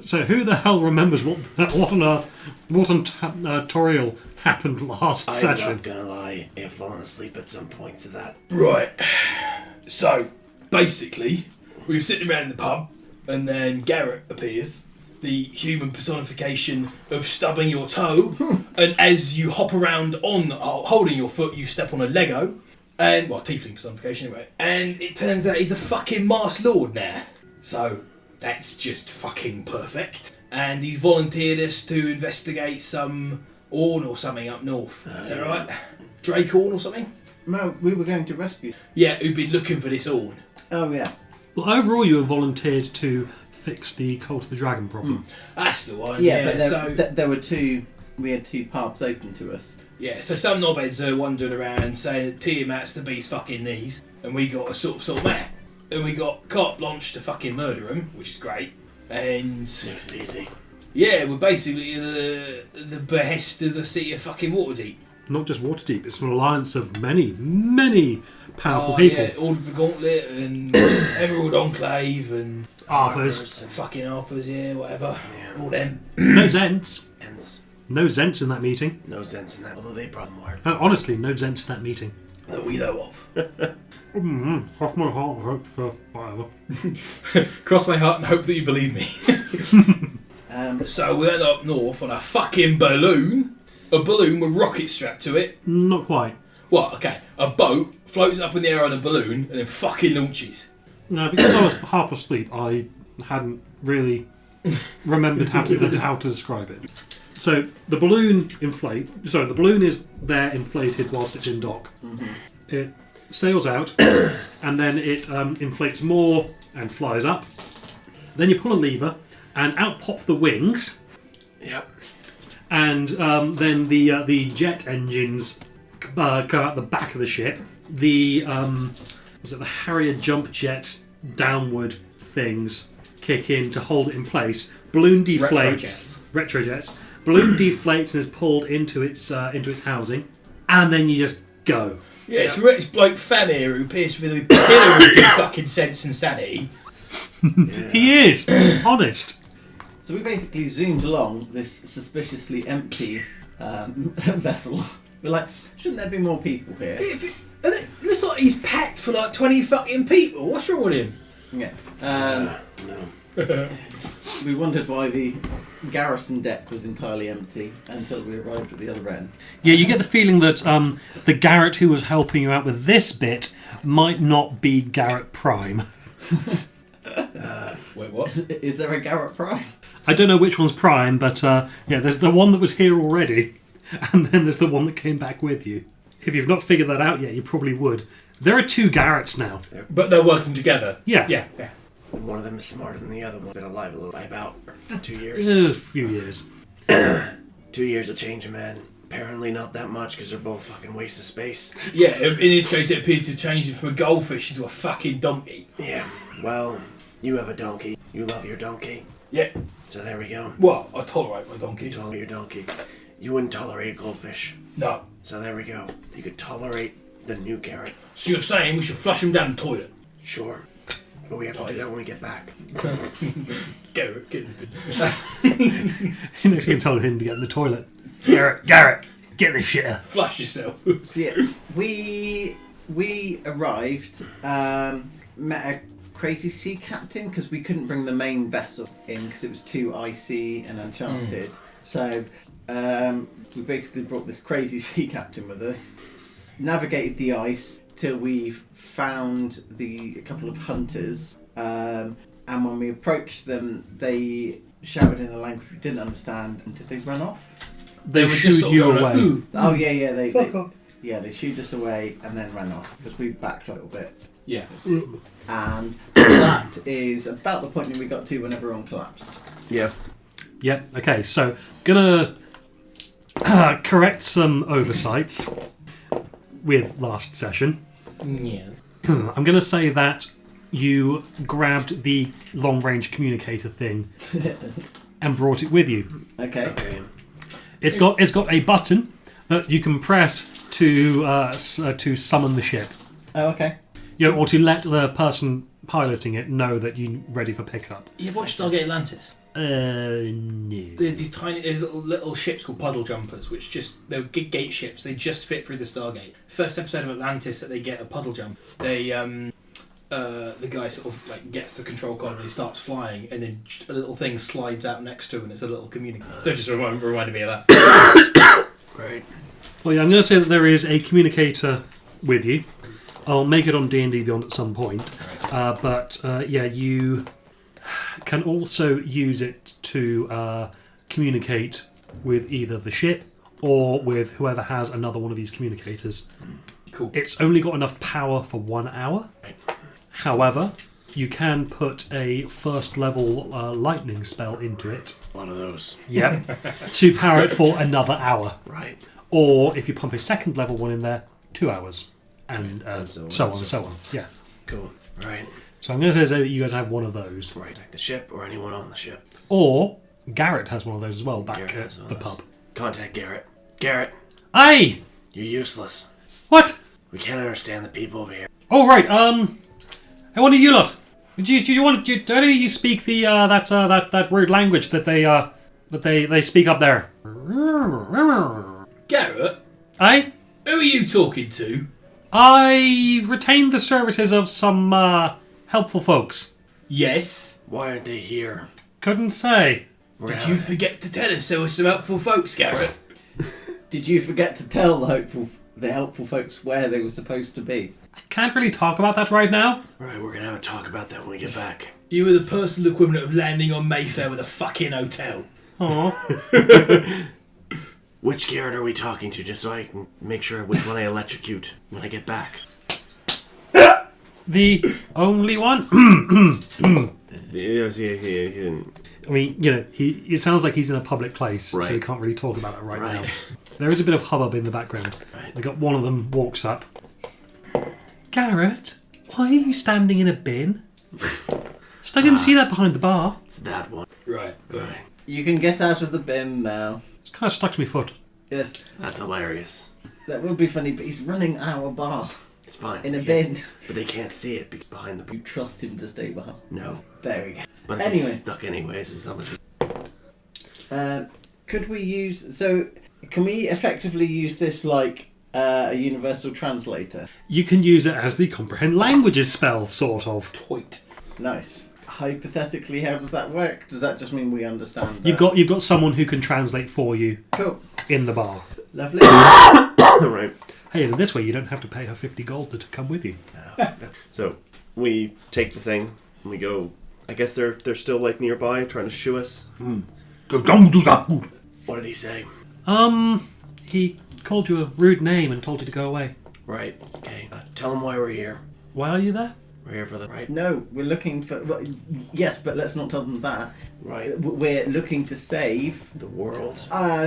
So who the hell remembers what on earth, what on tutorial happened last session? I'm not gonna lie, I have fallen asleep at some points of that. Right. So, basically, we were sitting around in the pub, and then Garrett appears, the human personification of stubbing your toe, and as you hop around on holding your foot, you step on a Lego, and, well, tiefling personification anyway, and it turns out he's a fucking Mars Lord now. So, that's just fucking perfect. And he's volunteered us to investigate some Orn or something up north. Is that right? Drake Orn or something? No, we were going to rescue. Yeah, who've been looking for this Orn. Oh, yes. Well, overall, you were volunteered to fix the Cult of the Dragon problem. That's the one. Yeah, but there were two. We had two paths open to us. Yeah, so some knobheads are wandering around saying that Tiamat's the beast's fucking knees, and we got a sort of Matt. And we got carte blanche to fucking murder him, which is great. And Makes it easy. yeah, we're basically the behest of the city of fucking Waterdeep. Not just Waterdeep, it's an alliance of many, many powerful people. Yeah, Order of the Gauntlet and Emerald Enclave and Arthurs. fucking Harpers, yeah, whatever. Yeah. All them. No Zents. Hence, No Zents in that meeting. no sense in that, although they brought more. Honestly, no Zents in that meeting. That we know of. Cross my heart and hope for whatever. Cross my heart and hope that you believe me. So we went up north on a fucking balloon. A balloon with rockets strapped to it. Not quite. What? Okay. A boat floats up in the air on a balloon and then fucking launches. No, because I was half asleep, I hadn't really remembered how to describe it. So the balloon the balloon is there inflated whilst it's in dock. Mm-hmm. It sails out, and then it inflates more and flies up. Then you pull a lever, and out pop the wings. Yep. And then the jet engines come out the back of the ship. The the Harrier jump jet downward things kick in to hold it in place. Balloon deflates. Retrojets. Balloon deflates and is pulled into its housing, and then you just go. Yeah, it's bloke Fam here who appears to be the killer of good fucking sense and sanity. Yeah. He is honest. So we basically zoomed along this suspiciously empty vessel. We're like, shouldn't there be more people here? It looks like he's packed for like 20 fucking people. What's wrong with him? Yeah. No. We wondered why the garrison deck was entirely empty until we arrived at the other end. Yeah, you get the feeling that the Garrett who was helping you out with this bit might not be Garrett Prime. Wait, what? Is there a Garrett Prime? I don't know which one's Prime, but there's the one that was here already, and then there's the one that came back with you. If you've not figured that out yet, you probably would. There are two Garretts now. But they're working together. Yeah. Yeah. And one of them is smarter than the other one. Been alive a little by about 2 years. A few years. 2 years will change a man. Apparently not that much because they're both fucking waste of space. Yeah, in this case it appears to change him from a goldfish into a fucking donkey. Yeah, well, you have a donkey. You love your donkey. Yeah. So there we go. Well, I tolerate my donkey. You tolerate your donkey. You wouldn't tolerate a goldfish. No. So there we go. You could tolerate the new Garrett. So you're saying we should flush him down the toilet? Sure. But we have to do that when we get back. Garrett, get You next can tell him to get in the toilet. Garrett, get this shit out. Flush yourself. So yeah, we arrived, met a crazy sea captain because we couldn't bring the main vessel in because it was too icy and uncharted. So we basically brought this crazy sea captain with us, navigated the ice till we found a couple of hunters, and when we approached them, they shouted in a language we didn't understand. And did they run off? They were shoot just sort of you going away. Ooh. Oh yeah, they shooed us away and then ran off because we backed a little bit. Yeah. And that is about the point that we got to when everyone collapsed. Yeah. Yep. Okay. So gonna correct some oversights with last session. Yes. I'm gonna say that you grabbed the long-range communicator thing and brought it with you. Okay. It's got a button that you can press to summon the ship. Oh, okay. Or to let the person piloting it know that you're ready for pickup. You've watched Stargate Atlantis? No. These tiny, there's little ships called puddle jumpers, which they're gate ships. They just fit through the Stargate. First episode of Atlantis that they get a puddle jump. They the guy sort of like gets the control column and he starts flying, and then a little thing slides out next to him, and it's a little communicator. So it just reminded me of that. Right. Well, yeah, I'm going to say that there is a communicator with you. I'll make it on D&D Beyond at some point. But you can also use it to communicate with either the ship or with whoever has another one of these communicators. Cool. It's only got enough power for 1 hour. However, you can put a first level lightning spell into it. One of those. Yep. To power it for another hour. Right. Or if you pump a second level one in there, 2 hours. And so on and so on. Yeah. Cool. Right. So I'm going to say that you guys have one of those. Right. The ship or anyone on the ship. Or Garrett has one of those as well back Garrett at has one the of those. pub. Contact Garrett. Garrett, Aye! you're useless. What? We can't understand the people over here. Oh, right. Hey, what are you lot? Do you speak the that weird language that they speak up there? Garrett, Aye? who are you talking to? I retained the services of some helpful folks. Yes. Why aren't they here? Couldn't say. Did you forget to tell us there were some helpful folks, Garrett? Did you forget to tell the helpful folks where they were supposed to be? I can't really talk about that right now. Right, we're gonna have a talk about that when we get back. You were the personal equivalent of landing on Mayfair with a fucking hotel. Aw. Which Garrett are we talking to, just so I can make sure which one I electrocute when I get back? The only one. Yes, he I mean, it sounds like he's in a public place, so he Right. can't really talk about it right now. Right. There is a bit of hubbub in the background. Right. I got one of them walks up. Garrett, why are you standing in a bin? I didn't see that behind the bar. It's that one. Right, go ahead. You can get out of the bin now. It's kind of stuck to my foot. Yes, That's hilarious. that would be funny, but he's running our bar It's fine. in a Yeah. bin. But they can't see it because behind the... You trust him to stay behind. No. There we go. But if Anyway. he's stuck anyways, it's not much... Could we use... So, can we effectively use this like a universal translator? You can use it as the comprehend languages spell, sort of. Toit. Nice. Hypothetically, how does that work? Does that just mean we understand? You've got someone who can translate for you Cool. in the bar. Lovely. Right. Hey, and this way you don't have to pay her 50 gold to come with you. So, we take the thing, and we go... I guess they're still, like, nearby, trying to shoo us. What did he say? He called you a rude name and told you to go away. Right. Okay. Tell him why we're here. Why are you there? We're here for the... Right. No, we're looking for... Well, yes, but let's not tell them that. Right. We're looking to save The world.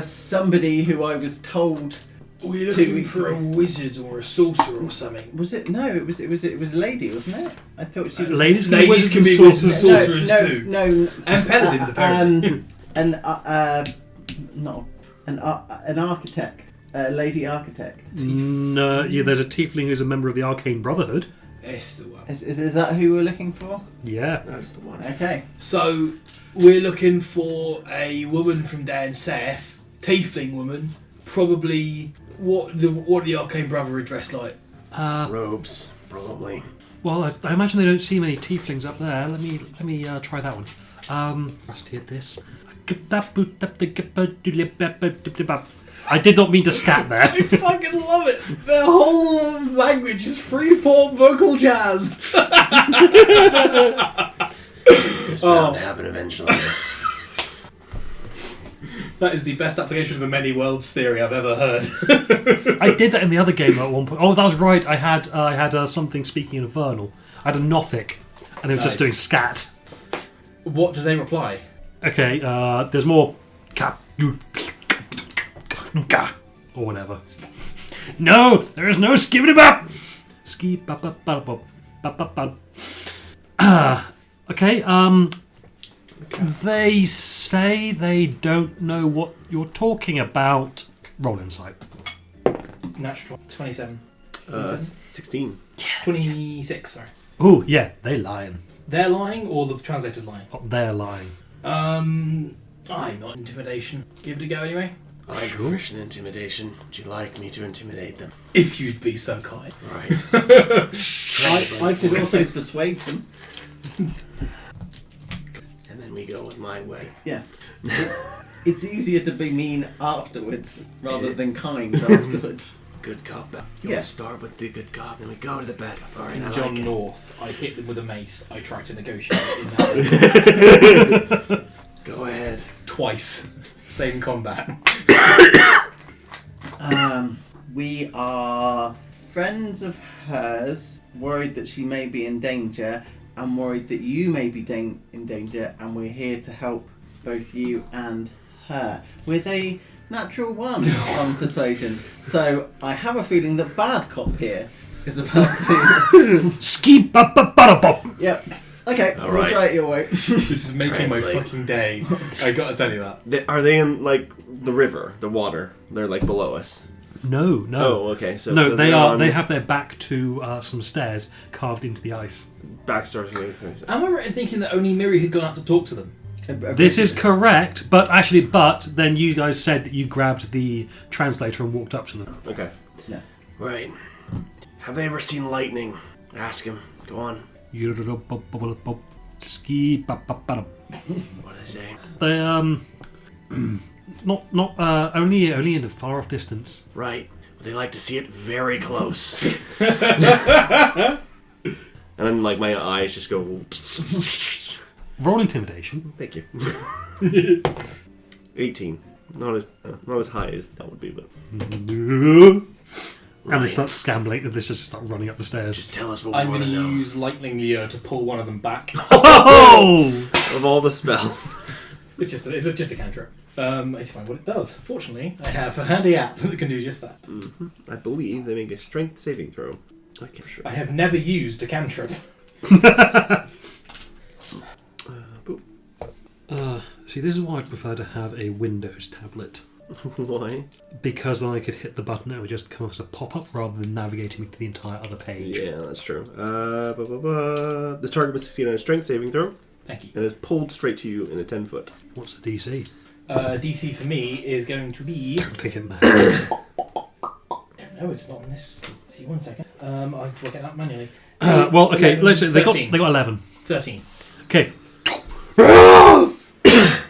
somebody who I was told... We're 2 looking weeks for a ago. wizard or a sorcerer or something. Was it? No, it was a lady, wasn't it? I thought she was... Ladies can be Ladies wizards can be and wizards sorcerers. and sorcerers no, too. no, And paladins, apparently. an architect, a lady architect. No, yeah, there's a tiefling who's a member of the Arcane Brotherhood. That's the one. Is that who we're looking for? Yeah. That's the one. Okay. So, we're looking for a woman from down south, tiefling woman, probably what the Arcane Brotherhood dressed like. Robes, probably. Well, I imagine they don't see many tieflings up there. Let me try that one. Rusty at this. I did not mean to scat there. I fucking love it. Their whole language is free-form vocal jazz. It's bound to happen eventually. That is the best application of the many worlds theory I've ever heard. I did that in the other game at one point. Oh, that was right. I had something speaking infernal. I had a Nothic, and it was just Nice. doing scat. What do they reply? Okay, there's more or whatever. No, there is no skibbity-bop. Okay, they say they don't know what you're talking about. Roll insight. Natural 27. 16. 26, sorry. Ooh, yeah, they lying. They're lying or the translator's lying? Oh, they're lying. I'm not intimidation. Give it a go anyway. I'm proficient in intimidation. Would you like me to intimidate them? If you'd be so kind. Right. I could also persuade them. And then we go with my way. Yes. It's easier to be mean afterwards rather than kind afterwards. Good cop. Yeah. We start with the good cop, then we go to the bad cop. All right, In I John like it. North, I hit them with a mace. I tried to negotiate in that Go ahead. twice. Same combat. We are friends of hers, worried that she may be in danger, and worried that you may be in danger, and we're here to help both you and her. With a natural 1 on persuasion. So I have a feeling that bad cop here is about to... Ski ba ba ba bop. Yep. Okay, All we'll right. try it your way. This is making my Translate. fucking day. I gotta tell you that. Are they in, like, the river, the water? They're, like, below us. No. Oh, okay. So No, so they they're are. on They have their back to some stairs carved into the ice. backstairs. Am I right in thinking that only Miri had gone out to talk to them? This is correct, but then you guys said that you grabbed the translator and walked up to them. Okay. Yeah. Right. Have they ever seen lightning? Ask him. Go on. Ski ba ba ba. What are they saying? They not only in the far off distance. Right. Would they like to see it very close? And then, like, my eyes just go... Roll intimidation. Thank you. 18. Not as high as that would be, but... And they Right. start scambling. They just start running up the stairs. Just tell us what I'm we going want to to know. use Lightning Lure to pull one of them back. Oh! Of all the spells. It's just a cantrip. I need to find what it does. Fortunately, I have a handy app that can do just that. I believe they make a strength saving throw. Okay, sure. I have never used a cantrip. See, this is why I prefer to have a Windows tablet. Why? Because then I could hit the button and it would just come up as a pop-up rather than navigating me to the entire other page. Yeah, that's true. The target must succeed on a strength saving throw Thank you. and is pulled straight to you in a 10-foot. What's the DC? DC for me is going to be... Don't think it matters. No, it's not in this. See, 1 second. I have to work it out manually. Well, okay, 11, let's say they got 13. 11. 13. Okay,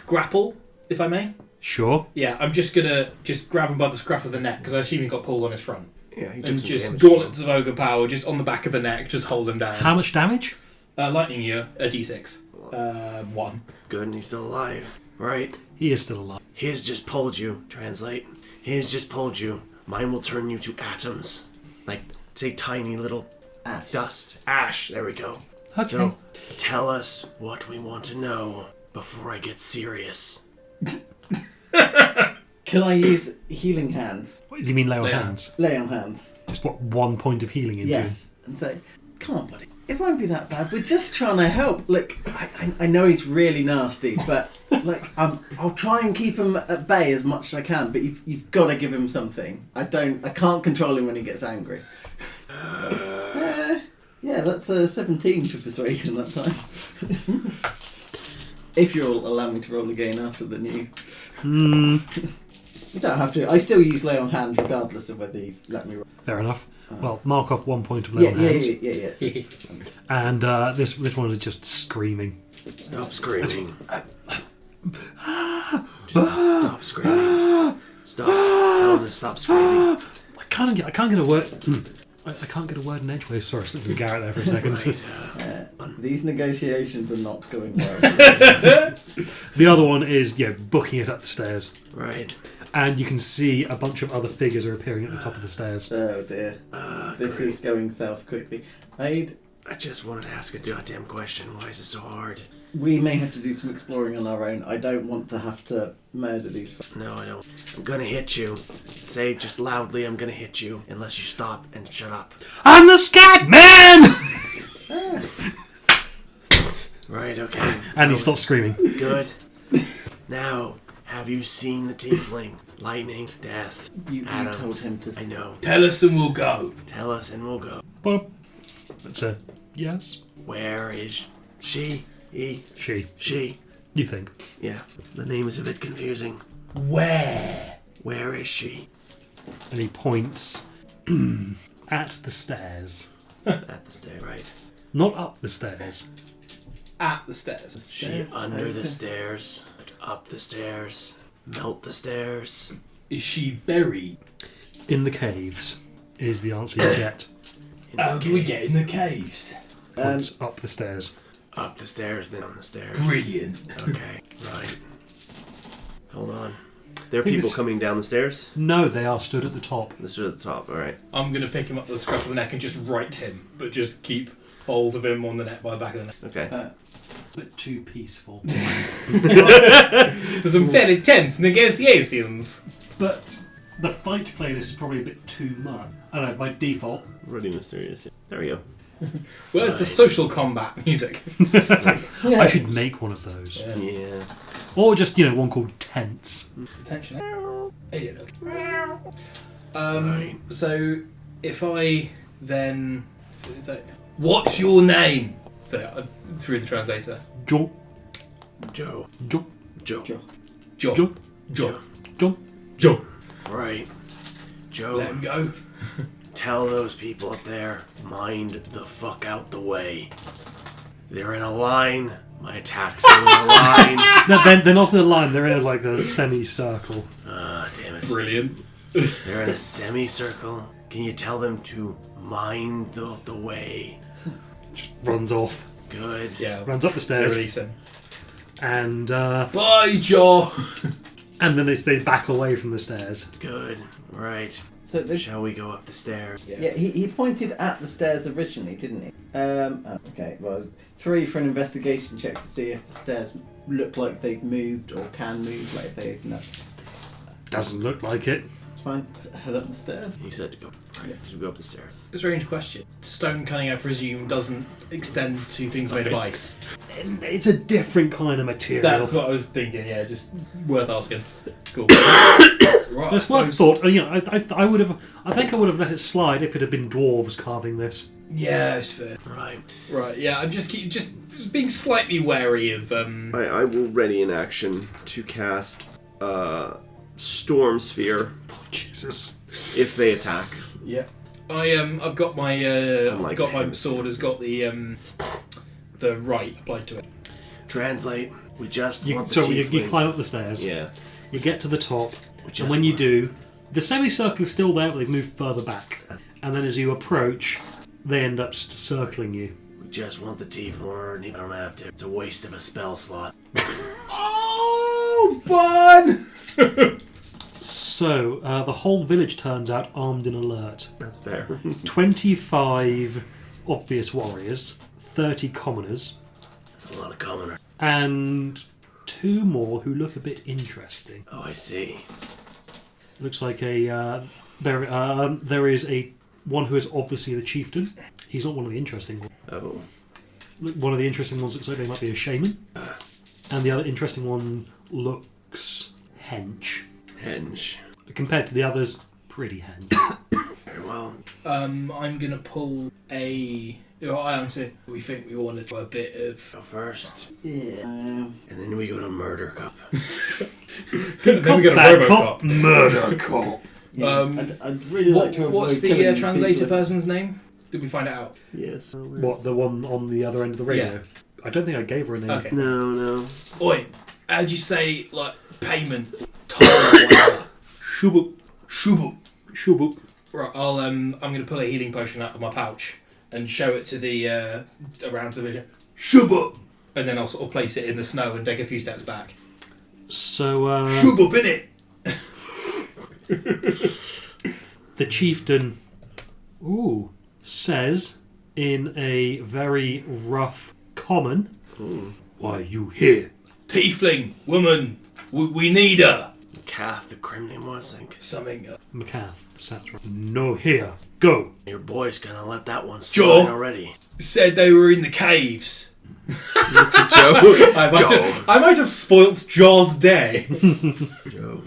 Grapple, if I may. sure. Yeah, I'm just gonna grab him by the scruff of the neck because I assume he got pulled on his front. Yeah, he took And some just damage. gauntlets of ogre power, just on the back of the neck, just hold him down. How much damage? Lightning Lure, a D6. 1. Good, and he's still alive. Right. He is still alive. His just pulled you. Translate. His just pulled you. Mine will turn you to atoms. Like, say, tiny little Ash. dust. Ash. There we go. Okay. So, tell us what we want to know before I get serious. Can I use healing hands? What, do you mean lay on Lay on. hands? Lay on hands. Just what, 1 point of healing into Yes. And say, come on, buddy. It won't be that bad. We're just trying to help. Look, I know he's really nasty, but like I'll try and keep him at bay as much as I can. But you've got to give him something. I can't control him when he gets angry. Yeah, that's a 17 for persuasion that time. If you'll allow me to roll again after the new. You don't have to. I still use lay on hands regardless of whether you let me roll. Fair enough. Well, mark off 1 point of lay on hands. Yeah. And this one is just screaming. Stop screaming. Stop screaming. Stop. Tell him to stop screaming. I can't get a word. I can't get a word in edgeways. Sorry, I slipped with Garrett there for a second. Right. These negotiations are not going well. The other one is booking it up the stairs, Right. and you can see a bunch of other figures are appearing at the top of the stairs. Oh dear. This is going south quickly. I just wanted to ask a goddamn question. Why is it so hard? We may have to do some exploring on our own. I don't want to have to murder these folks. No, I don't. I'm gonna hit you. Say just loudly, I'm gonna hit you. Unless you stop and shut up. I'm the Scat Man! Right, okay. And he stops screaming. Good. Now, have you seen the tiefling? Lightning, death, You atoms. told him to. I know. Tell us and we'll go. Tell us and we'll go. Boop. That's a yes. Where is she? She. She. You think? Yeah, the name is a bit confusing. Where? Where is she? And he points at the stairs. At the stair, right. Not up the stairs. At the stairs. Is she under the stairs? Up the stairs? Melt the stairs? Is she buried? In the caves is the answer you get. How do we get in the caves? Points up the stairs. Up the stairs, then on the stairs. Brilliant. Okay, right. Hold on. There are think people this- coming down the stairs? No, they are stood at the top. This is at the top, alright. I'm going to pick him up by the scruff of the neck and just right him, but just keep hold of him on the neck by the back of the neck. Okay. A bit too peaceful. For some fairly tense negotiations. But the fight playlist is probably a bit too much. I don't know, by default. Really mysterious. There we go. Where's the social combat music? I should make one of those. Yeah. Or just, one called Tense. Attention. I don't know. Right. So, if I then... What's your name? Through the translator. Joe. Joe. Joe. Joe. Joe. Joe. Joe. Joe. Joe. Right. Joe, Let him go. tell those people up there, mind the fuck out the way. They're in a line. My attacks are in a line. No, they're not in a line, they're in like a semicircle. Ah, damn it. Brilliant. They're in a semicircle. Can you tell them to mind the way? Runs off. Good. Yeah. Runs up the stairs. Release him. And Bye, Joe. and then they back away from the stairs. Good. Right. So the, Shall we go up the stairs? yeah, he pointed at the stairs originally, didn't he? Okay, well, it's 3 for an investigation check to see if the stairs look like they've moved or can move, like if they've no. Doesn't look like it. It's fine. Head up the stairs. He said to go. Right. So we go up the stairs. Strange question. Stone cutting, I presume, doesn't extend to things made of ice. It's a different kind of material. That's what I was thinking. Yeah, just worth asking. Cool. Right. It's worth thought. I would have. I think I would have let it slide if it had been dwarves carving this. Yeah, it's fair. Right. Right. Yeah, I'm just being slightly wary of. I will ready in action to cast Storm Sphere Jesus. if they attack. Yeah. I've got my like I've got my him. sword has got the right applied to it. Translate. We just want the So you tiefling. climb up the stairs. Yeah. You get to the top, We just and when you want- do, the semicircle is still there, but they've moved further back. And then as you approach, they end up circling you. We just want the tiefling. I don't have to. It's a waste of a spell slot. Oh, bun! So the whole village turns out armed and alert. That's fair. 25 obvious warriors, 30 commoners, That's a lot of commoner. and 2 more who look a bit interesting. Oh, I see. Looks like there is a one who is obviously the chieftain. He's not one of the interesting ones. Oh. One of the interesting ones looks like they might be a shaman, and the other interesting one looks hench. Henge. Compared to the others, pretty hench. Very well. I'm gonna pull a. We think we want to do a bit of. Go first. Yeah. And then we go to Murder Cup. Then we got a Bad RoboCop. cop, murder cop. I'd really like to avoid What's the killing translator people. person's name? Did we find it out? Yes. What, the one on the other end of the radio? Yeah. I don't think I gave her a name. Okay. No. Oi, how'd you say like payment? Toll or whatever? Shubuk. Shubu. Shubuk. Right, I'm gonna pull a healing potion out of my pouch and show it to the around to the vision. Shubu. And then I'll sort of place it in the snow and take a few steps back. So, Shubu, in it. the chieftain, says in a very rough common, "Why are you here?" Tiefling woman, we need her. Kath, the Kremlin was, I think. Something. McCath, Satra. No, here. Go. Your boy's gonna let that one Joe. slide already. Said they were in the caves. Look to Joe. I might have spoilt Jaw's day. Joe.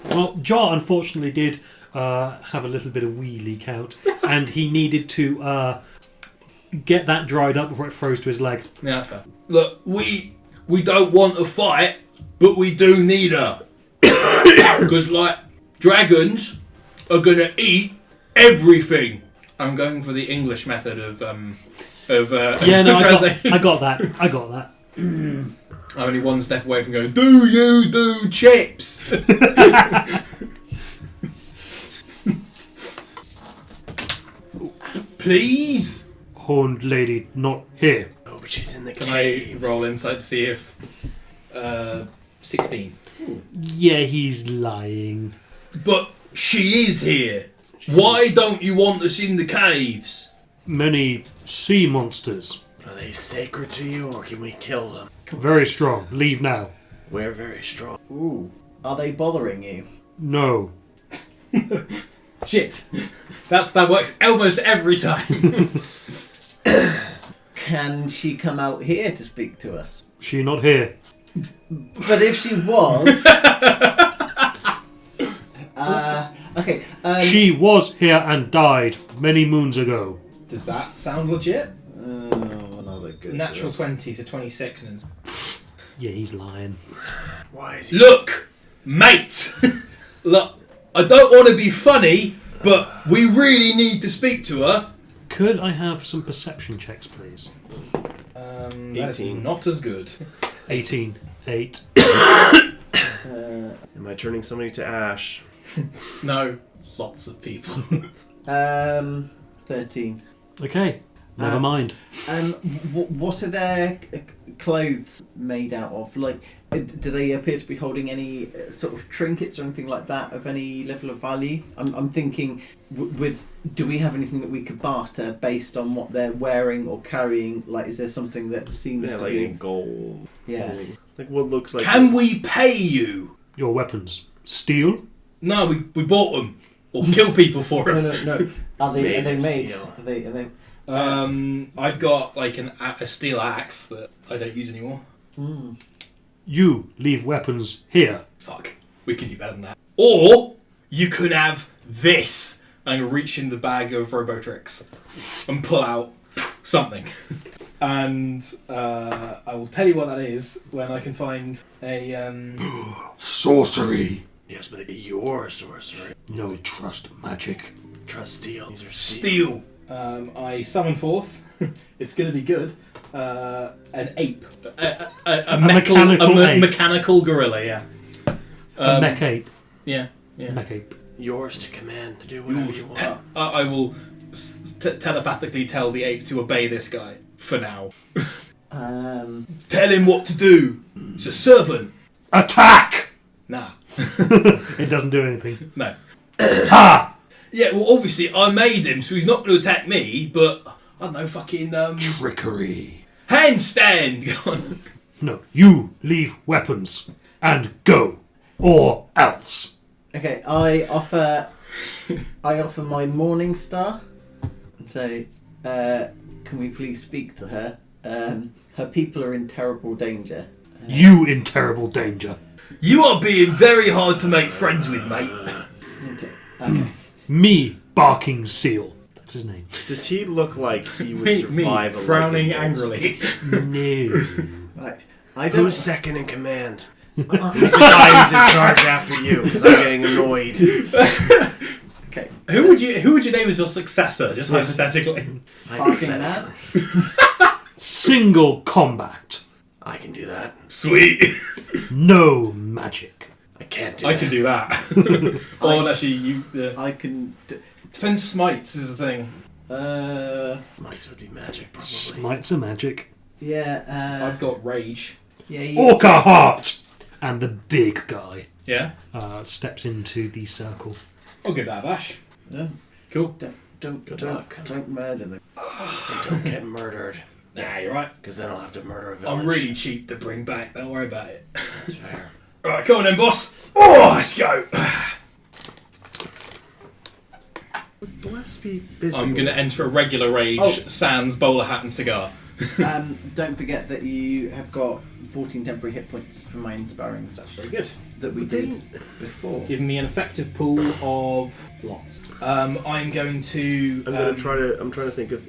Well, Jar unfortunately did have a little bit of wee leak out, and he needed to get that dried up before it froze to his leg. Yeah, that's fair. Look, we we don't want a fight, but we do need her. Because, like, dragons are gonna eat everything. I'm going for the English method of Yeah, no, I got that. I'm only one step away from going, do you do chips? Please? Horned lady not here. Oh, but she's in the Can caves. I roll insight to see if 16? Yeah, he's lying. But she is here. Why don't you want us in the caves? Many sea monsters. Are they sacred to you, or can we kill them? Very strong. Leave now. We're very strong. Ooh. Are they bothering you? No. Shit. That works almost every time. Can she come out here to speak to us? She not here. But if she was... okay. She was here and died many moons ago. Does that sound legit? Not a good... Natural 20, so 26. And Yeah, he's lying. Why is he? look, mate. Look, I don't want to be funny, but we really need to speak to her. Could I have some perception checks, please? That is 18. not as good. 18. 8. Am I turning somebody to ash? No, lots of people. 13. Okay. Never mind. What are their clothes made out of? Like, do they appear to be holding any sort of trinkets or anything like that of any level of value? I'm thinking, do we have anything that we could barter based on what they're wearing or carrying? Like, is there something that seems to like be... gold. Yeah. Like what looks like. Can we pay you? Your weapons. Steel? No, we bought them. Or kill people for them. No. Are they Made of made? steel. Are they... I've got like a steel axe that I don't use anymore. You leave weapons here. Fuck, we can do better than that. Or you could have this and reach in the bag of Robotrix and pull out something. And I will tell you what that is when I can find a Sorcery. Yes, but your sorcery. No trust magic. Trust steel. These are steel. I summon forth. It's going to be good. An ape, a mechanical gorilla. Yeah. A mech ape. Yeah. Mech ape. Yours to command to do whatever you want. I will telepathically tell the ape to obey this guy for now. Tell him what to do. It's a servant. Attack! Nah. It doesn't do anything. No. Ha! Yeah, well, obviously I made him, so he's not going to attack me. But I don't know, fucking Trickery. handstand. Go on. No, you leave weapons and go, or else. Okay, I offer my Morning Star and say, can we please speak to her? Her people are in terrible danger. You in terrible danger. You are being very hard to make friends with, mate. Okay. Me, barking seal. That's his name. Does he look like he would survive a frowning lightning bolt? angrily. No. Right. I don't... Who's second in command? Who's the guy who's in charge after you? Because I'm getting annoyed. Okay. Who would you name as your successor, just hypothetically? Barking lad. Single combat. I can do that. Sweet. No magic. I can't do I that. can do that. Or actually, you. I can... Defense smites is a thing. Mites would be magic, probably. Smites are magic. Yeah, I've got rage. Yeah, you... Orca heart. And the big guy Yeah, steps into the circle. I'll give that a bash. Yeah. Cool. Don't murder them. Don't get murdered. Nah, you're right. Because then I'll have to murder a village. I'm really cheap to bring back. Don't worry about it. That's fair. Right, come on then, boss. Oh, let's go. Bless be visible. I'm going to enter a regular rage, sans bowler hat and cigar. Don't forget that you have got 14 temporary hit points from my inspiring That's very good. that we did before. Give me an effective pool of lots. I'm going to. I'm trying to think of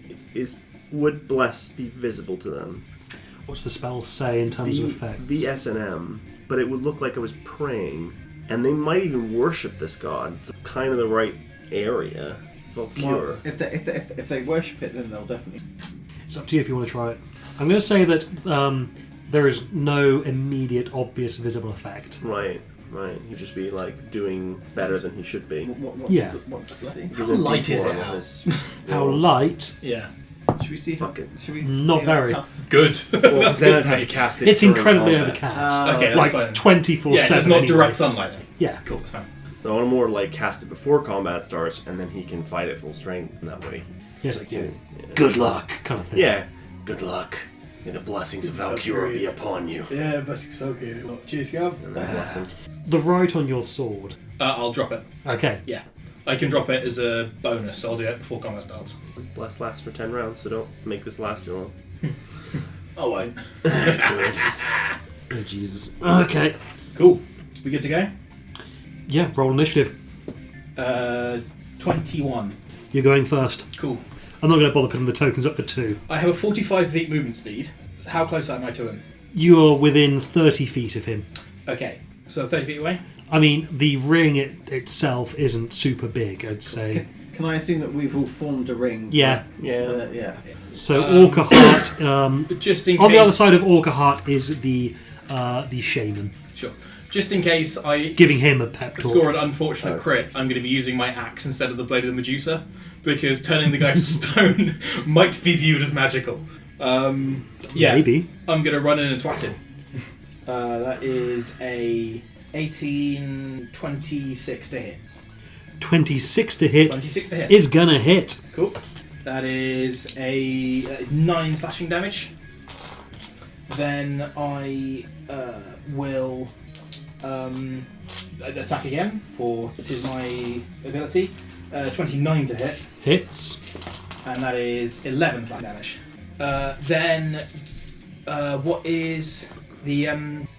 would bless be visible to them? What's the spell say in terms of effects? VSNM, but it would look like I was praying, and they might even worship this god. It's kind of the right area. Valkyr. Well, if they worship it, then they'll definitely. It's up to you if you want to try it. I'm going to say that there is no immediate, obvious, visible effect. Right. He'd just be like doing better than he should be. What's bloody? How light is it out? How light? Yeah. Should we see? Should we? Not see how very. tough? Good. Well, That's then good I'd for have me. to cast it. It's during incredibly combat. overcast. Okay, that's Like fine. 24/7. Yeah, so it's not anyway. direct sunlight then. Yeah. Cool, that's fine. So I want to more like cast it before combat starts, and then he can fight at full strength. And that way. Yes, Like, yeah. yeah. Good luck, kind of thing. Yeah. Good luck. May the blessings of Valkyr be upon you. Yeah, blessings Valkyrie. Cheers, Gav. And then bless him. The right on your sword. I'll drop it. Okay. Yeah. I can drop it as a bonus, so I'll do that before combat starts. Bless lasts for 10 rounds, so don't make this last too long. I won't. Oh, Jesus. Okay. Cool. We good to go? Yeah, roll initiative. 21. You're going first. Cool. I'm not going to bother putting the tokens up for 2. I have a 45 feet movement speed. So how close am I to him? You're within 30 feet of him. Okay. So 30 feet away? I mean, the ring itself isn't super big, I'd say. Can I assume that we've all formed a ring? Yeah. Yeah. Yeah. So Orca Heart. Just in case. On the other side of Orca Heart is the shaman, Sure. Just in case I giving him a pep talk. score an unfortunate crit, I'm going to be using my axe instead of the blade of the Medusa, because turning the guy to stone might be viewed as magical. Yeah. Maybe. I'm going to run in and twat him. That is a 18, 26 to hit. 26 to hit 26 to hit. is gonna hit. Cool. That is a 9 slashing damage. Then I will attack again, for it is my ability. 29 to hit, Hits. and that is 11 slashing damage. Then what is the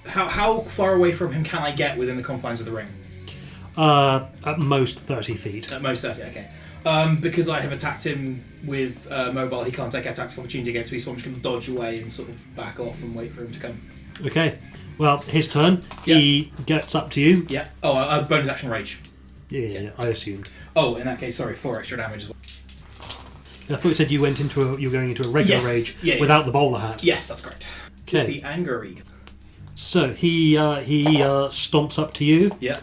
how far away from him can I get within the confines of the ring? At most 30 feet. At most 30, okay. Because I have attacked him with mobile, he can't take attacks of opportunity against me, so I'm just going to dodge away and sort of back off and wait for him to come. Okay. Well, his turn. He gets up to you. Yeah. Oh, bonus action rage. Yeah, I assumed. Oh, in that case, sorry, 4 extra damage as well. I thought you said you were going into a regular Yes. rage Yeah, yeah. without the bowler hat. Yes, that's correct. Okay. It's the anger eagle. So he stomps up to you Yeah.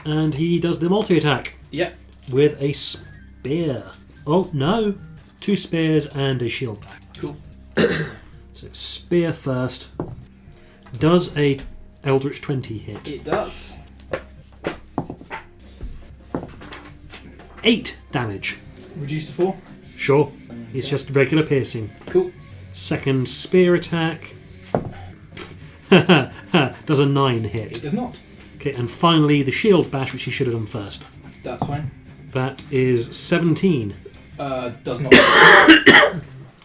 and he does the multi-attack Yeah. with a spear. Oh no, 2 spears and a shield back. Cool. So spear first. Does a Eldritch 20 hit? It does. 8 damage. Reduced to 4. Sure. It's just regular piercing. Cool. Second spear attack. Does a 9 It hit. does not. Okay, and finally the shield bash, which he should have done first. That's fine. That is 17. Does not.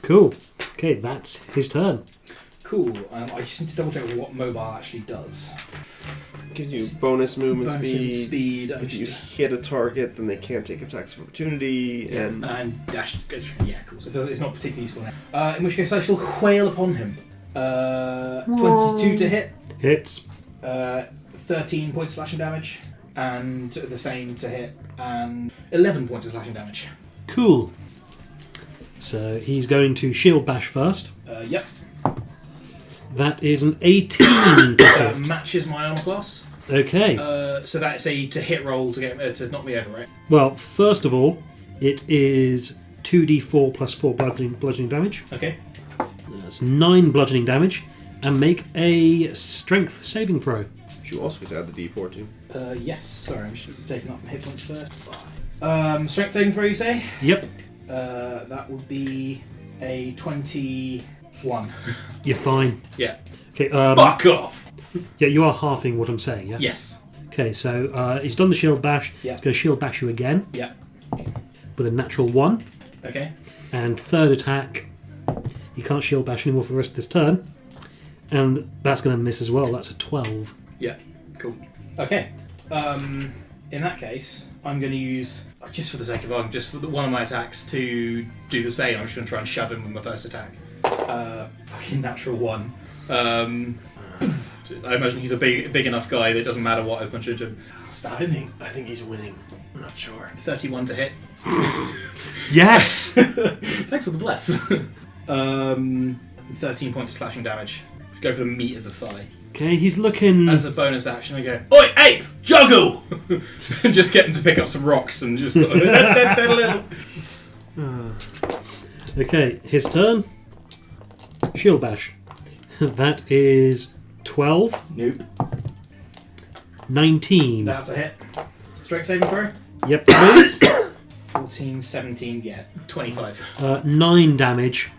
Cool. Okay, that's his turn. Cool. I just need to double check what mobile actually does. Gives you bonus movement Bonus speed. movement speed. If you hit a target, then they can't take attacks of opportunity. And dash. Yeah, cool. So it's not particularly useful now. In which case, I shall wail upon him. 22 to hit. Hits. 13 points of slashing damage, and the same to hit, and 11 points of slashing damage. Cool. So he's going to shield bash first. Yep. That is an 18 to hit. Matches my armor class. Okay. So that's a to hit roll to get to knock me over, right? Well, first of all, it is 2d4 plus 4 bludgeoning damage. Okay. That's 9 bludgeoning damage. And make a strength saving throw. you also get to add the D4 too. Yes. Sorry, I'm just taking off my hit points first. Strength saving throw, you say? Yep. That would be a 21. You're fine. Yeah. Okay. Fuck off! Yeah, you are halving what I'm saying, yeah? Yes. Okay, so he's done the shield bash. Yeah. He's going to shield bash you again. Yeah. With a natural 1. Okay. And third attack, he can't shield bash anymore for the rest of this turn. And that's going to miss as well. That's a 12. Yeah. Cool. Okay. In that case, I'm going to use, just for the sake of argument, just for one of my attacks to do the same. I'm just going to try and shove him with my first attack. Fucking natural 1. I imagine he's a big enough guy that it doesn't matter what I punch into him. Stab. I think he's winning. I'm not sure. 31 to hit. Yes! Thanks for the bless. 13 points of slashing damage. Go for the meat of the thigh. Okay, he's looking... As a bonus action, I go, "Oi, ape! Juggle!" And just get him to pick up some rocks and just sort of... Okay, his turn. Shield bash. That is 12. Nope. 19. That's a hit. Strength saving throw? Yep, please. 14, 17, yeah. 25. 9 damage,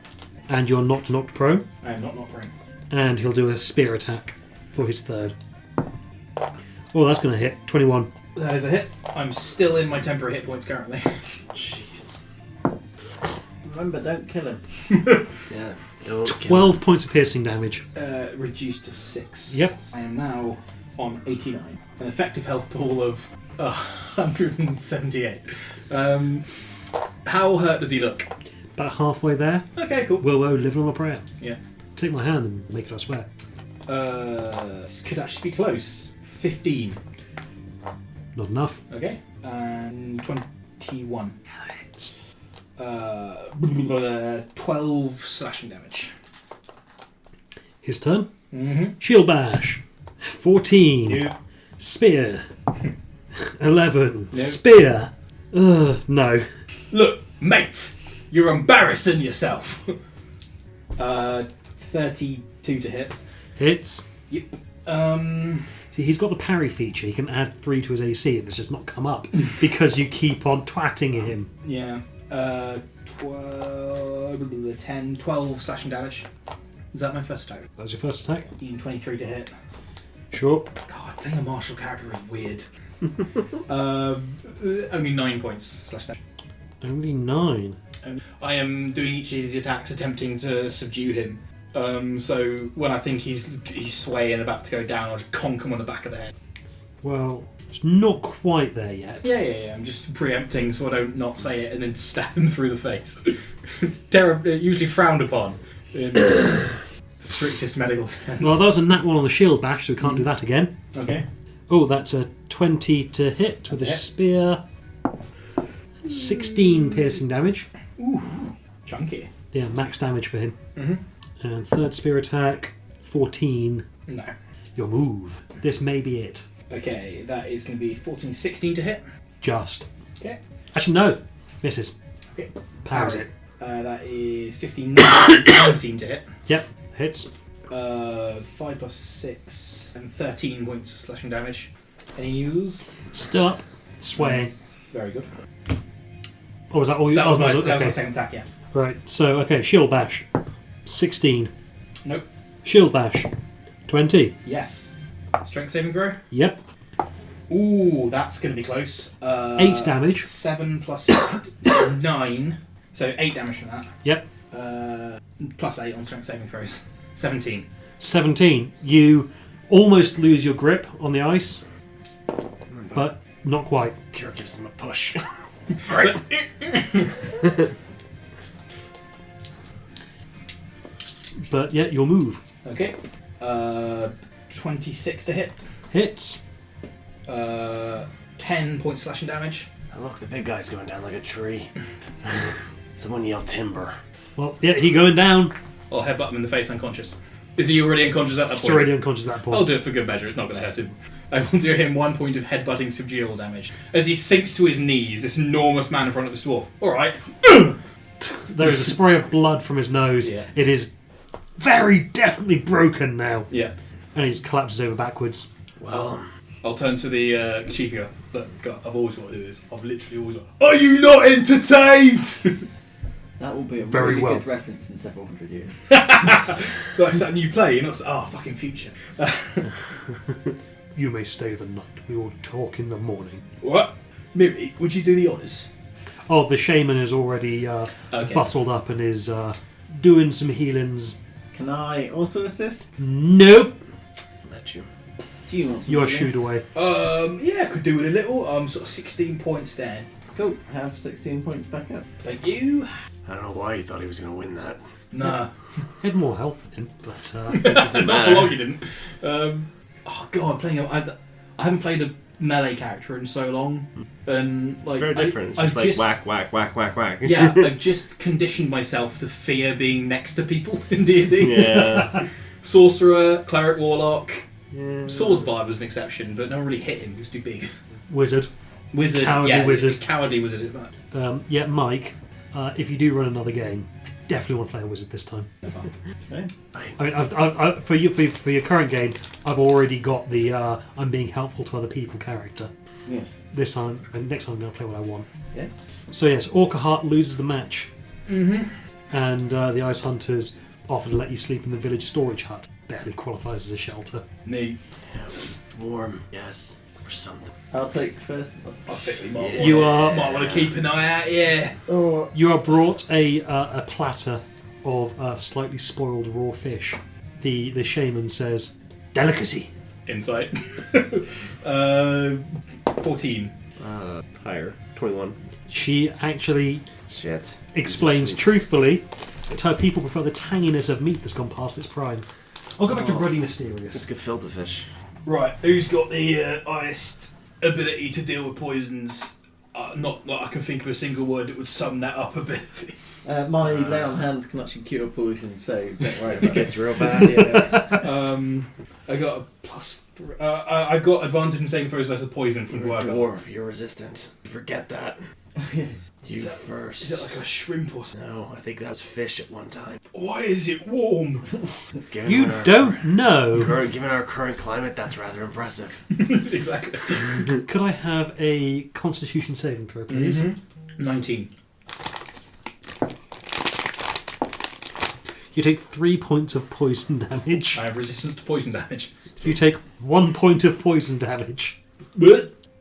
and you're not knocked prone. I am not prone. And he'll do a spear attack for his third. Oh, that's going to hit. 21. That is a hit. I'm still in my temporary hit points currently. Jeez. Remember, don't kill him. Yeah. Don't 12 points of piercing damage. Reduced to 6. Yep. I am now on 89. An effective health pool of 178. How hurt does he look? About halfway there. Okay, cool. Willow, living on a prayer. Yeah. Take my hand and make it, I swear. This could actually be close. 15. Not enough. Okay. And 21. 12 slashing damage. His turn. Mm-hmm. Shield bash. 14. Yeah. Spear. 11. Spear. No. Look, mate, you're embarrassing yourself. 32 to hit. Hits. Yep. See, he's got the parry feature. He can add 3 to his AC and it's just not come up because you keep on twatting him. Yeah. 12 slashing damage. Is that my first attack? That was your first attack? 23 to hit. Sure. God, playing a martial character is weird. Only 9 points slash damage. Only 9. I am doing each of these attacks attempting to subdue him. So when I think he's swaying about to go down, I'll just conk him on the back of the head. Well, it's not quite there yet. Yeah. I'm just preempting so I don't not say it and then stab him through the face. It's usually frowned upon in the strictest medical sense. Well, that was a nat 1 on the shield bash, so we can't do that again. Okay. Oh, that's a 20 to hit with a spear. 16 piercing damage. Ooh, chunky. Yeah, max damage for him. Mm-hmm. And third spear attack, 14. No. Your move. This may be it. Okay, that is going to be 14, 16 to hit. Just. Okay. Actually, no. Misses. Okay. Powers it. That is 15, 19 to hit. Yep, hits. 5 plus 6 and 13 points of slashing damage. Any news? Still up. Swaying. Very good. Oh, was that all you... That was my okay. second attack, yeah. Right, so, okay, shield bash. 16. Nope. Shield bash. 20. Yes. Strength saving throw? Yep. Ooh, that's going to be close. 8 damage. 7 plus 9. So 8 damage from that. Yep. Plus 8 on strength saving throws. 17. 17. You almost lose your grip on the ice, but not quite. Kira gives him a push. Right. But yeah, you'll move. Okay. 26 to hit. Hits. 10 points slashing damage. Oh, look, the big guy's going down like a tree. Someone yell timber. Well, yeah, he going down. I'll headbutt him in the face unconscious. Is he already unconscious at that point? He's already unconscious at that point. I'll do it for good measure, it's not going to hurt him. I will do him 1 point of headbutting subdual damage. As he sinks to his knees, this enormous man in front of this dwarf. Alright. There is a spray of blood from his nose. Yeah. It is very definitely broken now. Yeah. And he collapses over backwards. Well, I'll turn to the chief and go, look, God, I've always wanted to do this. I've literally always wanted. Are you not entertained? That will be a Very really well. good reference in several hundred years. That's that new play, you're not fucking future. You may stay the night. We will talk in the morning. What? Miri, would you do the honours? Oh, the shaman is already Okay. bustled up and is doing some healings. Can I also assist? Nope. let you. Do you want to? You're do it? shooed away. Yeah, I could do with a little. Sort of 16 points there. Cool. Have 16 points back up. Thank you. I don't know why he thought he was going to win that. Nah. He had more health than him, but Doesn't Not for matter. long you didn't. Oh god, I'm playing. I haven't played a melee character in so long, and like Very different. It's I've just like whack, whack, whack, whack, whack. Yeah, I've just conditioned myself to fear being next to people in D&D. Yeah. Sorcerer, cleric, warlock, Yeah. swords bard was an exception, but no one really hit him. He was too big. wizard. Wizard, Cowardly yeah, wizard. Cowardly wizard is that. Yeah, Mike. If you do run another game, I definitely want to play a wizard this time. Okay. I mean, I've, for your current game, I've already got the I'm being helpful to other people character. Yes. This time, next time I'm going to play what I want. Yeah. So yes, Orcaheart loses the match, Mm-hmm. and the Ice Hunters offer to let you sleep in the village storage hut. Barely qualifies as a shelter. Neat. Yeah, warm, yes, or something. I'll take first. I think we might, You are- might want to keep an eye out, yeah. Or You are brought a platter of slightly spoiled raw fish. The shaman says, "Delicacy." Insight. 14. Higher. 21. She actually Shit. explains truthfully that her people prefer the tanginess of meat that's gone past its prime. I'll go back to Ruddy It's Mysterious. gefilte fish. Right, who's got the highest ability to deal with poisons? Not I can think of a single word that would sum that up ability. my lay on hands can actually cure poison, so don't worry It about it. gets real bad, yeah. I got a +3. I've got advantage in saving throws versus poison from You're a whoever. dwarf, you're resistant. Forget that. You Is that- first. Is it like a shrimp or something? No, I think that was fish at one time. Why is it warm? Given You our don't know. Given our current climate, that's rather impressive. Exactly. Could I have a Constitution saving throw, please? 19. You take 3 points of poison damage. I have resistance to poison damage. You take 1 point of poison damage.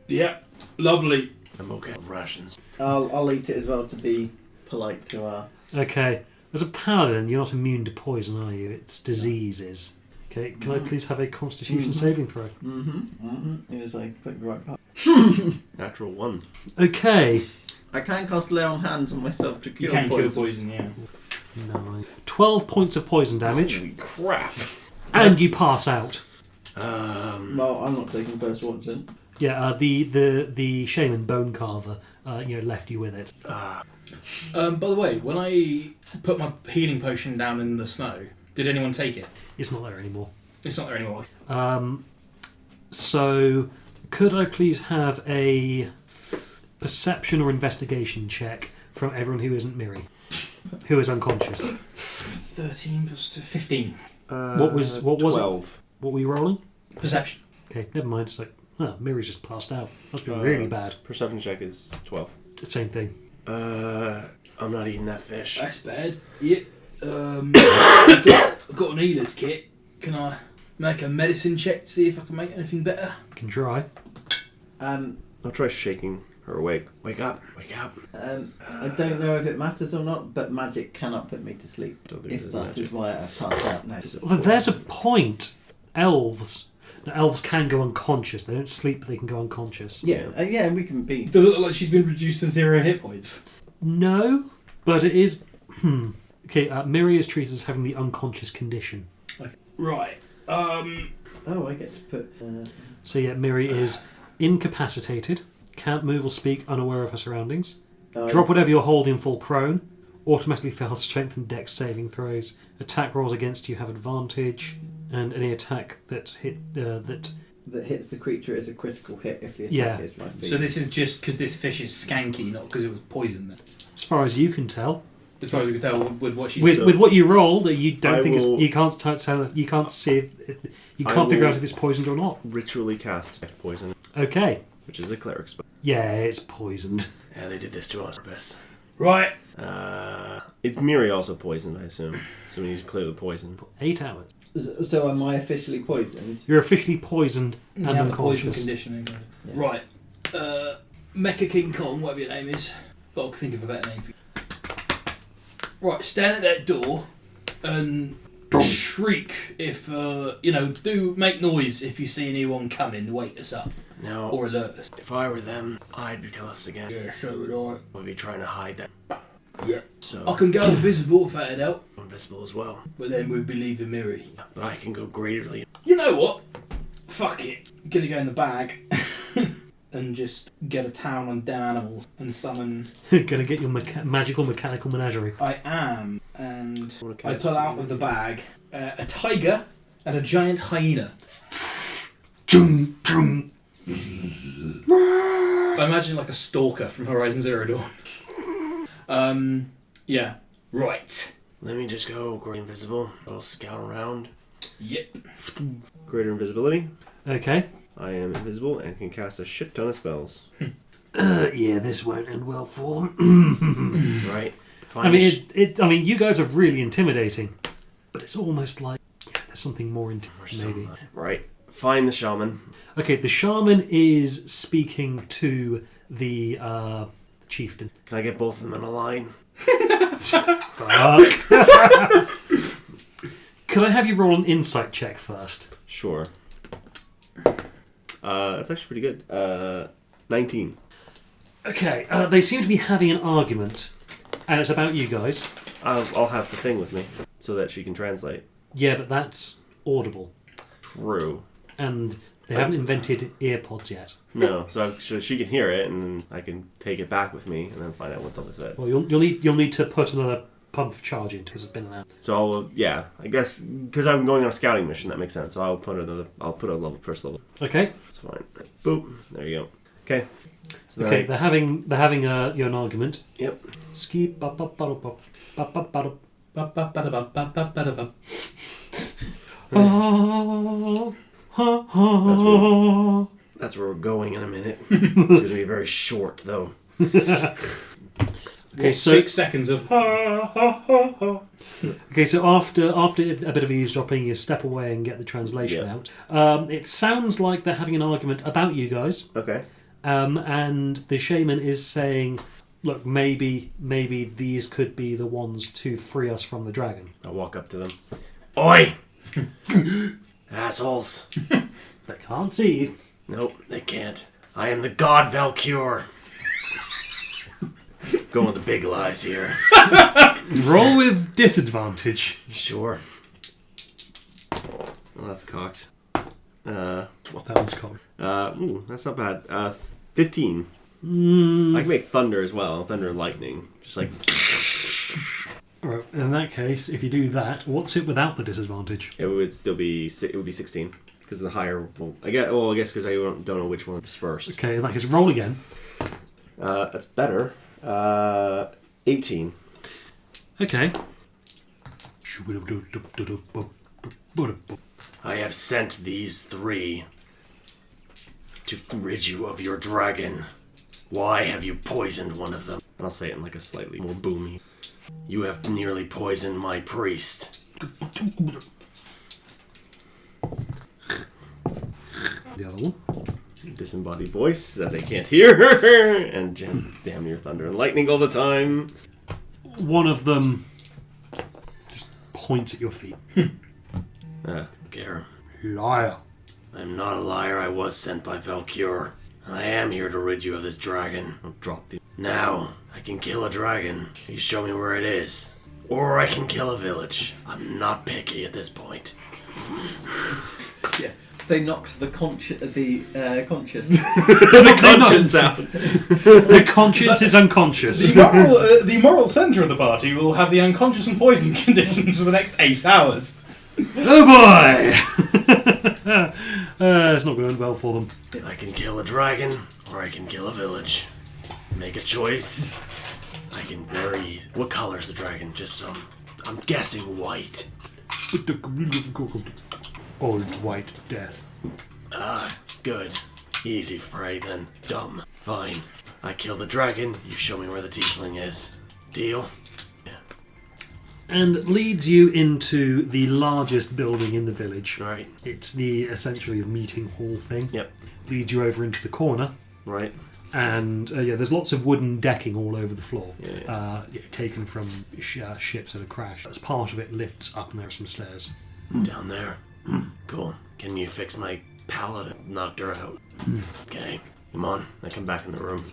Yeah, lovely. I'm okay with rations. I'll eat it as well to be polite to our. Okay. As a paladin, you're not immune to poison, are you? It's diseases. Okay, can I please have a Constitution saving throw? It was like click the right part. Natural 1. Okay. I can cast lay on hands on myself to You cure can poison. kill poison, yeah. 9. 12 points of poison damage, Holy crap. and you pass out. Well, I'm not taking first watch then. Yeah, the shaman bone carver, left you with it. By the way, when I put my healing potion down in the snow, did anyone take it? It's not there anymore. It's not there anymore. So, could I please have a perception or investigation check from everyone who isn't Miri, who is unconscious? 13 plus 15. What was it? 12. What were you rolling? Perception. Okay, never mind. It's like, Miri's just passed out. Must be really bad. Perception check is 12. Same thing. I'm not eating that fish. That's bad. Yeah. I've got an healer's kit. Can I make a medicine check to see if I can make anything better? Can try. I'll try shaking her awake. Wake up. Wake up. I don't know if it matters or not, but magic cannot put me to sleep. Don't think If there's that magic. is why I passed out now. Well, there's a point. Elves. Now, elves can go unconscious. They don't sleep, but they can go unconscious. Yeah, we can be. Does it look like she's been reduced to 0 hit points? No, but it is. Okay, Miri is treated as having the unconscious condition. Okay. Right. Oh, I get to put. So yeah, Miri is incapacitated, can't move or speak, unaware of her surroundings. Drop whatever you're holding full prone. Automatically fails strength and dex saving throws. Attack rolls against you have advantage, and any attack that hits the creature is a critical hit if the attack Yeah. is my feet. So this is just because this fish is skanky, not because it was poisoned then. as far as you can tell, As far as we can tell with what she's with what you rolled, you don't I think will- it's, you can't tell, you can't see, you I can't figure will- out if it's poisoned or not. Ritually cast poison, Okay, which is a cleric spell. yeah, it's poisoned. Yeah, they did this to us on purpose. Right. It's Miri also poisoned, I assume. So we need to clear the poison. 8 hours. So am I officially poisoned? You're officially poisoned and You have the poison unconscious. conditioning. Yeah. Right. Mecha King Kong, whatever your name is. Got to think of a better name for you. Right, stand at that door and shriek if, do make noise if you see anyone coming to wake us up. Now, or alert us. if I were them, I'd kill us again. Yeah, so would I'd be trying to hide that. I. Yeah. So, I can go invisible if that out, invisible as well. but then we'd be leaving Miri. But I can go greaterly. You know what? Fuck it. I'm gonna go in the bag and just get a town on damn animals and summon. Gonna get your magical mechanical menagerie. I am, and What I a pull out of the bag a tiger and a giant hyena. Jung, jung. I imagine like a stalker from Horizon Zero Dawn. Yeah. Right. Let me just go great invisible. I'll scout around. Yep. Greater invisibility. Okay. I am invisible and can cast a shit ton of spells. Yeah, this won't end well for them. Right. I mean, you guys are really intimidating, but it's almost like there's something more maybe. Right. Find the shaman. Okay, the shaman is speaking to the chieftain. Can I get both of them in a line? Fuck. Could I have you roll an insight check first? Sure. That's actually pretty good. 19. Okay, they seem to be having an argument, and it's about you guys. I'll have the thing with me so that she can translate. Yeah, but that's audible, True. and they haven't invented earpods yet. No, so she can hear it, and I can take it back with me, and then find out what the hell they said. Well, you'll need to put another pump of charge in because it's been an hour. So I guess because I'm going on a scouting mission, that makes sense. So I'll put a first level. Okay. That's fine. Boop. There you go. Okay. So Okay, they're having an argument. Yep. Ski ba ba ba ba ba ba ba ba ba ba ba ba ba ba ba. That's where we're going in a minute. It's going to be very short, though. Okay, so 6 seconds of okay, so after a bit of eavesdropping, you step away and get the translation out. It sounds like they're having an argument about you guys. Okay. And the shaman is saying, "Look, maybe these could be the ones to free us from the dragon." I'll walk up to them. Oi! Assholes. They can't see you. Nope, they can't. I am the god Valkyr. Going with the big lies here. Roll with disadvantage. Sure. Well, that's cocked. That one's cocked. That's not bad. 15. I can make thunder as well. Thunder and lightning. Just like... Alright, in that case, if you do that, what's it without the disadvantage? It would still be... It would be 16. Because of the higher... Well, I guess because I don't know which one is first. Okay, in that case, roll again. That's better. 18. Okay. I have sent these 3 to rid you of your dragon. Why have you poisoned one of them? And I'll say it in like a slightly more boomy. You have nearly poisoned my priest. The other one. Disembodied voice that they can't hear. And damn your thunder and lightning all the time. One of them just points at your feet. Gare. Liar. I'm not a liar. I was sent by Valkyr. And I am here to rid you of this dragon. I'll drop the... Now, I can kill a dragon. You show me where it is. Or I can kill a village. I'm not picky at this point. Yeah. They knocked the conscious. The conscience out. The conscience is unconscious. The moral centre of the party will have the unconscious and poison conditions for the next 8 hours. Oh boy! It's not going well for them. I can kill a dragon, or I can kill a village. Make a choice. I can very... What color is the dragon? Just some... I'm guessing white. Old white death. Good. Easy prey then. Dumb. Fine. I kill the dragon, you show me where the tiefling is. Deal? And leads you into the largest building in the village. Right. It's the essentially a meeting hall thing. Yep. Leads you over into the corner. Right. And there's lots of wooden decking all over the floor. Yeah. Taken from ships that have crashed. As part of it lifts up and there are some stairs. Down there. Cool. Can you fix my paladin knocked her out. Okay, come on. I come back in the room.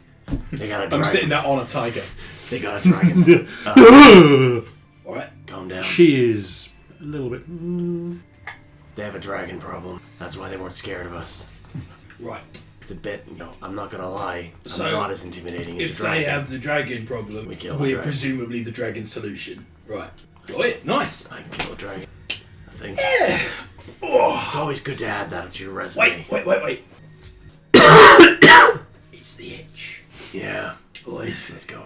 They got a dragon. I'm sitting there on a tiger. They got a dragon. Alright. Calm down. She is a little bit. They have a dragon problem. That's why they weren't scared of us. Right. It's a bit, I'm not gonna lie. I'm So, not as intimidating as a If dragon. they have the dragon problem, We kill the we're dragon. presumably the dragon solution. Right. Got it? Nice. I can kill a dragon. I think. Yeah. Oh. It's always good to add that to your resume. Wait. It's the itch. Yeah. Boys, let's go.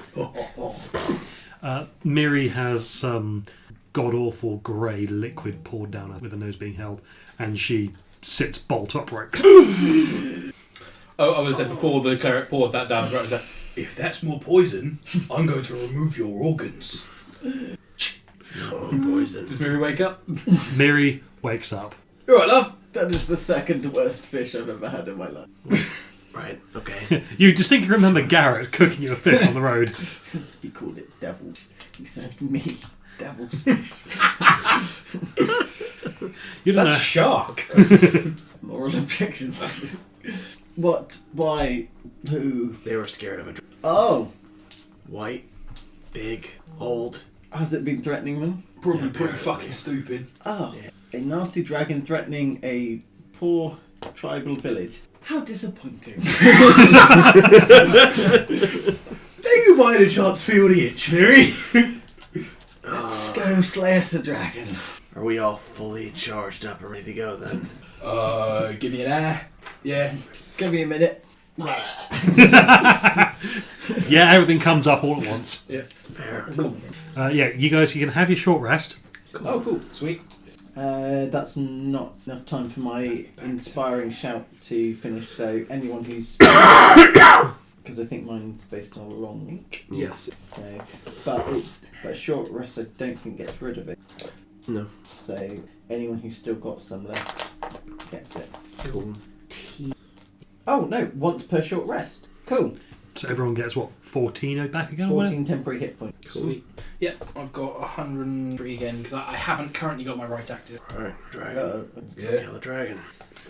Miri has some god-awful grey liquid poured down her with her nose being held, and she sits bolt upright. Oh, I was saying before the cleric poured that down, right, I said, if that's more poison, I'm going to remove your organs. Poison. Does Miri wake up? Miri wakes up. You alright, love? That is the second worst fish I've ever had in my life. Right, okay. You distinctly remember Garrett cooking you a fish on the road. He called it devil. He served me devil's fish. You don't That's know. shark. Moral objections. What? Why? Who? They were scared of a dragon. Oh, White, big, old. has it been threatening them? Probably Yeah, pretty apparently. fucking stupid. Oh, Yeah. a nasty dragon threatening a poor tribal village. How disappointing. Do you by any chance feel the itch, Miri? Let's go slay us a dragon. Are we all fully charged up and ready to go then? Give me an air. Yeah. Give me a minute. Yeah, everything comes up all at once. Yeah. Fair. Yeah, you guys, you can have your short rest. Oh, cool. Sweet. That's not enough time for my inspiring shout to finish, so anyone who's... Because I think mine's based on a long week. Yes. So, but short rest I don't think gets rid of it. No. So anyone who's still got some left gets it. Cool. Oh no, once per short rest. Cool. So everyone gets, what, 14 back again? or whatever? 14 temporary hit points. Sweet. Yep, I've got 103 again because I haven't currently got my right active. Alright, dragon. Let's go. Yeah. Kill a dragon.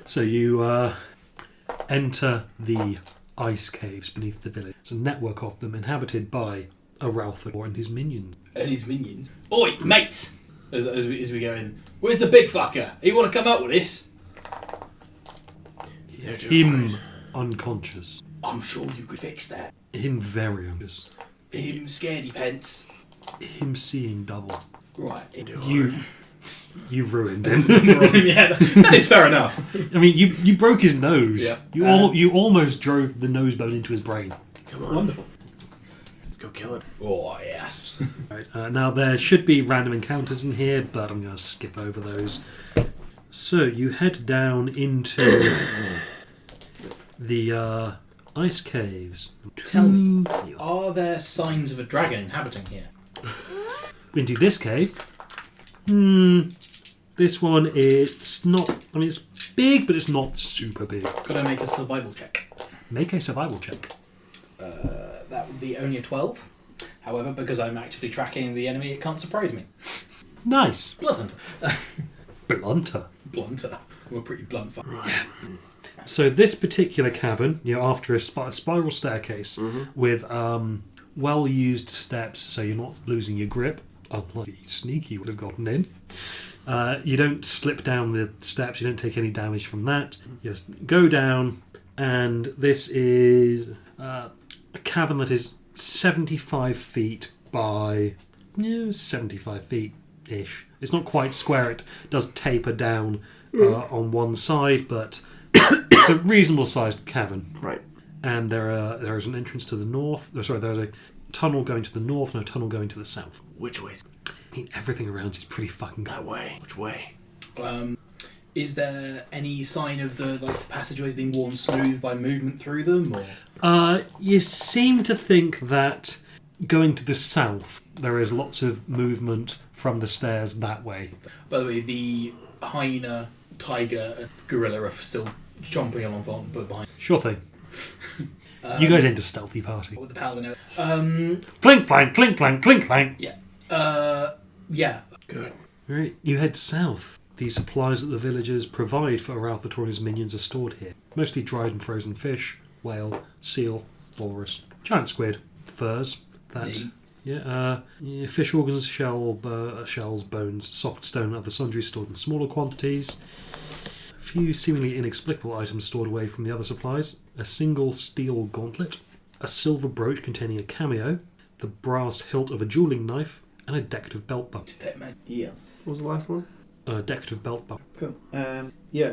So you enter the ice caves beneath the village. It's a network of them inhabited by a Ralthor and his minions. And his minions. Oi, mate! As we go in. Where's the big fucker? You want to come out with this? They're too Him afraid. unconscious. I'm sure you could fix that. Him very unconscious. Him scaredy pants. Him seeing double. Right. You ruined him. Yeah, that is fair enough. I mean, you broke his nose. Yeah. You almost drove the nose bone into his brain. Come on. Wonderful. Let's go kill it. Oh, yes. Right, now there should be random encounters in here, but I'm going to skip over those. So you head down into the ice caves. Tell me, are there signs of a dragon inhabiting here? Into this cave. This one, it's not. I mean, it's big, but it's not super big. Could I make a survival check? Make a survival check. That would be only a 12. However, because I'm actively tracking the enemy, it can't surprise me. Nice. Blood hunter. Blunter. Blunter. I'm a pretty blunt fucker. Right. So this particular cavern, after a spiral staircase with well-used steps, so you're not losing your grip, unlike Sneaky would have gotten in. You don't slip down the steps, you don't take any damage from that. You just go down, and this is a cavern that is 75 feet by 75 feet-ish. It's not quite square, it does taper down on one side, but it's a reasonable sized cavern. Right. And there is an entrance to the north. There's a tunnel going to the north and a tunnel going to the south. Which way? I mean, everything around is pretty fucking That way. Which way? Is there any sign of the passageways being worn smooth by movement through them? Or You seem to think that going to the south, there is lots of movement from the stairs that way. By the way, the hyena, tiger, and gorilla are still chomping along behind. Sure thing. You guys into stealthy party. With the paladin. Clink clank, clink clank, clink clank. Yeah. Yeah. Good. Right, you head south. The supplies that the villagers provide for Ralph Attorney's minions are stored here. Mostly dried and frozen fish, whale, seal, walrus, giant squid, furs, fish organs, shells, bones, soft stone and other sundries stored in smaller quantities. A few seemingly inexplicable items stored away from the other supplies. A single steel gauntlet, a silver brooch containing a cameo, the brass hilt of a dueling knife, and a decorative belt buckle. Yes. What was the last one? A decorative belt buckle. Cool.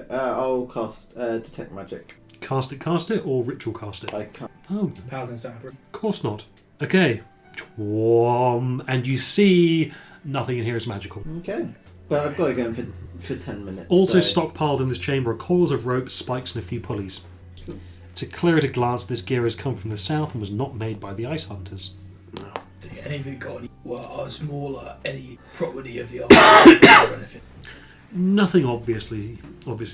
I'll cast Detect Magic. Cast it, or ritual cast it? I can't. Oh, Paladin's don't have it. of course not. Okay. And you see nothing in here is magical. Okay. But I've got to go in for 10 minutes. Also so... stockpiled in this chamber are coils of rope, spikes, and a few pulleys. Cool. It's clear at a glance this gear has come from the south and was not made by the ice hunters. Did any of it got any? Well, I was more like any property of the army or anything. Nothing obviously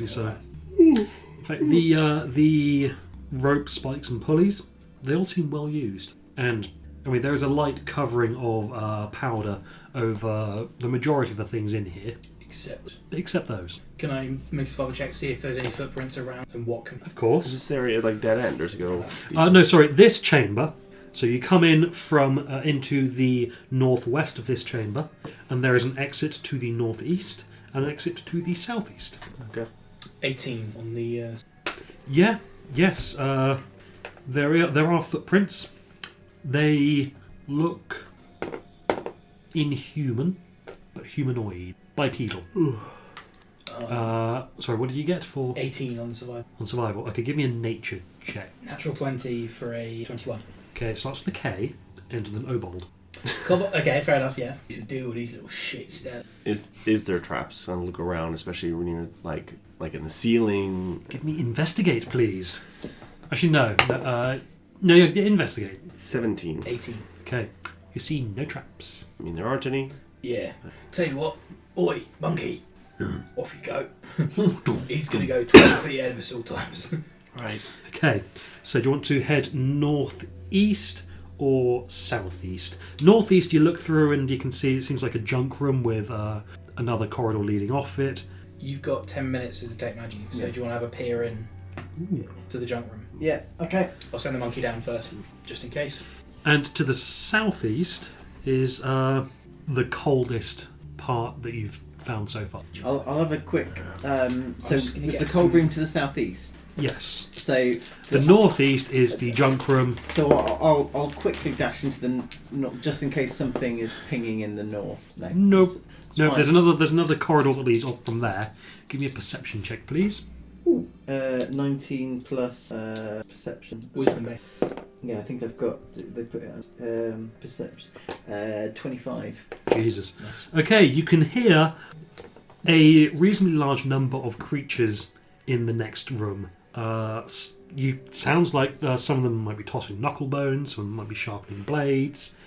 so. In fact, the rope, spikes, and pulleys, they all seem well used. And I mean, there is a light covering of powder over the majority of the things in here, except those. Can I make a survival check, see if there's any footprints around and what can... Of course. Is this area like dead end or to go? No, sorry. This chamber. So you come in from into the northwest of this chamber, and there is an exit to the northeast and an exit to the southeast. Okay. 18 on the... Yes. There are footprints. They look inhuman, but humanoid, bipedal. Sorry, what did you get for 18 on the survival. on survival? Okay, give me a nature check. Natural 20 for a 21. Okay, it starts with a K, ends with an obold. Okay, fair enough, yeah. You should do all these little shits there. Is there traps? And look around, especially when you're like in the ceiling. Give me investigate, please. Actually, no, investigate. 17. 18. Okay, you see no traps. I mean, there aren't any. Yeah. Tell you what, oi, monkey, off you go. He's going to go 20 feet ahead of us all times. Right. Okay, so do you want to head northeast or southeast? Northeast, you look through and you can see it seems like a junk room with another corridor leading off it. You've got 10 minutes to detect magic, so do you want to have a peer in to the junk room? Yeah, okay. I'll send the monkey down first, just in case. And to the southeast is the coldest part that you've found so far. I'll have a quick... so was just gonna the get cold some- room to the southeast? Yes. So... The northeast is the junk room. So I'll quickly dash into the... just in case something is pinging in the north. Nope. It's No, fine. there's another corridor that leads off from there. Give me a perception check, please. 19 plus perception. Wisdom based. Yeah, I think I've got... They put it on perception. 25. Jesus. Okay, you can hear a reasonably large number of creatures in the next room. Sounds like some of them might be tossing knuckle bones, some of them might be sharpening blades.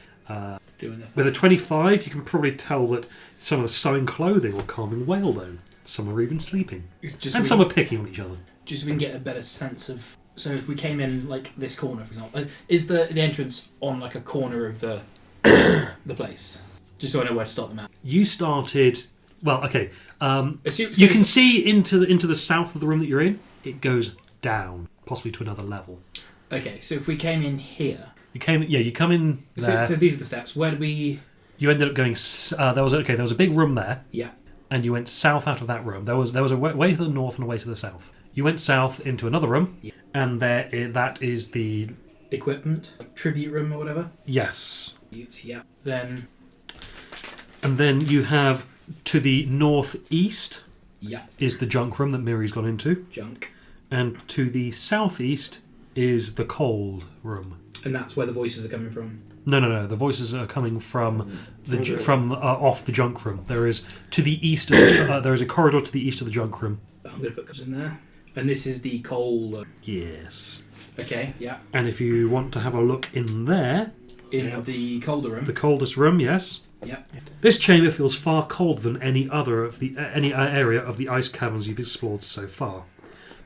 Doing it. With a 25, you can probably tell that some are sewing clothing or carving whalebone. Some are even sleeping. And some are picking on each other. Just so we can get a better sense of... So if we came in, like, this corner, for example, is the entrance on, like, a corner of the the place? Just so I know where to start the map. You started... Well, okay. So You can see into the south of the room that you're in. It goes down, possibly to another level. Okay, so if we came in here... You come in there. So these are the steps. Where do we... You ended up going... there was a big room there. Yeah. And you went south out of that room. There was a way to the north and a way to the south. You went south into another room, and that is the... Equipment? Like tribute room or whatever? Yes. Yeah. Then... And then you have, to the northeast, Yeah. is the junk room that Miri's gone into. Junk. And to the southeast is the cold room. And that's where the voices are coming from. No. The voices are coming from off the junk room. There is to the east. There is a corridor to the east of the junk room. I'm going to put in there. And this is the coal... Yes. Okay, yeah. And if you want to have a look in there, In the colder room. the coldest room, yes. Yep. This chamber feels far colder than any area of the ice caverns you've explored so far.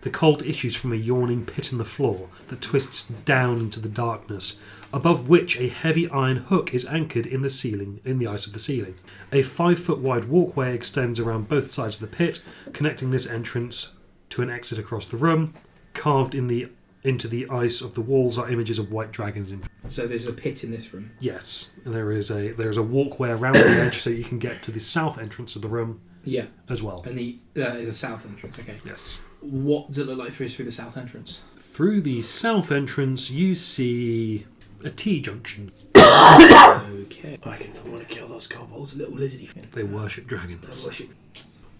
The cold issues from a yawning pit in the floor that twists down into the darkness, above which a heavy iron hook is anchored in the ice of the ceiling. A 5-foot wide walkway extends around both sides of the pit, connecting this entrance to an exit across the room. Carved into the ice of the walls are images of white dragons. So there's a pit in this room. Yes, and there is a walkway around the edge, so you can get to the south entrance of the room. Yeah. As well. And there is a south entrance. Okay. Yes. What does it look like through the south entrance? Through the south entrance, you see a T-junction. Okay. I can want to kill those kobolds. Little lizardy. They worship dragons.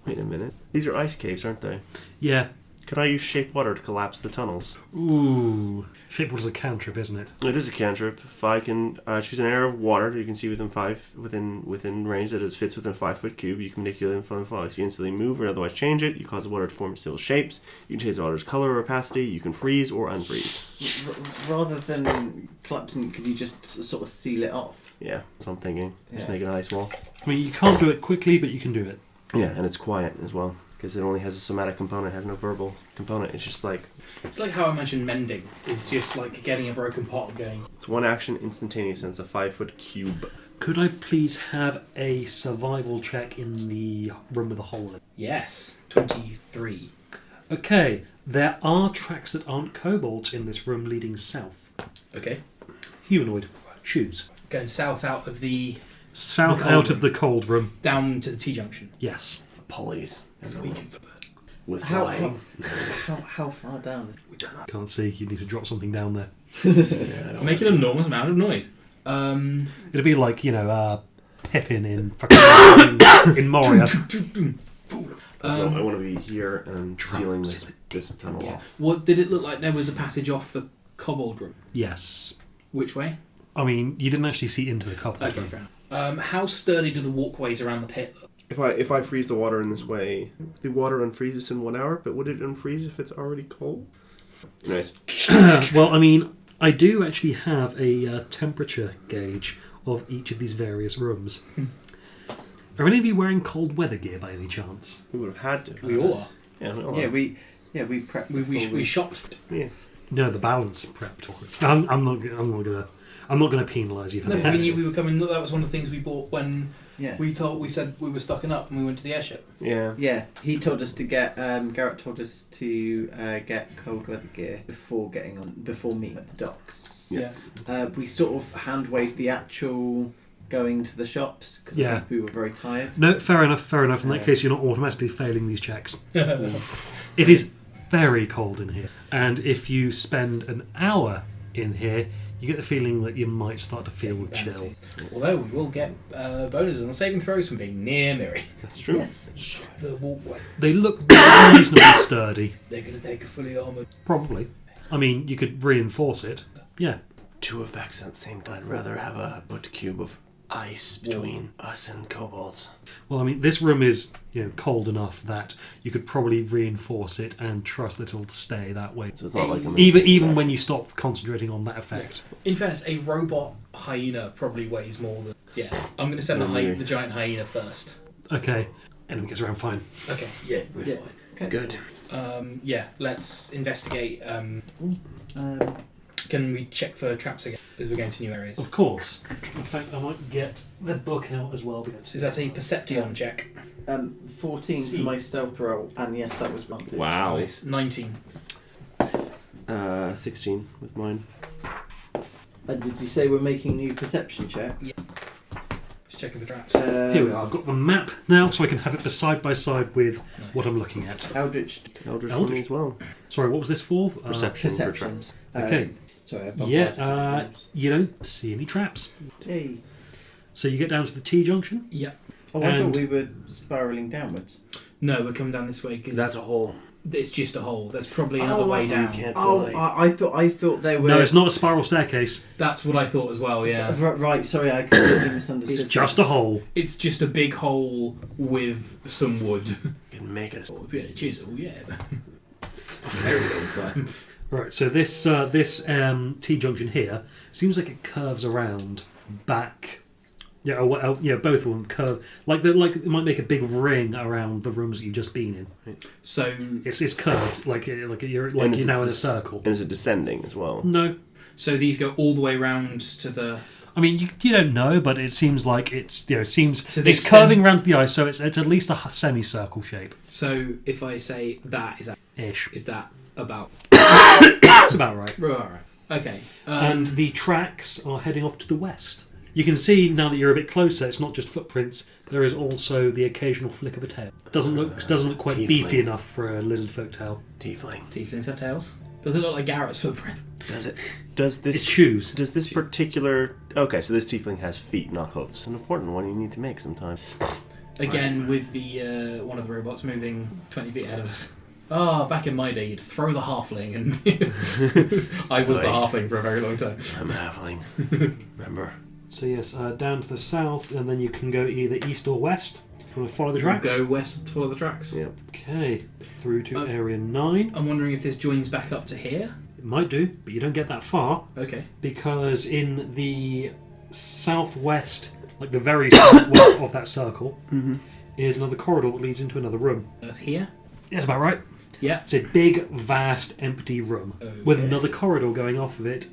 Wait a minute. These are ice caves, aren't they? Yeah. Could I use shape water to collapse the tunnels? Ooh. Shape water's a cantrip, isn't it? It is a cantrip. If I can choose an area of water you can see within range that fits within a 5-foot cube, you can manipulate it in front of follows. You instantly move or otherwise change it. You cause the water to form still shapes. You can change the water's color or opacity. You can freeze or unfreeze. Rather than collapsing, could you just sort of seal it off? Yeah, that's what I'm thinking. Just Yeah. make an ice wall. I mean, you can't do it quickly, but you can do it. Yeah, and it's quiet as well. Because it only has a somatic component, it has no verbal component. It's just like... It's like how I imagine mending. It's just like getting a broken pot and going... It's one action instantaneous and it's a 5-foot cube. Could I please have a survival check in the room with the hole in it? Yes. 23. Okay, there are tracks that aren't kobolds in this room leading south. Okay. Humanoid. Shoes. Going south out of the... South The cold out room. of the cold room. Down to the T-junction. Yes. Pulleys. As a weekend for With How flying. how far down is We don't know. Can't see. You need to drop something down there. Making an enormous amount of noise. It'd be like, Pippin in fucking in Moria. So I want to be here and sealing this tunnel Yeah. off. What did it look like? There was a passage off the kobold room. Yes. Which way? I mean, you didn't actually see into the cupboard. Okay, fair enough. How sturdy do the walkways around the pit look? If I freeze the water in this way, the water unfreezes in 1 hour, but would it unfreeze if it's already cold? Nice. Well, I mean, I do actually have a temperature gauge of each of these various rooms. Are any of you wearing cold weather gear by any chance? We would have had to. We all are. Yeah, we all Yeah, are. we prepped. We shopped. Yeah. No, the balance prepped for it. I'm not gonna penalise you for No, that. we knew we were coming. That was one of the things we bought when Yeah. we said we were stocking up and we went to the airship. Yeah. Yeah, he told us to get. Garrett told us to get cold weather gear before meeting at the docks. Yeah. We sort of hand waved the actual going to the shops because Yeah. I think we were very tired. No, fair enough. In that Yeah. case, you're not automatically failing these checks. It is very cold in here, and if you spend an hour in here, you get the feeling that you might start to feel the chill. Although we will get bonuses on saving throws from being near Miri. That's true. Yes. The walkway. They look reasonably sturdy. They're going to take a fully armoured. Probably. I mean, you could reinforce it. Yeah. Two effects at the same time. I'd rather have a foot cube of ice between us and kobolds. Well, I mean, this room is cold enough that you could probably reinforce it and trust that it'll stay that way. So it's not like a Even when you stop concentrating on that effect. In fairness, a robot hyena probably weighs more than. Yeah, I'm going to send the giant hyena first. Okay. Anyone gets around fine. Okay. Yeah, we're Yeah. fine. Okay. Good. Yeah, let's investigate. Can we check for traps again as we're going to new areas? Of course. In fact, I might get the book out as well. Is that a perception check? 14 for my stealth roll, and yes, that was one. Wow. Nice. 19. 16 with mine. And did you say we're making new perception check? Just checking for traps. Here we are. I've got the map now, so I can have it side by side with what I'm looking at. Eldritch. Eldritch Eldritch. for me as well. Sorry, what was this for? Perception for Perception. traps. Okay. Sorry, I Yeah, you don't see any traps. Hey. So you get down to the T-junction. Yeah. Oh, I And- thought we were spiralling downwards. No, we're coming down this way because That's a hole. it's just a hole. There's probably another way You down. can't Oh, fly. I thought they were. No, it's not a spiral staircase. That's what I thought as well. Yeah. Right, sorry, I completely misunderstood. It's just a hole. It's just a big hole with some wood. You can make us. If you had a chisel, yeah. Very long time. Right. So this T-junction here seems like it curves around back Yeah, or both of them curve like it might make a big ring around the rooms that you've just been in. So It's curved like you're now in a circle. And is it descending as well? No, so these go all the way round to the. I mean you don't know, but it seems like it's So they it's curving around to the ice, so it's at least a semicircle shape. So if I say that Ish. is that about That's about right. right? Okay. And the tracks are heading off to the west. You can see now that you're a bit closer, it's not just footprints. There is also the occasional flick of a tail. Doesn't look quite Tiefling. beefy enough for a lizard folk tail. Tiefling. Tieflings have tails. Does it look like Garrett's footprint? Does it? Does this It's shoes. Does this particular... Okay, so this tiefling has feet, not hoofs. An important one you need to make sometime. Again, with the one of the robots moving 20 feet ahead of us. Ah, back in my day, you'd throw the halfling, and I was the halfling for a very long time. I'm a halfling. Remember? So yes, down to the south, and then you can go either east or west. If you want to follow the tracks. Go west, follow the tracks. Yeah. Okay, through to area 9. I'm wondering if this joins back up to here. It might do, but you don't get that far Okay. because in the southwest, like the very southwest of that circle, is another corridor that leads into another room. Here? That's about right. Yeah. It's a big, vast, empty room with another corridor going off of it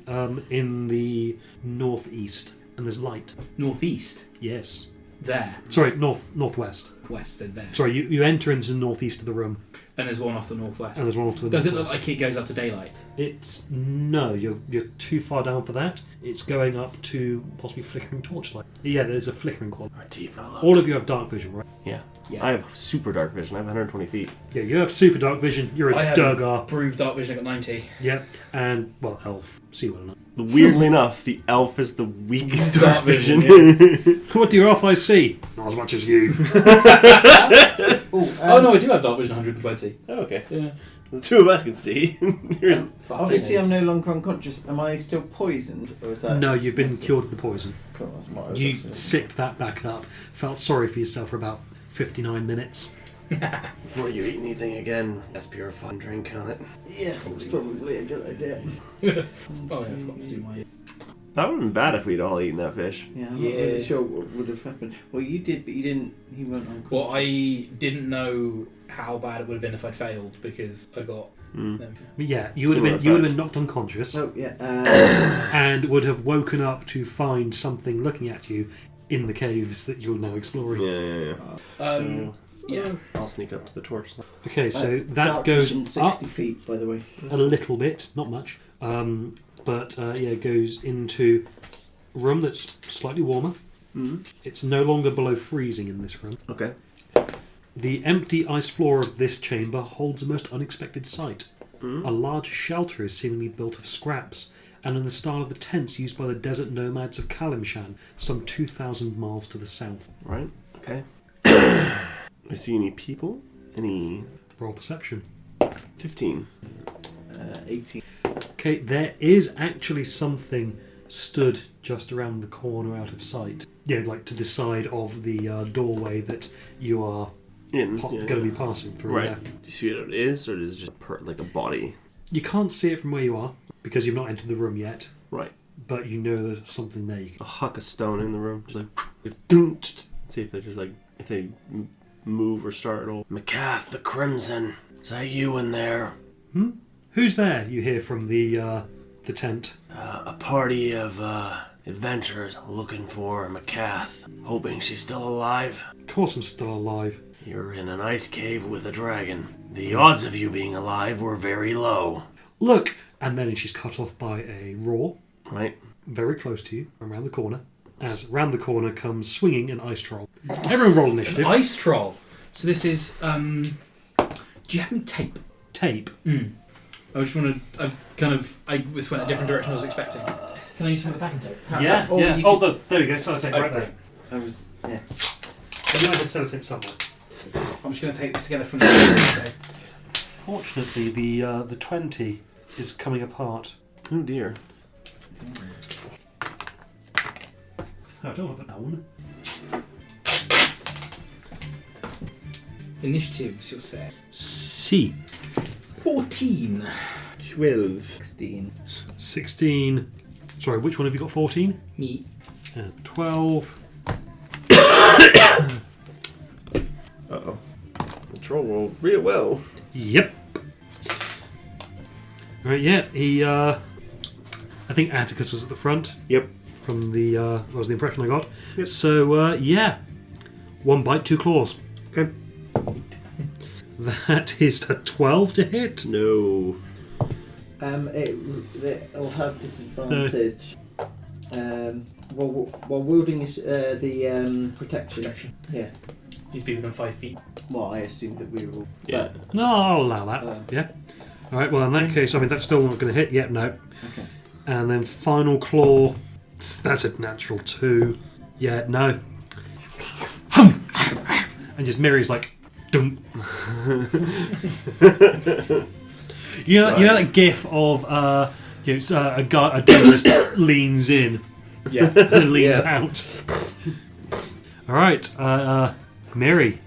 in the northeast, and there's light. Northeast. Yes. There. Sorry, northwest. West, so there. Sorry, you enter into the northeast of the room, And there's one off the northwest. and there's one off to the Does it northwest. look like it goes up to daylight? It's no, you're too far down for that. It's going up to possibly flickering torchlight. Yeah, there's a flickering quality. Or Tiefling. All of you have dark vision, right? Yeah. Yeah. I have super dark vision. I have 120 feet. Yeah, you have super dark vision. You're I a have Durgar. Improved dark vision. I got 90. Yeah, and well, elf. See what or not. Weirdly enough, the elf is the weakest Dark dark vision. vision, What do your elf eyes see? Not as much as you. Oh no, I do have dark vision 120. Oh, okay. Yeah. The two of us can see. Here's Obviously, I'm no longer unconscious. Am I still poisoned, or is that? No, you've been cured of the poison. Cool, that's what I was You actually- sicked that back up. Felt sorry for yourself for about 59 minutes. Before you eat anything again, let's purify and drink on it. Yes, it's probably a good idea. Oh yeah, I forgot to do my. That would have been bad if we'd all eaten that fish. Yeah, I'm not Yeah. really sure what would have happened. Well, you did, but you didn't. You weren't unconscious. Well, I didn't know how bad it would have been if I'd failed because I got. But yeah, you would have Similar been knocked unconscious Oh yeah. and would have woken up to find something looking at you in the caves that you're now exploring. Yeah. Yeah. I'll sneak up to the torch. Okay, so that dark goes vision, up 60 feet, by the way. a little bit, not much, but it goes into a room that's slightly warmer. It's no longer below freezing in this room. Okay. The empty ice floor of this chamber holds a most unexpected sight. A large shelter is seemingly built of scraps, and in the style of the tents used by the desert nomads of Kalimshan, some 2,000 miles to the south. Right. Okay. I see any people? Any... Roll perception. 15. 18. Okay, there is actually something stood just around the corner out of sight. Yeah, like to the side of the doorway that you are going to be passing through. Right. Yeah. Do you see what it is, or is it just like a body? You can't see it from where you are because you've not entered the room yet, Right. but you know there's something there. You can... I'll huck a stone in the room. Just like... See if they just like... If they move or startle. Macath the Crimson. Is that you in there? Who's there? You hear from the tent. A party of adventurers looking for Macath. Hoping she's still alive. Of course I'm still alive. You're in an ice cave with a dragon. The odds of you being alive were very low. Look! And then she's cut off by a roar, Right. very close to you, around the corner. As round the corner comes swinging an ice troll. Everyone roll initiative. Ice troll. So this is. Do you have any tape? Tape. I just want to. I just went a different direction I was expecting. Can I use some of the packing tape? Yeah, Oh, yeah. you Oh, there we go. Sellotape right there. I was. Yeah. You might have sellotape somewhere. I'm just going to take this together from the. Fortunately, the 20 is coming apart. Oh dear. Oh, I don't want that one. Initiatives, you'll say. C. 14. 12. 16. 16. Sorry, which one have you got? 14? Me. 12. Control roll real well. Yep. Right, yeah, he, I think Atticus was at the front. Yep. From the, that was the impression I got. Yep. So, yeah. 1 bite, 2 claws. Okay. That is a 12 to hit. No. It'll have disadvantage. While wielding the protection. Yeah. He's be within 5 feet. Well, I assumed that we were all. Yeah. No, I'll allow that. Yeah. Alright, well, in that case, I mean, that's still not going to hit. Yet, no. Okay. And then final claw. That's a natural 2. Yeah, no. And just Miri's like, dum. You know that gif of a guy, a dentist leans in Yeah. and leans Yeah. out. All right, Miri.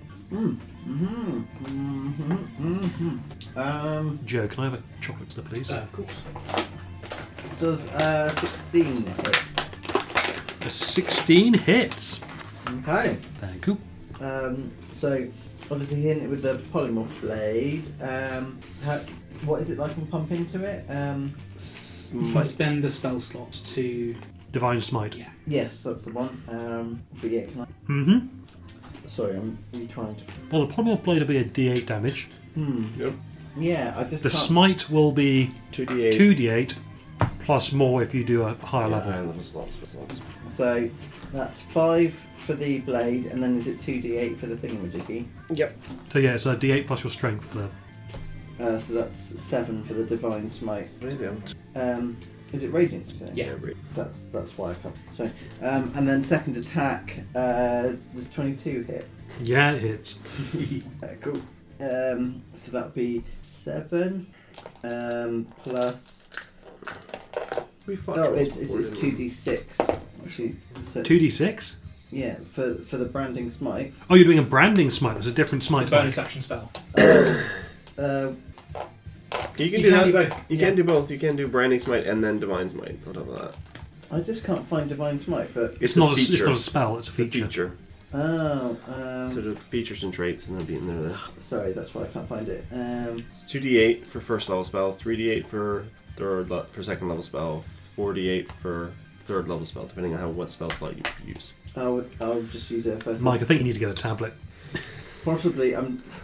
Joe, can I have a chocolate stick, please? Of course. Does 16 hit? A 16 hits. Okay. Thank you. So obviously hitting it with the polymorph blade. What is it like? I can pump into it. You can spend a spell slot to. Divine Smite. Yeah. Yes, that's the one. But yeah, can I? Mm-hmm. Sorry, I'm trying to. Well, the polymorph blade will be a D8 damage. Yep. Yeah, I just. The can't... smite will be 2d8. 2d8 plus more if you do a higher level. Higher level slots. So that's 5 for the blade, and then is it 2d8 for the thingamajiggy? Yep. So yeah, it's a D8 plus your strength for the. So that's 7 for the divine smite. Brilliant. Is it radiant? You say? Yeah. That's why I can't. Sorry. And then second attack. Does 22 hit? Yeah, it hits. Cool. So that would be 7 plus. Oh, it's 2d6 actually. So it's- 2d6? Yeah, for the branding smite. Oh, you're doing a branding smite. There's a different It's smite. a bonus action spell. You can You do can that. do both. You Yeah. can do both. You can do Branding Smite and then Divine Smite on top of that. I just can't find divine smite, but It's a not feature. it's not a spell. It's a It's a feature. feature. oh, So the features and traits and they'll be in there. sorry, that's why I can't find it. It's 2d8 for first level spell, 3d8 for second level spell, 4d8 for third level spell, depending on what spell slot you use. I'll just use it first. Mike, I think you need to get a tablet. Possibly,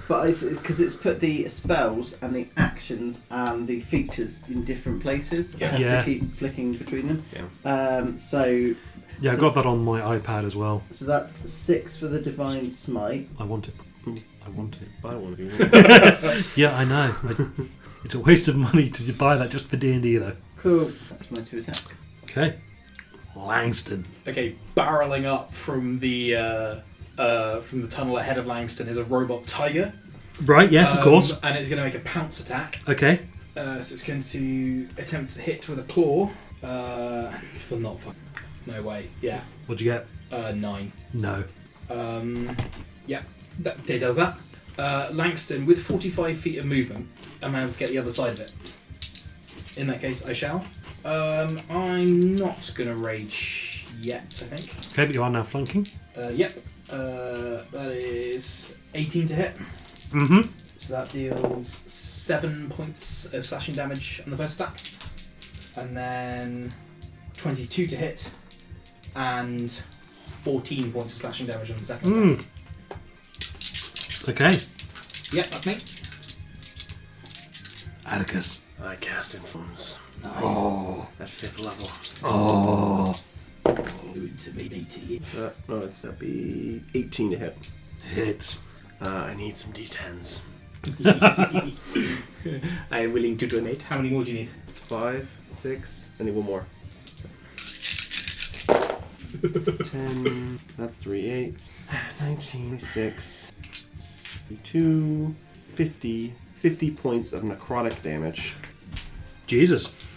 but it's because it's put the spells and the actions and the features in different places. I have Yeah. to keep flicking between them. Yeah. So Yeah, I got that on my iPad as well. that's 6 for the divine smite. I want it. I want it. But I want to do that. Yeah, I know. It's a waste of money to buy that just for D&D though. Cool. That's my 2 attacks. Okay. Langston. Okay, barreling up from the tunnel ahead of Langston is a robot tiger. Right, yes, of course. And it's going to make a pounce attack. Okay. So it's going to attempt to hit with a claw. For not fuck. No way. Yeah. What'd you get? 9. No. Yeah. That does that. Langston, with 45 feet of movement, I'm able to get the other side of it. In that case, I shall. I'm not going to rage yet, I think. Okay, but you are now flanking. Yep. That is 18 to hit. Mm-hmm. So that deals 7 points of slashing damage on the first attack. And then 22 to hit. And 14 points of slashing damage on the second attack. Okay. Yep, that's me. Atticus. I cast Influence Nice. Oh. at 5th level. Oh. Intimidating. No, that'd be 18 to hit. Hits. I need some D10s. I am willing to donate. How many more do you need? It's 5, 6, I need one more. 10, that's 3 8s. 19, 6, 2, 50 points of necrotic damage. Jesus.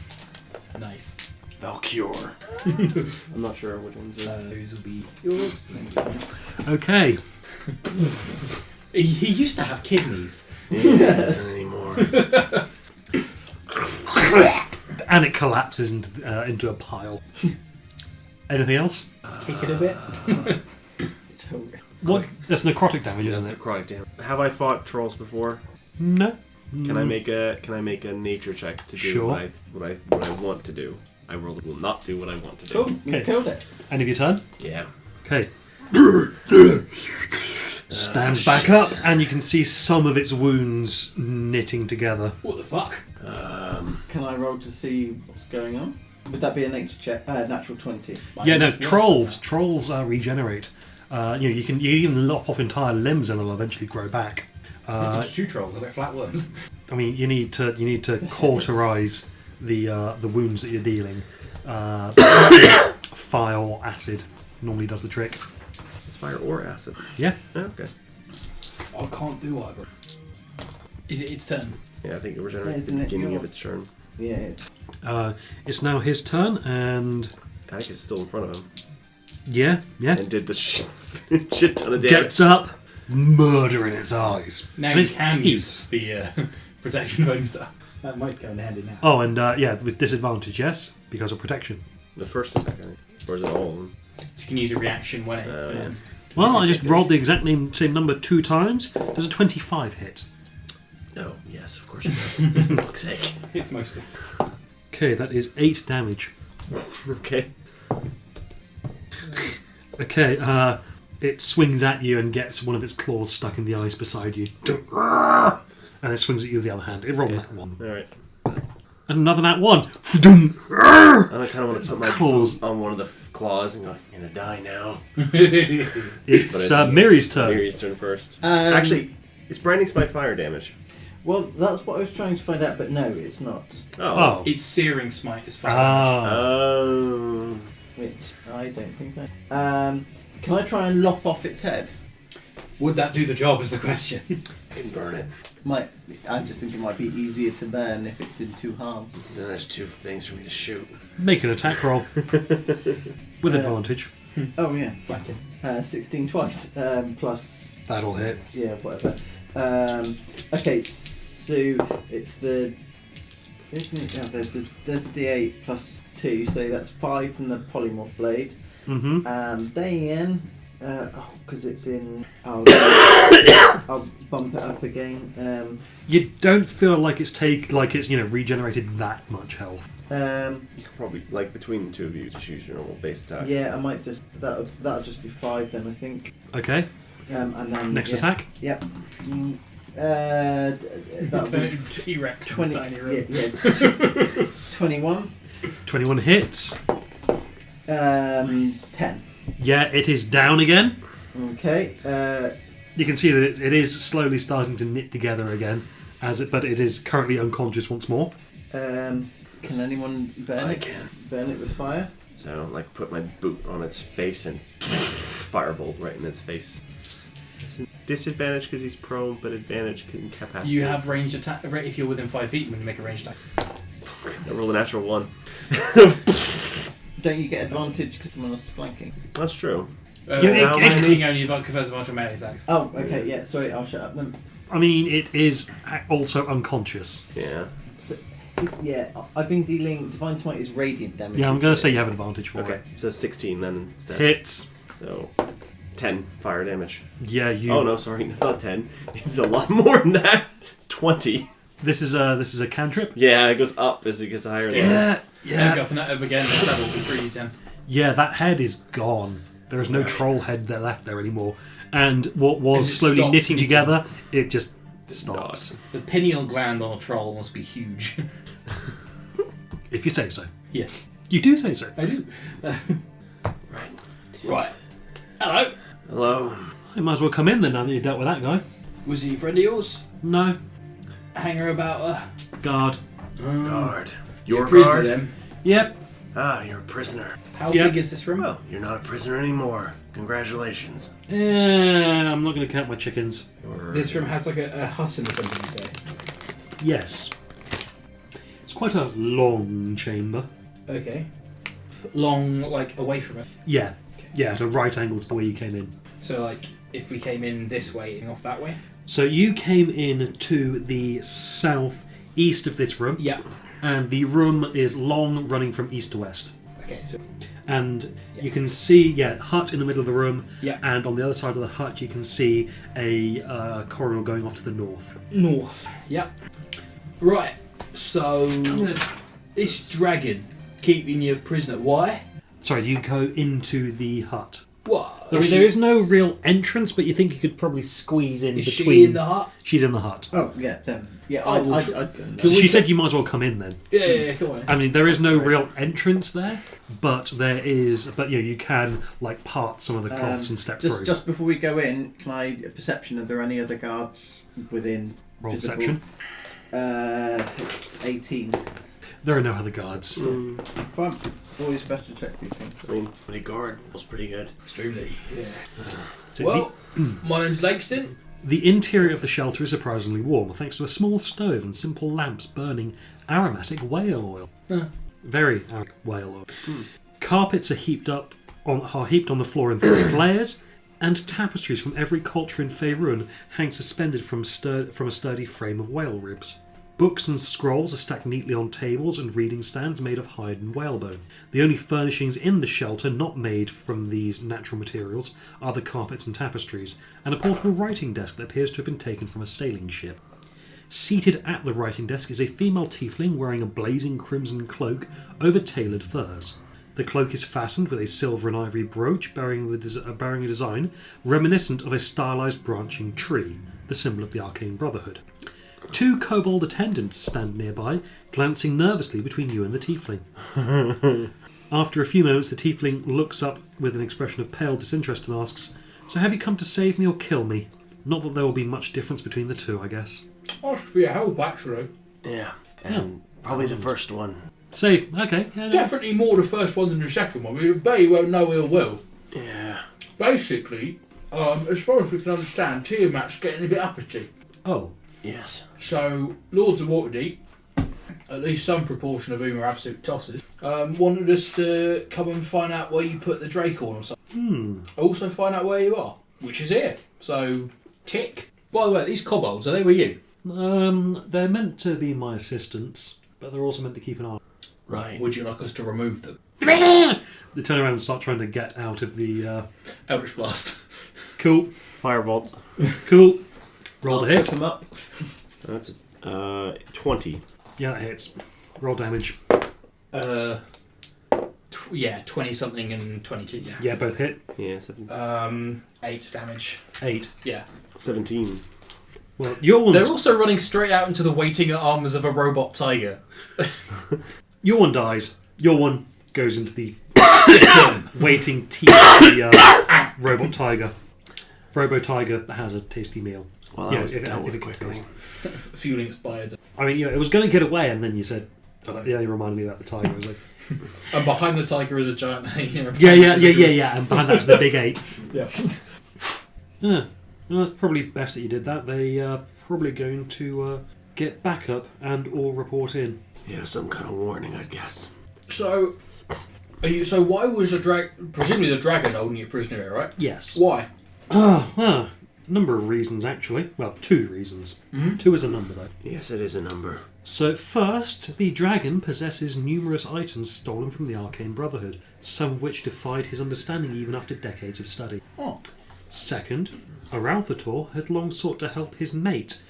Nice. Valcure. I'm not sure which ones are. Those will be yours. Okay. He used to have kidneys. He doesn't anymore. And it collapses into a pile. Anything else? Kick it a bit. So What? That's necrotic damage, That's isn't it? necrotic damage. Have I fought trolls before? No. Can I make a nature check to do Sure. what I want to do? I will not do what I want to do. cool. You Okay. killed it. End of your turn. Yeah. Okay. Stands back shit. up, and you can see some of its wounds knitting together. What the fuck? Can I roll to see what's going on? Would that be a nature check? Natural 20. Yeah, no, Mine's worse trolls. than Trolls regenerate. You can even lop off entire limbs, and they'll eventually grow back. Did you shoot trolls? Are they flatworms? I mean, you need to cauterize the wounds that you're dealing. Fire or acid normally does the trick. It's fire or acid. Yeah. Oh, okay. that. I can't do either. Is it its turn? Yeah, I think it regenerates at the Isn't it beginning your- of its turn. Yeah, it's It's now his turn, and I think it's still in front of him. yeah, And did the shit ton of damage. gets up, murder in its eyes. Now And you its can teeth. use the protection voting stuff. That might go in handy now. Oh, and with disadvantage, yes, because of protection. The first attack, I think. Or is it all of them? So you can use a reaction when it. Oh, yeah. Well, I just rolled the exact same number 2 times. Does a 25 hit? Oh, yes, of course it does. For fuck's sake. It's most things. Okay, that is 8 damage. Okay. Okay, it swings at you and gets one of its claws stuck in the ice beside you. And it swings at you with the other hand. It rolled that one. Alright. And another that one. And I kind of want to put my Claws. claws on one of the claws and go, I'm gonna die now. It's, But it's Miri's turn. Miri's turn first. Actually, is Branding Smite fire damage? well, that's what I was trying to find out, but no, it's not. Oh. It's searing smite is fire. Oh. Which I don't think I. Can I try and lop off its head? Would that do the job? Is the question. You can burn it. I'm just thinking it might be easier to burn if it's in 2 halves. Then there's 2 things for me to shoot. Make an attack roll. With advantage. Oh yeah, Flanking. 16 twice. Plus That'll hit. yeah, whatever. Okay, so it's the. Isn't it? Yeah, there's the D8 plus 2, so that's 5 from the polymorph blade, Mm-hmm. and then because it's in, I'll bump it up again. You don't feel like it's regenerated that much health. You could probably, like, between the 2 of you, just use your normal base attack. Yeah, I might just that'll just be 5 then I think. Okay. And then Next yeah, attack. Yep. That'll be T-Rex 20. in this tiny room. Yeah, 21. 21 hits. 10. Yeah, it is down again. Okay. You can see that it is slowly starting to knit together again, but it is currently unconscious once more. Can anyone burn I it? can. Burn it with fire? So I don't, like, put my boot on its face and firebolt right in its face. Disadvantage because he's prone, but advantage because incapacitated. You have ranged attack if you're within 5 feet when you make a ranged attack. I rolled a natural 1. Don't you get advantage because someone else is flanking? That's true. Flanking only confers advantage on melee attacks. Oh, okay, yeah, sorry, I'll shut up then. I mean, it is also unconscious. Yeah. So, yeah, I've been dealing. Divine Smite is radiant damage. Yeah, I'm going to say you have advantage for Okay, it. so 16 then instead. Hits. So 10 fire damage. Yeah, you. Oh no, sorry, it's not 10. It's a lot more than that. It's 20. This is a cantrip. Yeah, it goes up as it gets higher. than this. Yeah. Go up and up again. Double with 3d10. Yeah, that head is gone. There is no troll head there left there anymore. And what was And it slowly stops knitting knitting. together, it just stops. The pineal gland on a troll must be huge. If you say so. Yes, You do say so. I do. Right. Right. Hello. Hello. You might as well come in then now that you dealt with that guy. Was he a friend of yours? No. Hanger about Guard. Guard. Your prisoner guard? then. Yep. Ah, you're a prisoner. How Yeah. big is this room? Well, you're not a prisoner anymore. Congratulations. I'm not going to count my chickens. This room has like a hut in the centre, you say? Yes. It's quite a long chamber. Okay. Long, like, away from it. Yeah. Yeah, at a right angle to the way you came in. So, like, if we came in this way and off that way? So you came in to the south-east of this room. Yeah. And the room is long, running from east to west. Okay, so... And you can see, hut in the middle of the room, Yeah. and on the other side of the hut you can see a corridor going off to the north. North. Yep. Right. So this dragon keeping you prisoner. Why? Sorry, you go into the hut. What? There is no real entrance, but you think you could probably squeeze in Is between. she in the hut? She's in the hut. Oh, yeah, then. Yeah, Oh, I'd well, go in there. So she said you might as well come in then. Yeah, come on. I mean, there is no real entrance there, but you can like part some of the cloths and step through. Just before we go in, can I perception? Are there any other guards within? Roll visible? perception. It's 18. There are no other guards. Fine. Always best to check these things. I mean, Pretty guard. Was pretty good. Extremely. Yeah. So Well, my name's Langston. the interior of the shelter is surprisingly warm, thanks to a small stove and simple lamps burning aromatic whale oil. Very aromatic whale oil. Carpets are heaped on the floor in thick layers, and tapestries from every culture in Faerun hang suspended from a sturdy frame of whale ribs. Books and scrolls are stacked neatly on tables and reading stands made of hide and whalebone. The only furnishings in the shelter not made from these natural materials are the carpets and tapestries, and a portable writing desk that appears to have been taken from a sailing ship. Seated at the writing desk is a female tiefling wearing a blazing crimson cloak over tailored furs. The cloak is fastened with a silver and ivory brooch bearing a design reminiscent of a stylized branching tree, the symbol of the Arcane Brotherhood. 2 kobold attendants stand nearby, glancing nervously between you and the tiefling. After a few moments, the tiefling looks up with an expression of pale disinterest and asks, "So have you come to save me or kill me? Not that there will be much difference between the two, I guess." Ask for your help, actually. Yeah. And probably the first one. Say, okay. Yeah, no. Definitely more the first one than the second one. We bear you no ill will. Yeah. Basically, as far as we can understand, Tiamat's getting a bit uppity. Oh, Yes. So, Lords of Waterdeep, at least some proportion of whom are absolute tossers, wanted us to come and find out where you put the Dracon or something. Also find out where you are, which is here. So, tick. By the way, these kobolds, are they with you? they're meant to be my assistants, but they're also meant to keep an eye. Right. Would you like us to remove them? They turn around and start trying to get out of the. Eldritch Blast. Cool, Firebolt. cool. Roll to I'll hit. cook 'em up. That's 20. Yeah, it hits. Roll damage. 20 something and 22, yeah. Yeah, both hit. Yeah, 8 damage. 8. Yeah. 17. Well, your one's They're also running straight out into the waiting arms of a robot tiger. Your one dies. Your one goes into the waiting teeth of the robot tiger. Robo Tiger has a tasty meal. Well, that was dealt with it can quickly. taste. Fueling its bio. I mean, it was going to get away, and then you said, "Yeah, you reminded me about the tiger." I was like, And behind the tiger is a giant hyena. "Yeah," and behind that's the big ape. Yeah. Yeah, well, it's probably best that you did that. They are probably going to get back up and all report in. Yeah, some kind of warning, I'd guess. So, why was presumably the dragon holding you prisoner here, right? Yes. Why? Well, a number of reasons, actually. Well, 2 reasons. 2 is a number, though. Yes, it is a number. So, first, the dragon possesses numerous items stolen from the Arcane Brotherhood, some of which defied his understanding even after decades of study. Oh. Second, Arauthator had long sought to help his mate,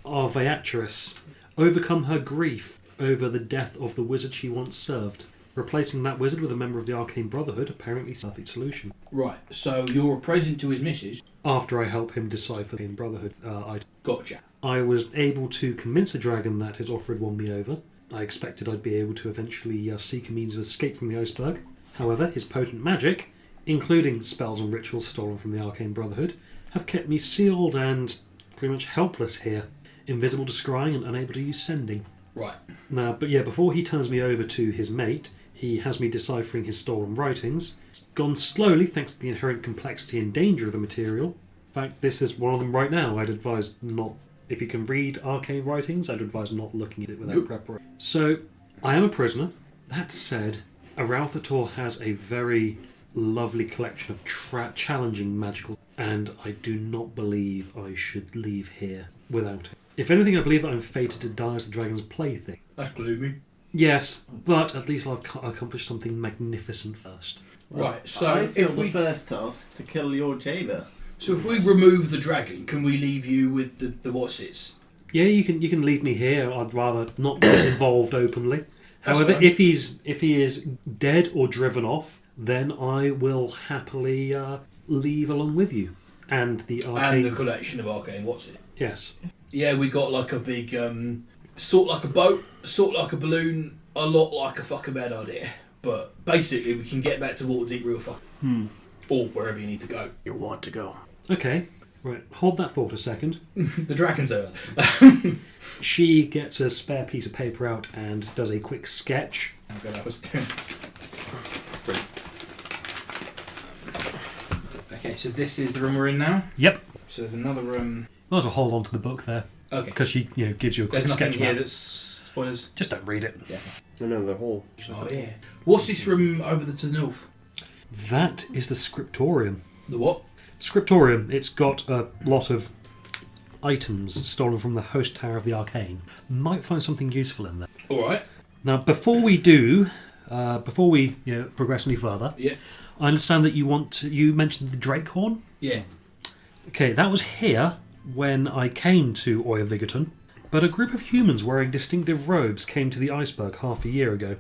Oyaviggaton, overcome her grief over the death of the wizard she once served. Replacing that wizard with a member of the Arcane Brotherhood apparently is a perfect solution. Right, so you're a present to his missus. After I help him decipher the Arcane Brotherhood item. Gotcha. I was able to convince the dragon that his offer had won me over. I expected I'd be able to eventually seek a means of escape from the iceberg. However, his potent magic, including spells and rituals stolen from the Arcane Brotherhood, have kept me sealed and pretty much helpless here, invisible to scrying and unable to use sending. Right. Now, but yeah, before he turns me over to his mate, he has me deciphering his stolen writings. It's gone slowly thanks to the inherent complexity and danger of the material. In fact, this is one of them right now. I'd advise not, if you can read arcane writings, I'd advise not looking at it without preparation. So, I am a prisoner. That said, Arauthator has a very lovely collection of challenging magical, and I do not believe I should leave here without it. If anything, I believe that I'm fated to die as the dragon's plaything. That's gloomy. Yes, but at least I've accomplished something magnificent first. Right, so I feel if the we first task to kill your jailer. so if we remove the dragon, can we leave you with the what's-its? Yeah, you can leave me here. I'd rather not get involved openly. That's However, fine. if he is dead or driven off, then I will happily leave along with you and the arcane. And the collection of arcane what's-it? Yes. Yeah, we got like a big, sort like a boat, sort like a balloon, a lot like a fucking bad idea. But basically, we can get back to Waterdeep real fast. Or wherever you need to go. You want to go. Okay. Right. Hold that thought a second. The dragon's over. She gets a spare piece of paper out and does a quick sketch. How good I was doing. Okay, so this is the room we're in now. Yep. So there's another room. Might as well hold on to the book there Okay. because she gives you a quick There's nothing sketch here map. that's spoilers. Just don't read it. Yeah. No, the whole. Oh yeah. What's this room over to the north? That is the scriptorium. The what? Scriptorium. It's got a lot of items stolen from the host tower of the arcane. Might find something useful in there. All right. Now, before we progress any further, Yeah. I understand that you mentioned the Drakehorn. Yeah. Okay, that was here when I came to Oyaviggaton, but a group of humans wearing distinctive robes came to the iceberg half a year ago.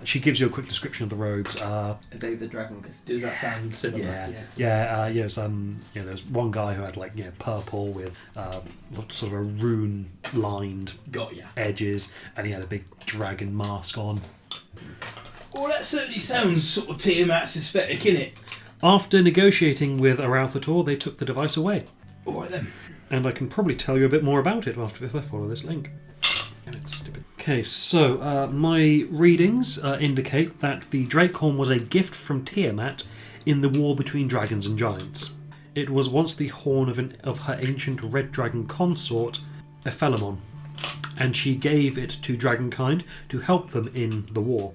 She gives you a quick description of the robes. Are they the dragon ghosts? Does that sound similar? There's one guy who had purple with sort of a rune-lined Got ya. edges, and he had a big dragon mask on. Well, that certainly sounds sort of Tiamat's aesthetic, innit? After negotiating with Arauthator, they took the device away. All right then. And I can probably tell you a bit more about it if I follow this link. Damn it, stupid. Okay, so my readings indicate that the Drakehorn was a gift from Tiamat in the war between dragons and giants. It was once the horn of her ancient red dragon consort, Ephelemon, and she gave it to dragonkind to help them in the war.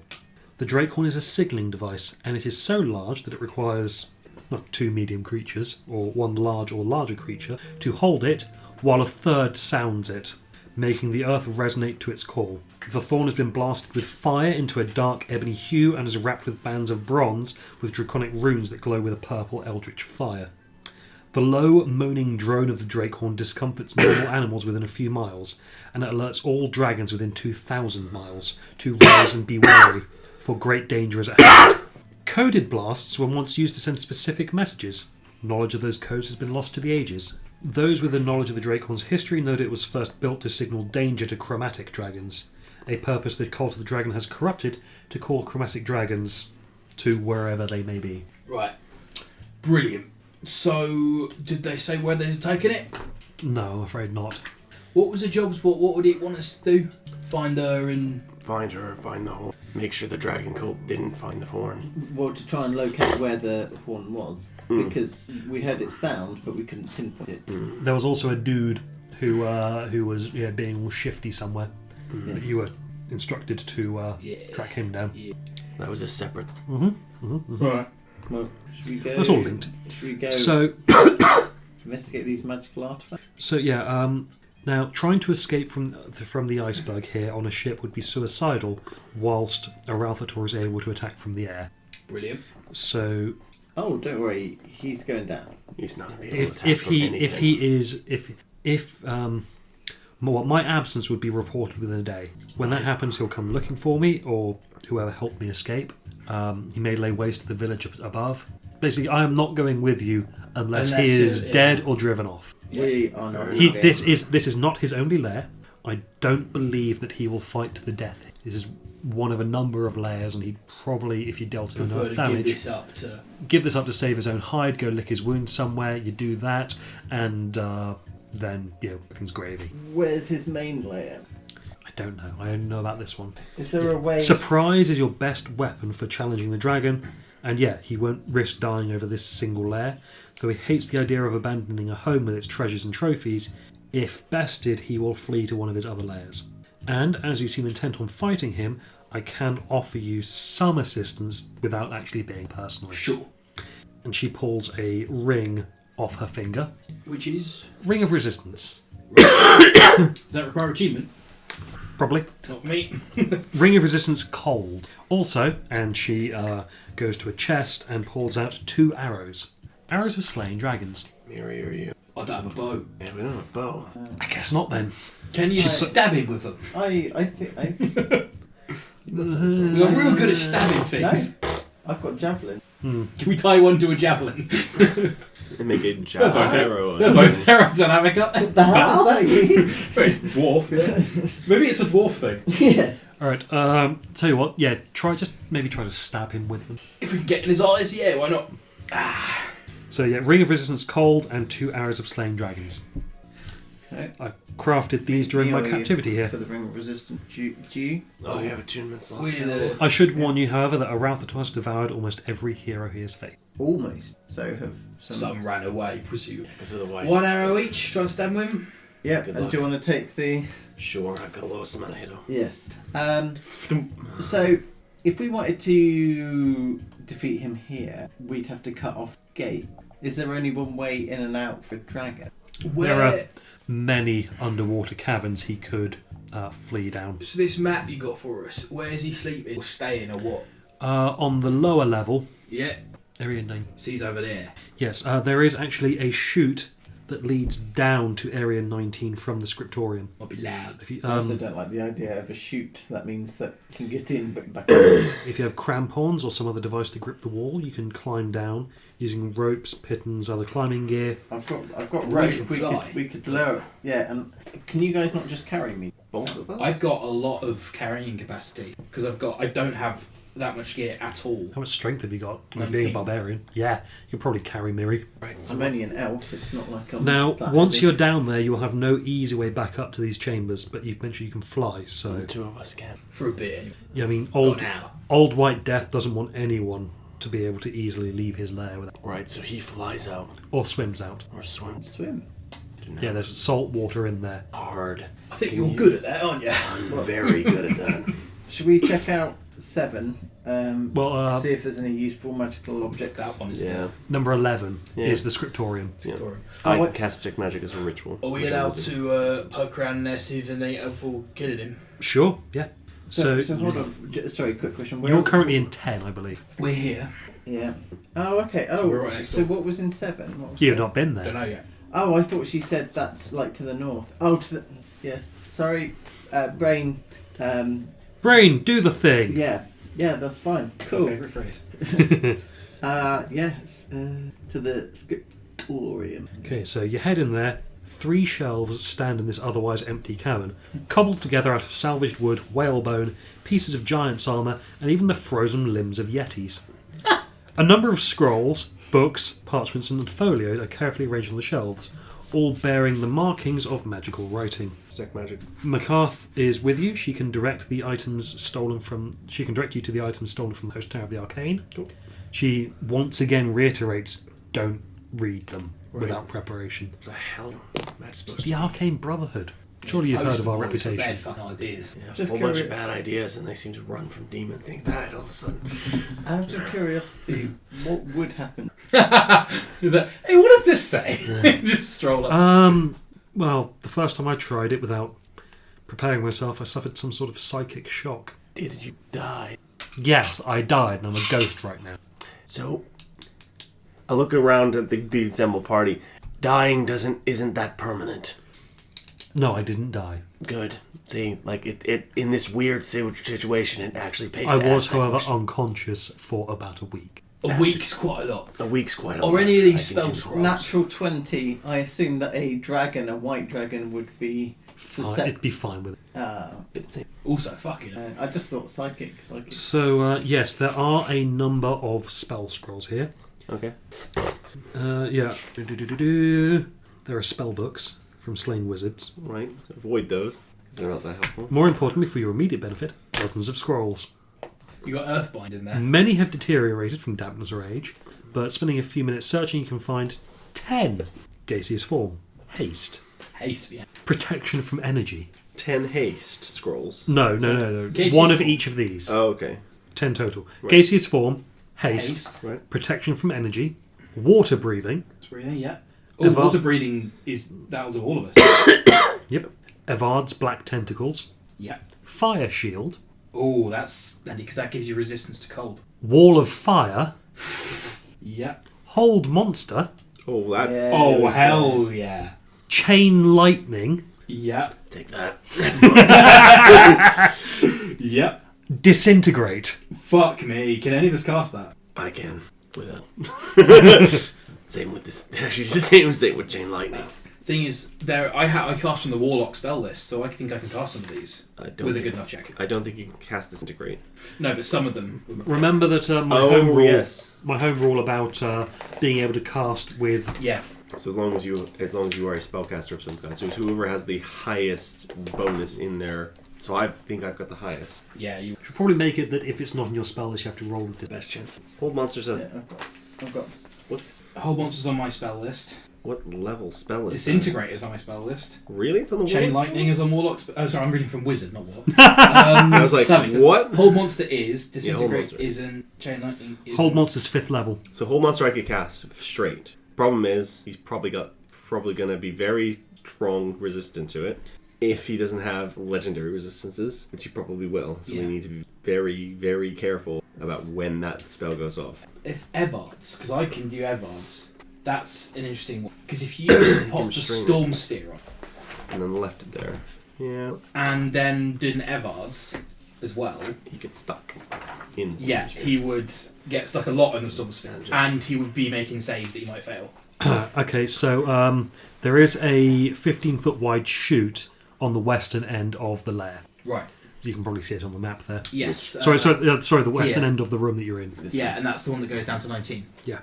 The Drakehorn is a signaling device, and it is so large that it requires two medium creatures, or one large or larger creature, to hold it, while a third sounds it, making the earth resonate to its call. The thorn has been blasted with fire into a dark ebony hue and is wrapped with bands of bronze with draconic runes that glow with a purple eldritch fire. The low, moaning drone of the Drakehorn discomforts normal animals within a few miles, and it alerts all dragons within 2,000 miles to rise and be wary, for great danger is at hand. Coded blasts were once used to send specific messages. Knowledge of those codes has been lost to the ages. Those with a knowledge of the Drakehorn's history know that it was first built to signal danger to chromatic dragons, a purpose the cult of the dragon has corrupted to call chromatic dragons to wherever they may be. Right. Brilliant. So, did they say where they're taking it? No, I'm afraid not. What was the jobs? What would it want us to do? Find her and... Find her, find the horn. Make sure the dragon cult didn't find the horn. Well, to try and locate where the horn was, because we heard it sound, but we couldn't pinpoint it. There was also a dude who was being all shifty somewhere. But you were instructed to track him down. Yeah. That was a separate... Right. Well, should we go? That's all linked. Should we go So, investigate these magical artifacts? Now, trying to escape from the iceberg here on a ship would be suicidal, whilst Arauthator is able to attack from the air. Brilliant. So, Oh, don't worry, he's going down. He's not going to be able to attack from anything. my absence would be reported within a day. When that happens, he'll come looking for me, or whoever helped me escape. He may lay waste to the village above. Basically, I am not going with you unless he is dead or driven off. We are not. This is not his only lair. I don't believe that he will fight to the death. This is one of a number of lairs, and he'd probably, if you dealt him Prefer enough to damage, give this up to... save his own hide, go lick his wounds somewhere. You do that, and then everything's gravy. Where's his main layer? I don't know. I only know about this one. Is there a way? Surprise is your best weapon for challenging the dragon, and he won't risk dying over this single lair. Though he hates the idea of abandoning a home with its treasures and trophies, if bested, he will flee to one of his other lairs. And as you seem intent on fighting him, I can offer you some assistance without actually being personal. Sure. And she pulls a ring off her finger. Which is... Ring of Resistance. Does that require achievement? Probably. Not me. Ring of Resistance cold. Also, and she goes to a chest and pulls out 2 arrows. Arrows of slaying dragons. Miri, are you? I don't have a bow. Yeah, we don't have a bow. I guess not then. Can you stab him with them? I think We're real good at stabbing things. I've got javelin. Can we tie one to a javelin? And make a javelin arrow. They're both arrows on Havocot. What the hell is that? You? Dwarf, yeah. Maybe it's a dwarf thing. Yeah. Alright, tell you what, yeah, maybe try to stab him with them. If we can get in his eyes, yeah, why not? So yeah, Ring of Resistance cold and 2 arrows of slaying dragons. Okay. I've crafted these during my captivity here. For the ring of resistance, do you? Oh, we have attunement slots. I should warn you, however, that Arauthator has devoured almost every hero he has faced. Almost. So have Some ran away, presumably. Because otherwise... 1 arrow each, try and stab him. Yeah, Good and luck. do you want to take the... Sure, I've got the lowest amount of hit. Yes. So, if we wanted to defeat him here, we'd have to cut off the gate. Is there only one way in and out for a dragon? There are many underwater caverns he could flee down. So this map you got for us, where is he sleeping? Or staying or what? On the lower level, Yeah, area 9. so he's over there. Yes, there is actually a chute that leads down to Area 19 from the Scriptorium. I'll be loud. If you, I also don't like the idea of a chute. That means that you can get in but back out. if you have crampons or some other device to grip the wall, you can climb down using ropes, pittons, other climbing gear. I've got We rope. can We fly. could lower it. Yeah, and can you guys not just carry me? Both of us? I've got a lot of carrying capacity because I don't have that much gear at all. How much strength have you got? You being a 19. barbarian. Yeah, you can probably carry Miri. Right, so I'm only an elf. It's not like I'm. Now, that once heavy. you're down there, you'll have no easy way back up to these chambers, but you've mentioned you can fly, so... the 2 of us can. For a bit anyway. Yeah, I mean, Got now. old White Death doesn't want anyone to be able to easily leave his lair without, Right, so he flies out. or swims out. Or swims. swim. Yeah, there's salt water in there. Hard. I think you're good at that, aren't you? I'm very good at that. Should we check out 7? Well, see if there's any useful magical objects. That one is Yeah. number 11 Yeah. is the Scriptorium. Yeah. Sorry. I Oh, can cast Detect Magic as a ritual. Are we allowed to poke around in there, see if they for killing him? Sure, yeah. So hold on. Sorry, quick question. Where You're are- currently in 10, I believe. We're here. Yeah. Oh, okay. So Oh, we're right next so door. what was in 7? What was You've that? not been Don't there. know yet. Oh, I thought she said that's like to the north. Oh, to the... Yes. Sorry, brain. Brain, do the thing! Yeah. Yeah, that's fine. My Cool. favourite phrase. Yes. To the scriptorium. Okay, so you head in there. 3 shelves stand in this otherwise empty cavern, cobbled together out of salvaged wood, whalebone, pieces of giant's armour, and even the frozen limbs of yetis. A number of scrolls, books, parchments, and folios are carefully arranged on the shelves, all bearing the markings of magical writing. Detect Magic. MacArth is with you. She can direct you to the items stolen from the Host Tower of the Arcane. Cool. She once again reiterates, don't read them without preparation. What the hell? That's supposed It's to the Arcane Brotherhood. Surely you've heard of our Bad reputation. fucking ideas. Yeah, a Just whole bunch curious- of bad ideas, and they seem to run from demon things. That all of a sudden. Out of curiosity, what would happen? Is that, hey, what does this say? Just stroll up. Well, the first time I tried it without preparing myself, I suffered some sort of psychic shock. Did you die? Yes, I died, and I'm a ghost right now. So I look around at the assembled party. dying isn't that permanent. No, I didn't die. Good. See, like it in this weird situation, it actually pays. I to was, ask that however, question. unconscious for about a week. A week's quite a lot. A week's quite a Or lot, any of I these think, spell too. scrolls. Natural 20. I assume that a white dragon, would be It'd be fine with it. Also, fucking. I just thought psychic. So, yes, there are a number of spell scrolls here. Okay. Yeah. There are spell books from slain wizards. Right. So avoid those, because they're not that helpful. More importantly, for your immediate benefit, dozens of scrolls. You got Earthbind in there. Many have deteriorated from dampness or age, but spending a few minutes searching, you can find 10 gaseous form, haste, Haste, yeah. protection from energy. 10 haste scrolls. No. Gaseous One of form. each of these. Oh, okay. 10 total. Right. Gaseous form, haste, Haste. Right. protection from energy, water breathing, Breathing, yeah. Oh, Evar- water breathing that'll do all of us. Yep. Evard's black tentacles, Yep. Fire shield. Oh, that's handy because that gives you resistance to cold. Wall of fire. Yep. Hold monster. Oh, that's... Yeah. Oh, hell yeah. Chain lightning. Yep. Take that. Yep. Disintegrate. Fuck me. Can any of us cast that? I can. With a... Same with this. Actually, same with chain lightning. Thing is, I cast from the Warlock spell list, so I think I can cast some of these I don't with a think- good enough check. I don't think you can cast Disintegrate. No, but some of them. Remember that my Oh, home rule. yes. My home rule about being able to cast with. Yeah. So as long as you are a spellcaster of some kind, so it's whoever has the highest bonus in there. So I think I've got the highest. Yeah, you. Should probably make it that if it's not in your spell list, you have to roll with it. Best chance. Hold monsters at Yeah, I've got. Whole monsters on my spell list. what level spell is Disintegrate is on my spell list. that? Really? It's on the Chain Warlock? Lightning is on Warlock's. Oh, sorry, I'm reading from Wizard, not Warlock. I was like, that makes sense. what? Hold Monster is. Hold Disintegrate Monster. isn't. Chain Lightning isn't. Hold monster's 5th level. So hold monster I could cast straight. Problem is, he's probably going to be very strong resistant to it. If he doesn't have legendary resistances, which he probably will, so we Yeah. need to be very, very careful about when that spell goes off. If Evards, because I can do Evards, that's an interesting one. Because if you pop the restrain it. Storm Sphere on And then left it there. Yeah, and then did an Evards as well, he gets stuck in the yeah, spell. he would get stuck a lot in the Storm Sphere, And just- and he would be making saves that he might fail. Okay, so there is a 15-foot wide chute on the western end of the lair. Right. You can probably see it on the map there. Yes. Sorry, the western here. end of the room that you're in. Yeah, and that's the one that goes down to 19. Yeah.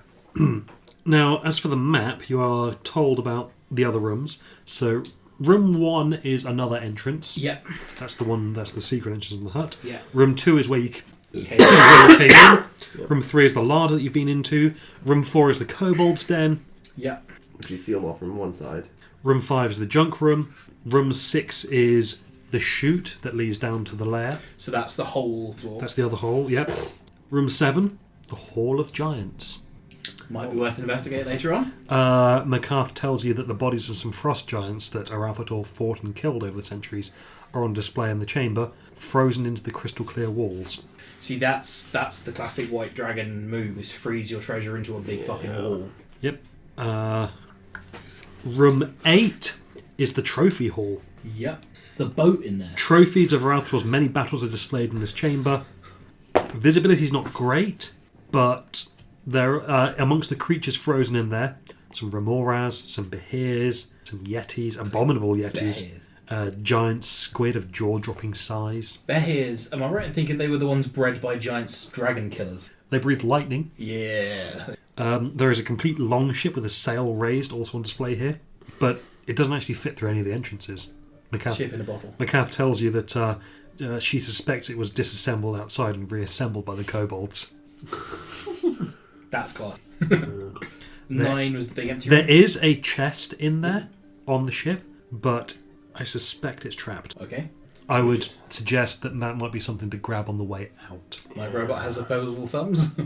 Now, as for the map, you are told about the other rooms. So, room 1 is another entrance. Yep. That's the secret entrance in the hut. Yeah. Room 2 is where you Okay. came in. Room 3 is the larder that you've been into. Room 4 is the kobold's den. Yep. Which you seal off from one side. Room 5 is the junk room. Room 6 is the chute that leads down to the lair. So that's the whole floor. That's the other hall, yep. Room 7, the Hall of Giants. Might be worth investigating later on. McCarth tells you that the bodies of some frost giants that Arathator fought and killed over the centuries are on display in the chamber, frozen into the crystal clear walls. See, that's the classic white dragon move: is freeze your treasure into a big fucking wall. Yep. Room 8 is the trophy hall. Yep. There's a boat in there. Trophies of Arathator's many battles are displayed in this chamber. Visibility is not great, but there amongst the creatures frozen in there, some remoras, some behirs, some yetis, abominable yetis, giant squid of jaw-dropping size. Behirs. Am I right in thinking they were the ones bred by giant dragon killers? They breathe lightning. Yeah. There is a complete longship with a sail raised, also on display here, but it doesn't actually fit through any of the entrances. Ship in a bottle. McCath tells you that she suspects it was disassembled outside and reassembled by the kobolds. That's class. 9 was the big empty There room. is a chest in there on the ship, but I suspect it's trapped. Okay. I would suggest that might be something to grab on the way out. My robot has opposable thumbs.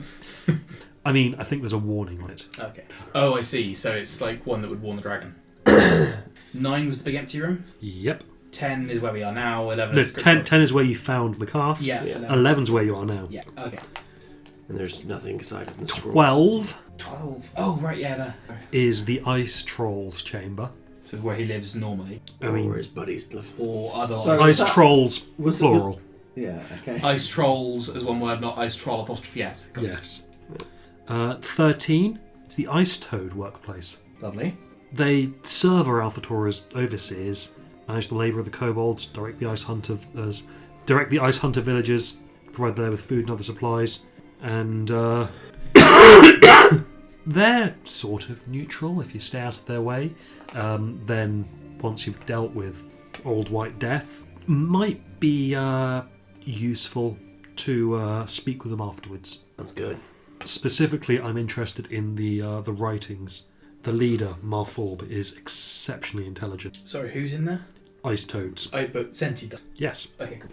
I mean, I think there's a warning on it. Okay. Oh, I see. So it's like one that would warn the dragon. 9 was the big empty room. Yep. 10 is where we are now. 11 No, is 10 is where you found McCarth. Yeah. 11's where you are now. Yeah. Okay. And there's nothing aside from the scrolls. 12 12. Oh, right. Yeah. There. is the Ice Trolls chamber. So where he lives normally, I mean, where his buddies live. or other So- Ice that- Trolls, was it- plural. Yeah, okay. ice trolls as one word, not ice troll apostrophe s. Got it. Yes. 13 is the Ice Toad workplace. Lovely. They serve Arathator as overseers, manage the labour of the kobolds, direct the ice hunter villagers, provide them with food and other supplies, and they're sort of neutral if you stay out of their way. Then once you've dealt with Old White Death, might be useful to speak with them afterwards. Sounds good. Specifically, I'm interested in the writings. The leader, Marfalb, is exceptionally intelligent. Sorry, who's in there? Ice toads. Oh, but Senti does. Yes. Okay, cool.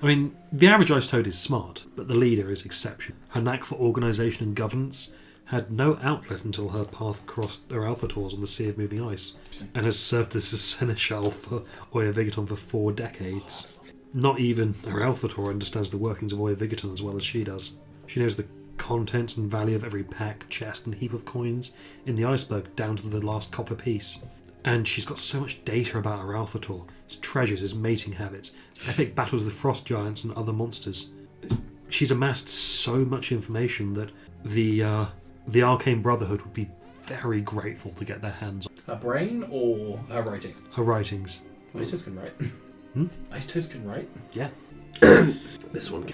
I mean, the average ice toad is smart, but the leader is exceptional. Her knack for organisation and governance had no outlet until her path crossed Aralthotors on the Sea of Moving Ice, and has served as a seneschal for Oyaviggaton for 4 decades. Not even Aralthotor understands the workings of Oyaviggaton as well as she does. She knows the contents and value of every pack, chest and heap of coins in the iceberg down to the last copper piece. And she's got so much data about Aralthotor, his treasures, his mating habits, his epic battles with frost giants and other monsters. She's amassed so much information that the Arcane Brotherhood would be very grateful to get their hands on Her brain or her writings? her writings. Ice Toads can write. Ice Toads can write? Yeah. This one.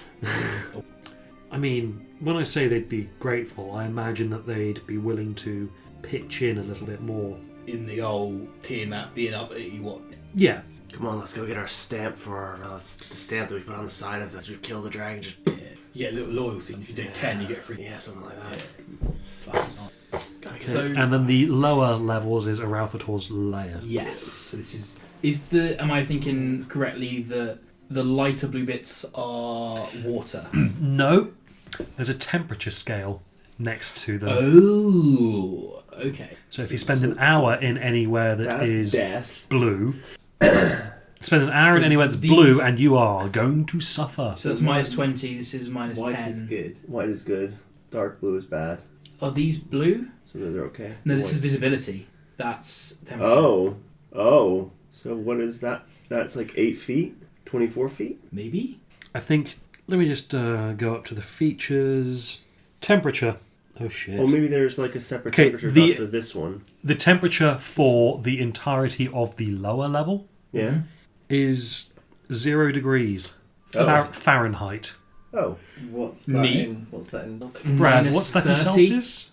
I mean, when I say they'd be grateful, I imagine that they'd be willing to pitch in a little bit more. In the old Tiamat being up at you, what? Yeah. Come on, let's go get our stamp for our the stamp that we put on the side of this. We kill the dragon. Just Yeah, little loyalty. If you do 10, you get free. yeah, something like that. Fucking nice. Gotta get So And then the lower levels is Aralthotor's lair. yes, so this is the. Am I thinking correctly that the lighter blue bits are water? No. There's a temperature scale next to them. Oh, okay. So if you spend an hour in anywhere that is death. blue, spend an hour in So anywhere that's these- blue and you are going to suffer. So that's minus 20. This is minus White 10. is good. White is good. Dark blue is bad. Are these blue? So they're okay. No, this is White. visibility. That's temperature. Oh. So what is that? That's like 8 feet? 24 feet? Maybe. I think, let me just go up to the features. Temperature. Oh shit. Or maybe there's like a separate Okay, temperature the- for this one. The temperature for the entirety of the lower level Yeah. is 0 degrees Fahrenheit. Oh. What's that Me? in? What's that in? Brad, Minus what's that in 30? Celsius?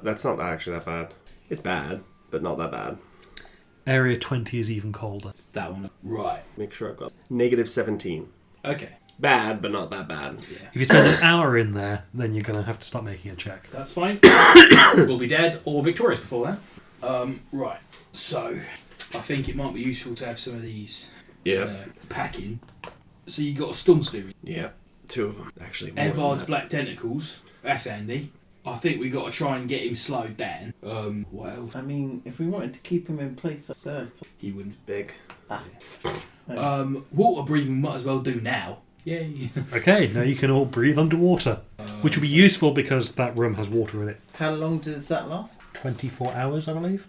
That's not actually that bad. It's bad, but not that bad. Area 20 is even colder. It's that one. Right. Make sure I've got negative 17. Okay. Bad, but not that bad. If you spend an hour in there, then you're going to have to start making a check. That's fine. We'll be dead or victorious before that. Right. So, I think it might be useful to have some of these packing. So you got a Storm Spirit. Yeah, 2 of them actually. More than Evard's that. Black Tentacles. That's handy. I think we got to try and get him slowed down. What else? I mean, if we wanted to keep him in place, circle. He wouldn't. Big. Water breathing might as well do now. Yay. Okay, now you can all breathe underwater, which will be useful because that room has water in it. How long does that last? 24 hours, I believe.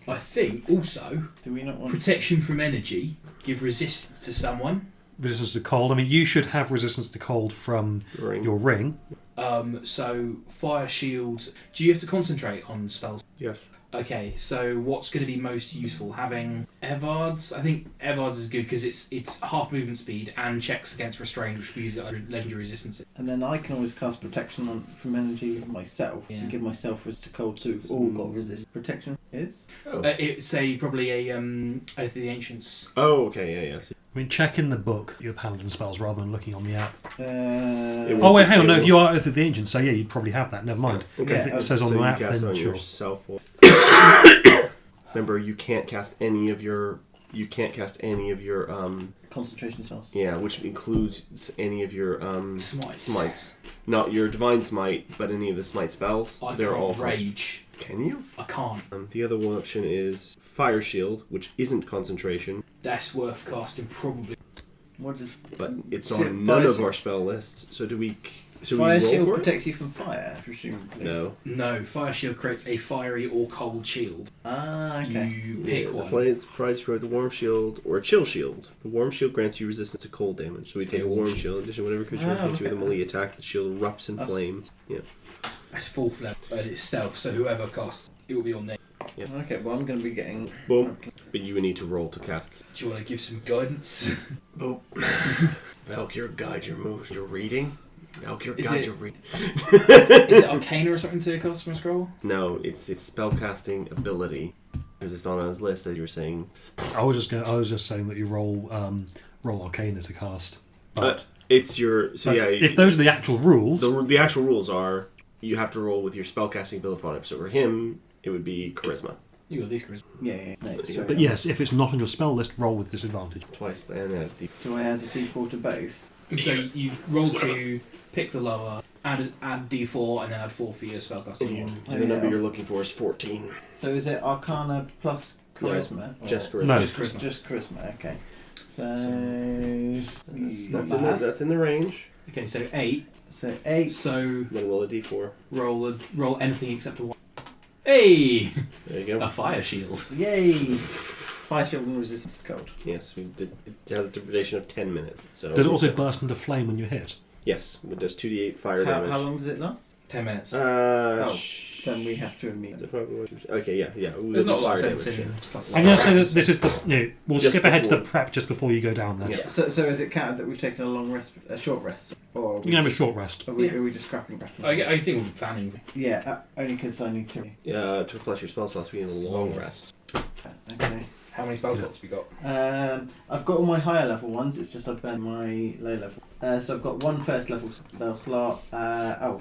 I think also Do we not want? protection from energy. Give resistance to someone. Resistance to cold. I mean, you should have resistance to cold from Ring. your ring. So fire shield. Do you have to concentrate on spells? Yes. Okay, so what's going to be most useful? Having Evard's? I think Evard's is good because it's half movement speed and checks against restraint, which we use legendary resistance. And then I can always cast protection on from energy myself Yeah. and give myself resist to cold too. All got resist. Protection is. It's probably a Oath of the Ancients. Oh, okay, yeah. I mean, check in the book your paladin spells rather than looking on the app. It Oh, wait, hang on. it No, will- if you are Oath of the Ancients, so yeah, you'd probably have that. Never mind. Okay. If it says on So the you app, cast then on sure. yourself. Remember, you can't cast any of your. Concentration spells. Yeah, which includes any of your Smites. Not your divine smite, but any of the smite spells. I They're all can't rage. Can you? I can't. The other one option is fire shield, which isn't concentration, That's worth casting probably. What does but it's So on fire none of shield- our spell lists. So do we? Should fire we roll shield for it? protects you from fire? Presumably. No. No, fire shield creates a fiery or cold shield. Ah, okay. You pick The one. flames provides you with a warm shield or a chill shield. The warm shield grants you resistance to cold damage. So we take a warm shield. In addition, whenever creature hits you with a melee attack, the shield erupts in flames. Yeah. That's 4th level at itself, so whoever casts it will be on there. Okay, well I'm going to be getting. Boom. But you would need to roll to cast. Do you want to give some guidance? Boop. Valkyr, guide your moves. Your reading. Valkyr, Is guide it- your reading. Is it Arcana or something to cast from a scroll? No, it's spellcasting ability. Because it's not on his list, as you were saying. I was just saying that you roll Arcana to cast. But It's your. So but yeah. if those are the actual rules, The actual rules are you have to roll with your spellcasting ability on it. So for him, it would be charisma. You got these, Chris. Yeah. No, sorry. but yes, if it's not on your spell list, roll with disadvantage. Twice, and Do I add a D4 to both? So you roll to pick the lower. add D4 and then add 4 for your spellcasting. The number you're looking for is 14. So is it Arcana plus Charisma? No, just Or- Charisma. No. Just charisma. Just Charisma, okay. So... That's in the range. Okay, so 8. So 8. So Then roll a d4. roll anything except a 1. Hey! There you go. A fire shield. Yay! Fire shield and resistance cold. Yes, we did. It has a duration of 10 minutes. So Does it also burst into flame when you hit? Yes, it does 2d8 fire damage. How long does it last? 10 minutes. Then we have to immediately. Okay, yeah. Ooh, There's not a lot of fire sense damage, in stuff I'm like going that. to say that this is the. We'll Just skip ahead to the before. prep just before you go down there. Yeah. So is it counted that we've taken a long rest, a short rest, or are we You can have a just- short rest. Are we, Yeah. are we just scrapping back? I think we'll be planning. Yeah, only because I need to. Yeah, to refresh your spell slots, we need a long rest. Okay. How many spell slots have you got? I've got all my higher level ones. It's just I've burned my low level. So I've got one first level spell slot.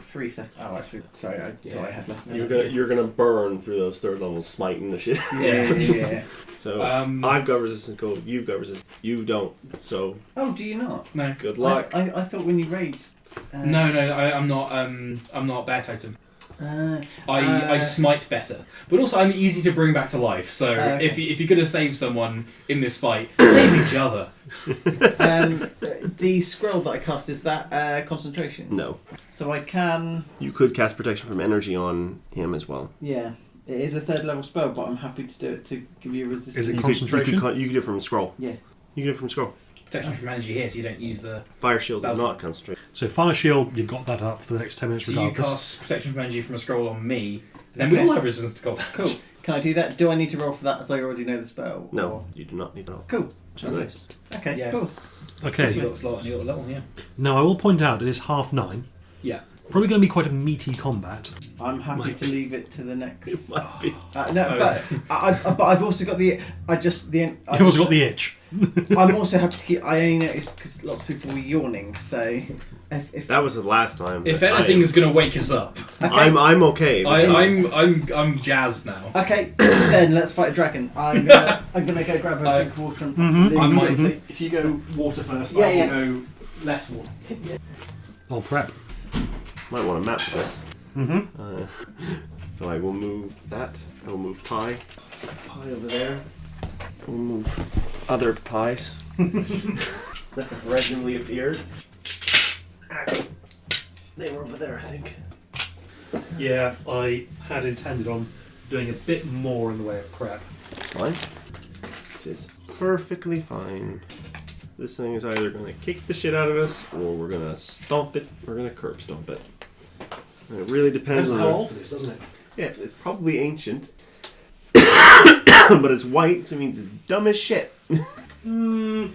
3 seconds. Oh, actually, sorry, I thought I had less. Than You're gonna burn through those third levels, smiting the shit. Yeah. So I've got resistance code. You've got resistance. You don't. So Oh, do you not? No. good luck. I thought when you raged. No, I'm not. I'm not bear totem. I Uh, smite better, but also I'm easy to bring back to life. So Okay. if you're gonna save someone in this fight, save each other. The scroll that I cast, is that concentration? No, So I can. you could cast protection from energy on him as well. Yeah. It is a third level spell, but I'm happy to do it to give you resistance. Is it You concentration? could do it from scroll. Yeah. You can do it from scroll. Protection from energy here, so you don't use the. Fire shield Spell does slot. not concentrate. So fire shield, you've got that up for the next 10 minutes So you regardless. cast protection from energy from a scroll on me, and then we Okay. all have resistance to cold damage. Cool. Can I do that? Do I need to roll for that as I already know the spell? No, Or- you do not need it all. Cool. Which is nice. Okay, Yeah. cool. Okay. So you got the slot and you got the level, yeah. Now I will point out it is 9:30. Yeah. Probably going to be quite a meaty combat. I'm happy Might to leave it to the next. It might be. No, Oh, but but I've also got the. You've also got the itch. I'm also happy to keep. I only noticed because lots of people were yawning. So if That was the last time. If but anything is gonna wake us up, okay, I'm okay. I'm jazzed now. okay, then let's fight a dragon. I'm gonna go grab a I- drink of water and Mhm. I might. Mhm. If you go water first, Yeah, I will yeah. go less water. I'll prep. Might want a map for this. Mm-hmm. So I will move that. I will move pie. Pie over there. I will move other pies that have randomly appeared. They were over there, I think. Yeah, I had intended on doing a bit more in the way of prep. Fine. Which is perfectly fine. This thing is either going to kick the shit out of us, or we're going to stomp it, we're going to curb stomp it. And it really depends Depends on how the- old it is, doesn't it? Yeah, it's probably ancient. But it's white, so it means it's dumb as shit. Dumb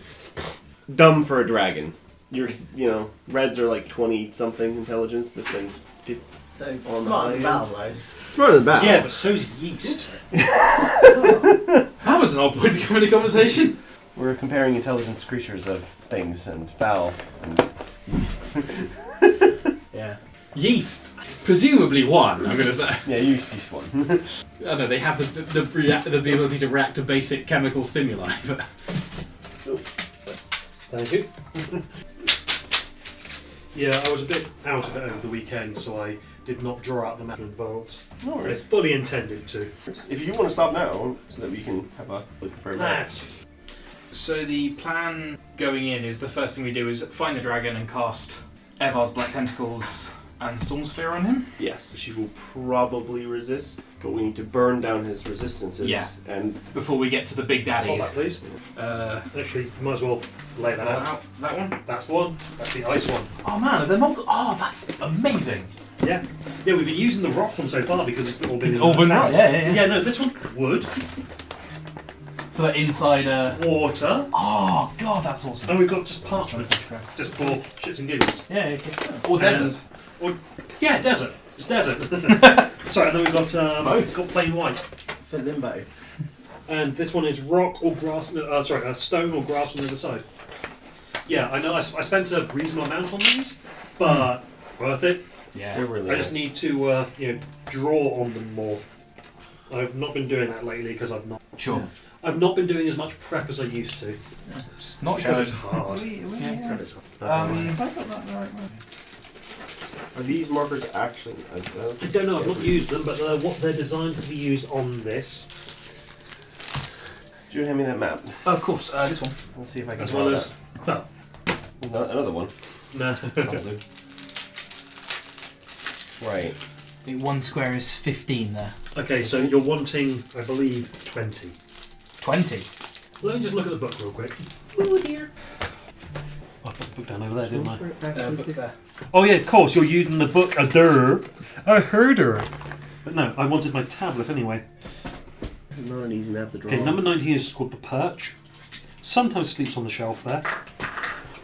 for a dragon. Reds are like 20 something intelligence. This thing's 50. So On the smart high in end. battle though. Smarter than battle. Yeah, but so's yeast. That was an odd point to come into conversation. We're comparing intelligence creatures of things and fowl and yeast. Yeah. Yeast. Presumably one, I'm gonna say. Yeah, yeast one. I know they have the ability to react to basic chemical stimuli, but Thank you. Yeah, I was a bit out of it over the weekend, so I did not draw out the map in advance. No I fully intended to. If you want to stop now, so that we can have a look at That's So the plan going in is the first thing we do is find the dragon and cast Evard's Black Tentacles and Storm Sphere on him. Yes, she will probably resist, but we need to burn down his resistances. Yeah. And Before we get to the big hold daddies. that, please. Actually, you might as well lay that out. That one? That's the one. That's the ice one. Oh man, they're multiple. Oh, that's amazing. Yeah. Yeah, we've been using the rock one so far because it's all been. It's all been right. right, yeah. Yeah, no, this one wood, So that inside water, Oh god, that's awesome. and we've got just parchment, just for shits and giggles. Yeah, okay. Or desert. Yeah, desert. It's desert. Sorry, and then we've got Both. got plain white, For limbo. and this one is rock or grass. Stone or grass on the other side. Yeah, I know. I spent a reasonable amount on these, but worth it. Yeah. they're really I just nice. need to draw on them more. I've not been doing that lately because I've not been doing as much prep as I used to. Not Because it's showing. hard. Have I got that the right way? Are these markers actually? I don't know, I've not used them, but what they're designed to be used on this. Do you hand me that map? Oh, of course, this one. Let's see if I can. As well as. Well, another one. no. Right. The 1 square is 15 there. Okay, so you're wanting, I believe, 20. 20? Let me just look at the book real quick. Oh dear. I put the book down over there, didn't I? Book's there. Oh yeah, of course, you're using the book a herder. But no, I wanted my tablet anyway. This is not an easy map to draw. Okay, number 19 is called The Perch. Sometimes sleeps on the shelf there,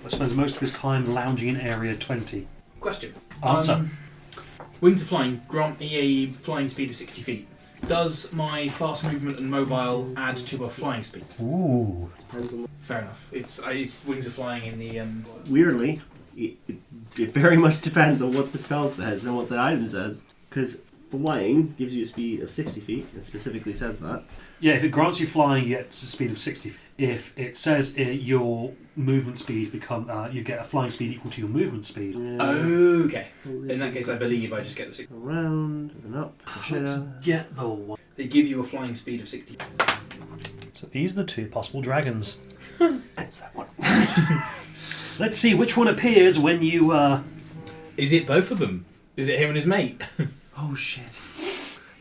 but spends most of his time lounging in area 20. Question. Answer. Wings of Flying grant me a flying speed of 60 feet. Does my fast movement and mobile add to my flying speed? Ooh. Fair enough. It's Wings of Flying in the... Weirdly, it very much depends on what the spell says and what the item says. Because flying gives you a speed of 60 feet. It specifically says that. Yeah, if it grants you flying, you get a speed of 60. If it says your movement speed you get a flying speed equal to your movement speed. Yeah. Okay. In that case, I believe I just get the 60. Around and up. Let's get the one. They give you a flying speed of 60. So these are the two possible dragons. That's that one. Let's see which one appears when you. Is it both of them? Is it him and his mate? Oh shit.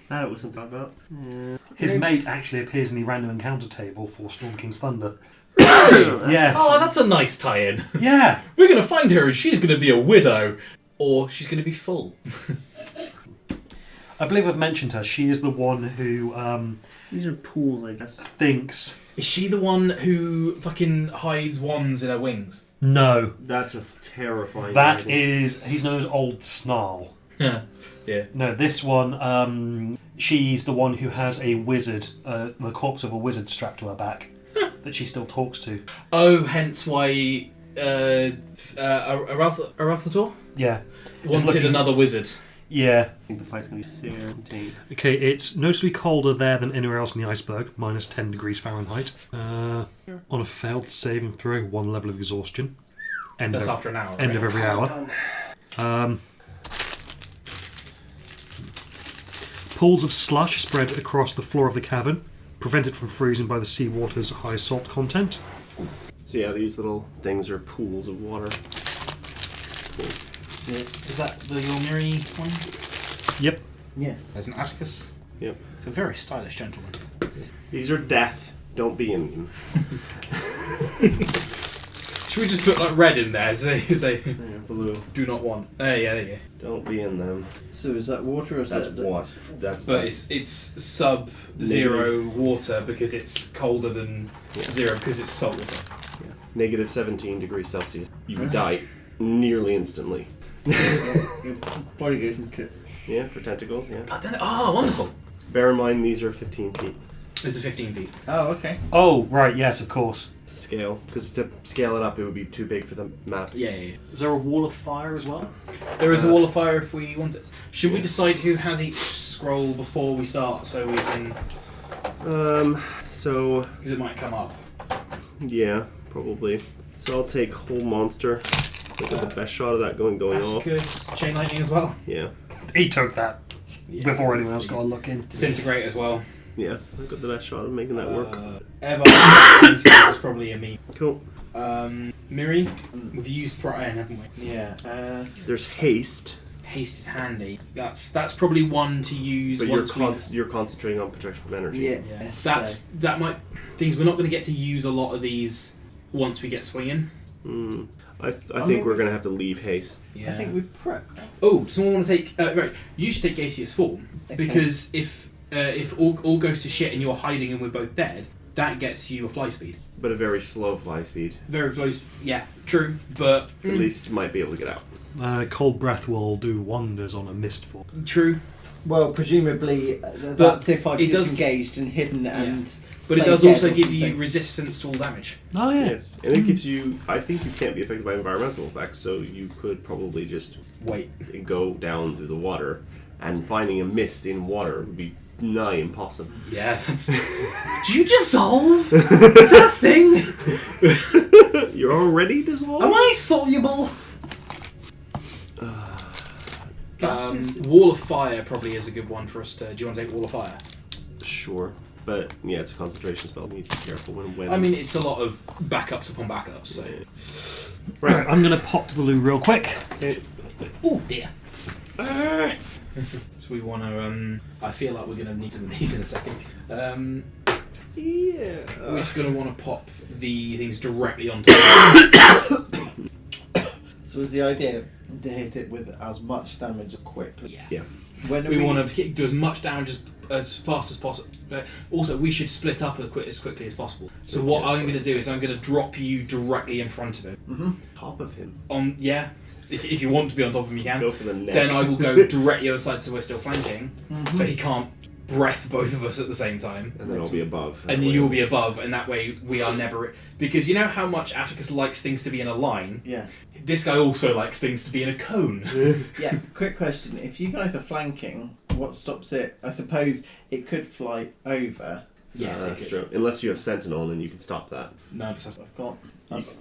That was something about. Yeah. His mate actually appears in the random encounter table for Storm King's Thunder. Yes. Yes. Oh, that's a nice tie-in. Yeah. We're going to find her and she's going to be a widow. Or she's going to be full. I believe I've mentioned her. She is the one who These are pools, I guess. thinks. Is she the one who fucking hides wands in her wings? No. That's a terrifying. That dragon. is. He's known as Old Snarl. Yeah. No, this one, she's the one who has a wizard, the corpse of a wizard strapped to her back, that she still talks to. Oh, hence why Arathator Yeah. wanted looking- another wizard. Yeah. I think the fight's gonna be serene. Okay, it's noticeably colder there than anywhere else in the iceberg, minus 10 degrees Fahrenheit. On a failed saving throw, 1 level of exhaustion. That's after an hour. End of every hour. Pools of slush spread across the floor of the cavern, prevented from freezing by the seawater's high salt content. So yeah, these little things are pools of water. Is that the Yomiri one? Yep. Yes. There's an Atticus. Yep. It's a very stylish gentleman. These are death. Don't be in them. Should we just put like red in there? Say Yeah, blue. do not want. Yeah, there you go. Don't be in them. So is that water or is That's that what. That's. But it's sub-zero water because it's colder than zero because it's salt water. Negative 17 degrees Celsius. You would die nearly instantly. your body goes into... Yeah, for tentacles. Yeah. I don't know. Oh, wonderful. Bear in mind these are 15 feet. This is 15 feet. Oh, okay. Oh, right, yes, of course. To scale, because to scale it up, it would be too big for the map. Yeah. Is there a wall of fire as well? There is a wall of fire if we want it. Should we decide who has each scroll before we start so we can... So... Because it might come up. Yeah, probably. So I'll take whole monster. Look at the best shot of that going off. Atticus, chain lightning as well. Yeah. He took that before anyone else got a look in. Disintegrate as well. Yeah, I got the best shot of making that work. Eva is probably a me. Cool. Miri, we've used Protean, haven't we? Yeah. There's haste, Haste is handy. That's probably one to use but once you're concentrating on protection from energy. Yeah. that might things we're not going to get to use a lot of these once we get swinging. I think we're gonna have to leave haste. Yeah. I think we prep. Oh, does someone want to take? Right, you should take gaseous form because if all goes to shit and you're hiding and we're both dead, that gets you a fly speed. But a very slow fly speed. Very fly. Yeah, true, but At least you might be able to get out. Cold breath will do wonders on a mist form. true. Well, presumably that's if I've it does- disengaged and hidden and... But it Play does dead also or give you something. resistance to all damage. Oh, yeah. Yes, and it gives you. I think you can't be affected by environmental effects, so you could probably just Wait. go down through the water, and finding a mist in water would be nigh impossible. Yeah, that's. Do you dissolve? Is that a thing? You're already dissolved? Am I soluble? Wall of fire probably is a good one for us to. Do you want to take wall of fire? Sure. But yeah, it's a concentration spell. You need to be careful when. I mean, it's a lot of backups upon backups. So. Right, I'm going to pop to the loo real quick. Oh dear. So we want to. I feel like we're going to need some of these in a second. Yeah. We're just going to want to pop the things directly onto. The So was the idea to hit it with as much damage as quickly? Yeah. Yeah. When We want to do as much damage as fast as possible. Also, we should split up as quickly as possible. So what I'm going to do is I'm going to drop you directly in front of him. Top of him. If you want to be on top of him, you can. Go for the neck. Then I will go directly the other side, so we're still flanking, so he can't breath both of us at the same time. And then I'll be above. And you'll be above, and that way we are never... Because you know how much Atticus likes things to be in a line? Yeah. This guy also likes things to be in a cone. Yeah, quick question. If you guys are flanking, what stops it? I suppose it could fly over. Yes, that's it true. Unless you have Sentinel, then you can stop that. No, besides... I've got...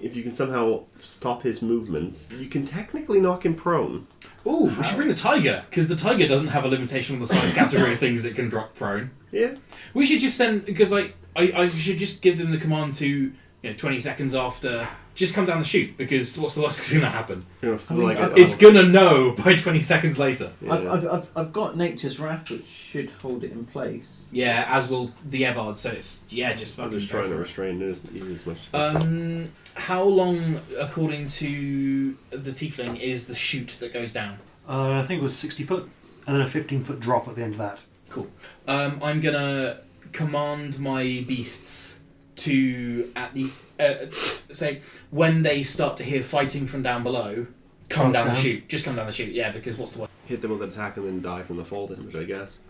If you can somehow stop his movements, you can technically knock him prone. Ooh, we should bring the tiger, because the tiger doesn't have a limitation on the size category of things it can drop prone. Yeah. We should just send... Because, like, I should just give them the command to, 20 seconds after... Just come down the chute, because what's the worst that's going to happen? It's going to know by 20 seconds later. Yeah. I've got Nature's Wrath, which should hold it in place. Yeah, as will the Evard, so it's... Yeah, just fucking... I'm just trying to restrain it as much as possible. How long, according to the Tiefling, is the chute that goes down? I think it was 60 foot, and then a 15-foot drop at the end of that. Cool. I'm going to command my beasts to, at the... say, when they start to hear fighting from down below, come down the chute. Just come down the chute, yeah, because what's the way? Hit them with an attack and then die from the fall damage, I guess.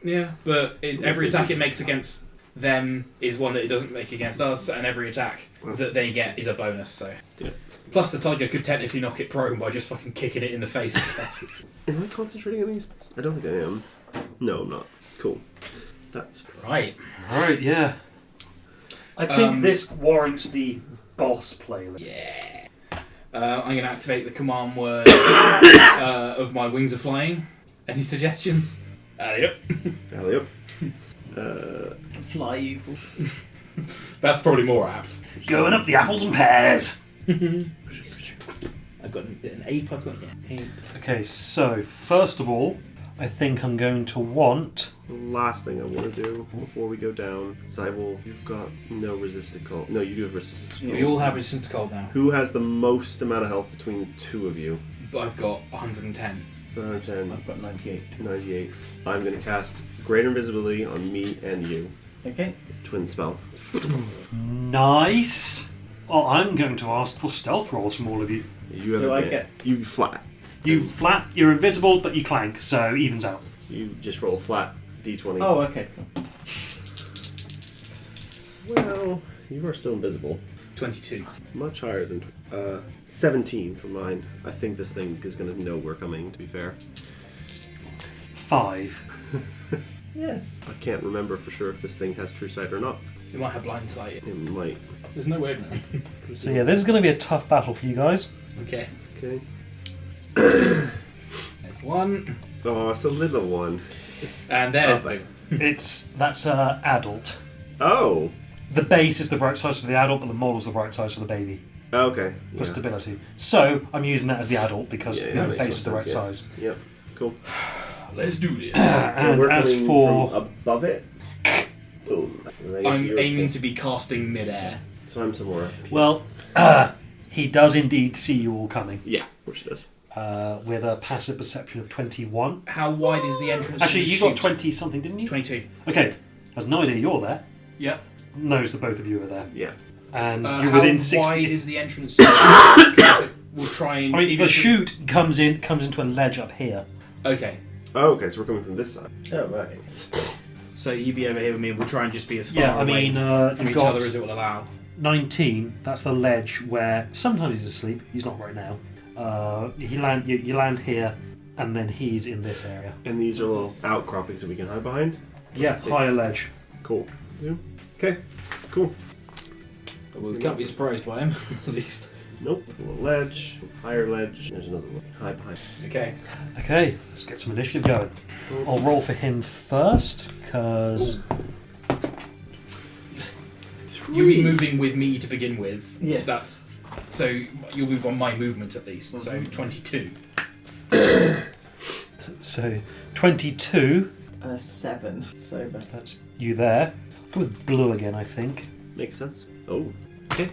Yeah, but every attack it makes against them is one that it doesn't make against us, and every attack that they get is a bonus, so... Yeah. Plus the tiger could technically knock it prone by just fucking kicking it in the face, I guess. Am I concentrating on these? I don't think I am. No, I'm not. Cool. That's... Right. Alright, yeah. I think this warrants the boss playlist. Yeah. I'm going to activate the command word of my wings are flying. Any suggestions? Alley-up. Alley-up. Fly you. That's probably more apt. Going up the apples and pears. I've got an ape. I've got an ape. Okay, so first of all, I think I'm going to want... The last thing I want to do before we go down is You've got no resistant cold. No, you do have resistant cold. We all have resistance to cold now. Who has the most amount of health between the two of you? I've got 110. 110. I've got 98. 98. I'm going to cast Greater Invisibility on me and you. Okay. Twin spell. Nice. Well, I'm going to ask for stealth rolls from all of you. You have Do a I bit. get... You flat. You flat, you're invisible, but you clank, so evens out. You just roll flat d20. Oh, okay, cool. Well, you are still invisible. 22. Much higher than 17 for mine. I think this thing is going to know we're coming, to be fair. 5. Yes. I can't remember for sure if this thing has true sight or not. It might have blind sight. It might. There's no way of knowing. So yeah, this is going to be a tough battle for you guys. Okay. Okay. There's one. Oh, it's a little one. And there's the... That's adult. Oh! The base is the right size for the adult, but the model's the right size for the baby. Okay. For stability. So, I'm using that as the adult because the base is the right size. Yep. Cool. Let's do this. So And we're as coming for... from above it. Boom. I'm aiming to be casting mid-air. So I'm somewhere. Well, he does indeed see you all coming. Yeah, which it does. With a passive perception of 21. How wide is the entrance? Actually, to the you got chute? 20 something, didn't you? 22. Okay, has no idea you're there. Yep. Knows that both of you are there. Yeah. And you're how within 60. wide is the entrance? We'll try and... I mean, the chute comes into a ledge up here. Okay. Oh, okay, so we're coming from this side. Oh, right. So you be over here with me, and we'll try and just be as far Yeah, I away mean, from you've each got other as it will allow. 19, that's the ledge where sometimes he's asleep, he's not right now. You land here, and then he's in this area. And these are little outcroppings that we can hide behind? Yeah, higher ledge. Cool. Yeah. Okay, cool. We can't be surprised by him, at least. Nope. A little ledge. Higher ledge. There's another one. High behind. Okay. Okay, let's get some initiative going. I'll roll for him first, because... You'll be moving with me to begin with. Yes. So you'll move on my movement at least. So 22. So, 22, 7. So bad. that's you there. Go with blue again, I think. Makes sense. Oh. Okay.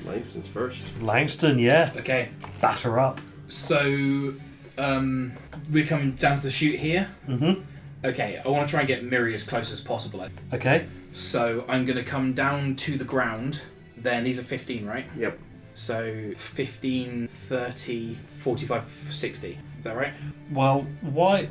Langston's first. Langston, yeah. Okay. Batter up. So we're coming down to the chute here. Mm-hmm. Okay. I want to try and get Miri as close as possible. Okay. So I'm going to come down to the ground. Then these are 15, right? Yep. So 15, 30, 45, 60. Is that right? Well, why...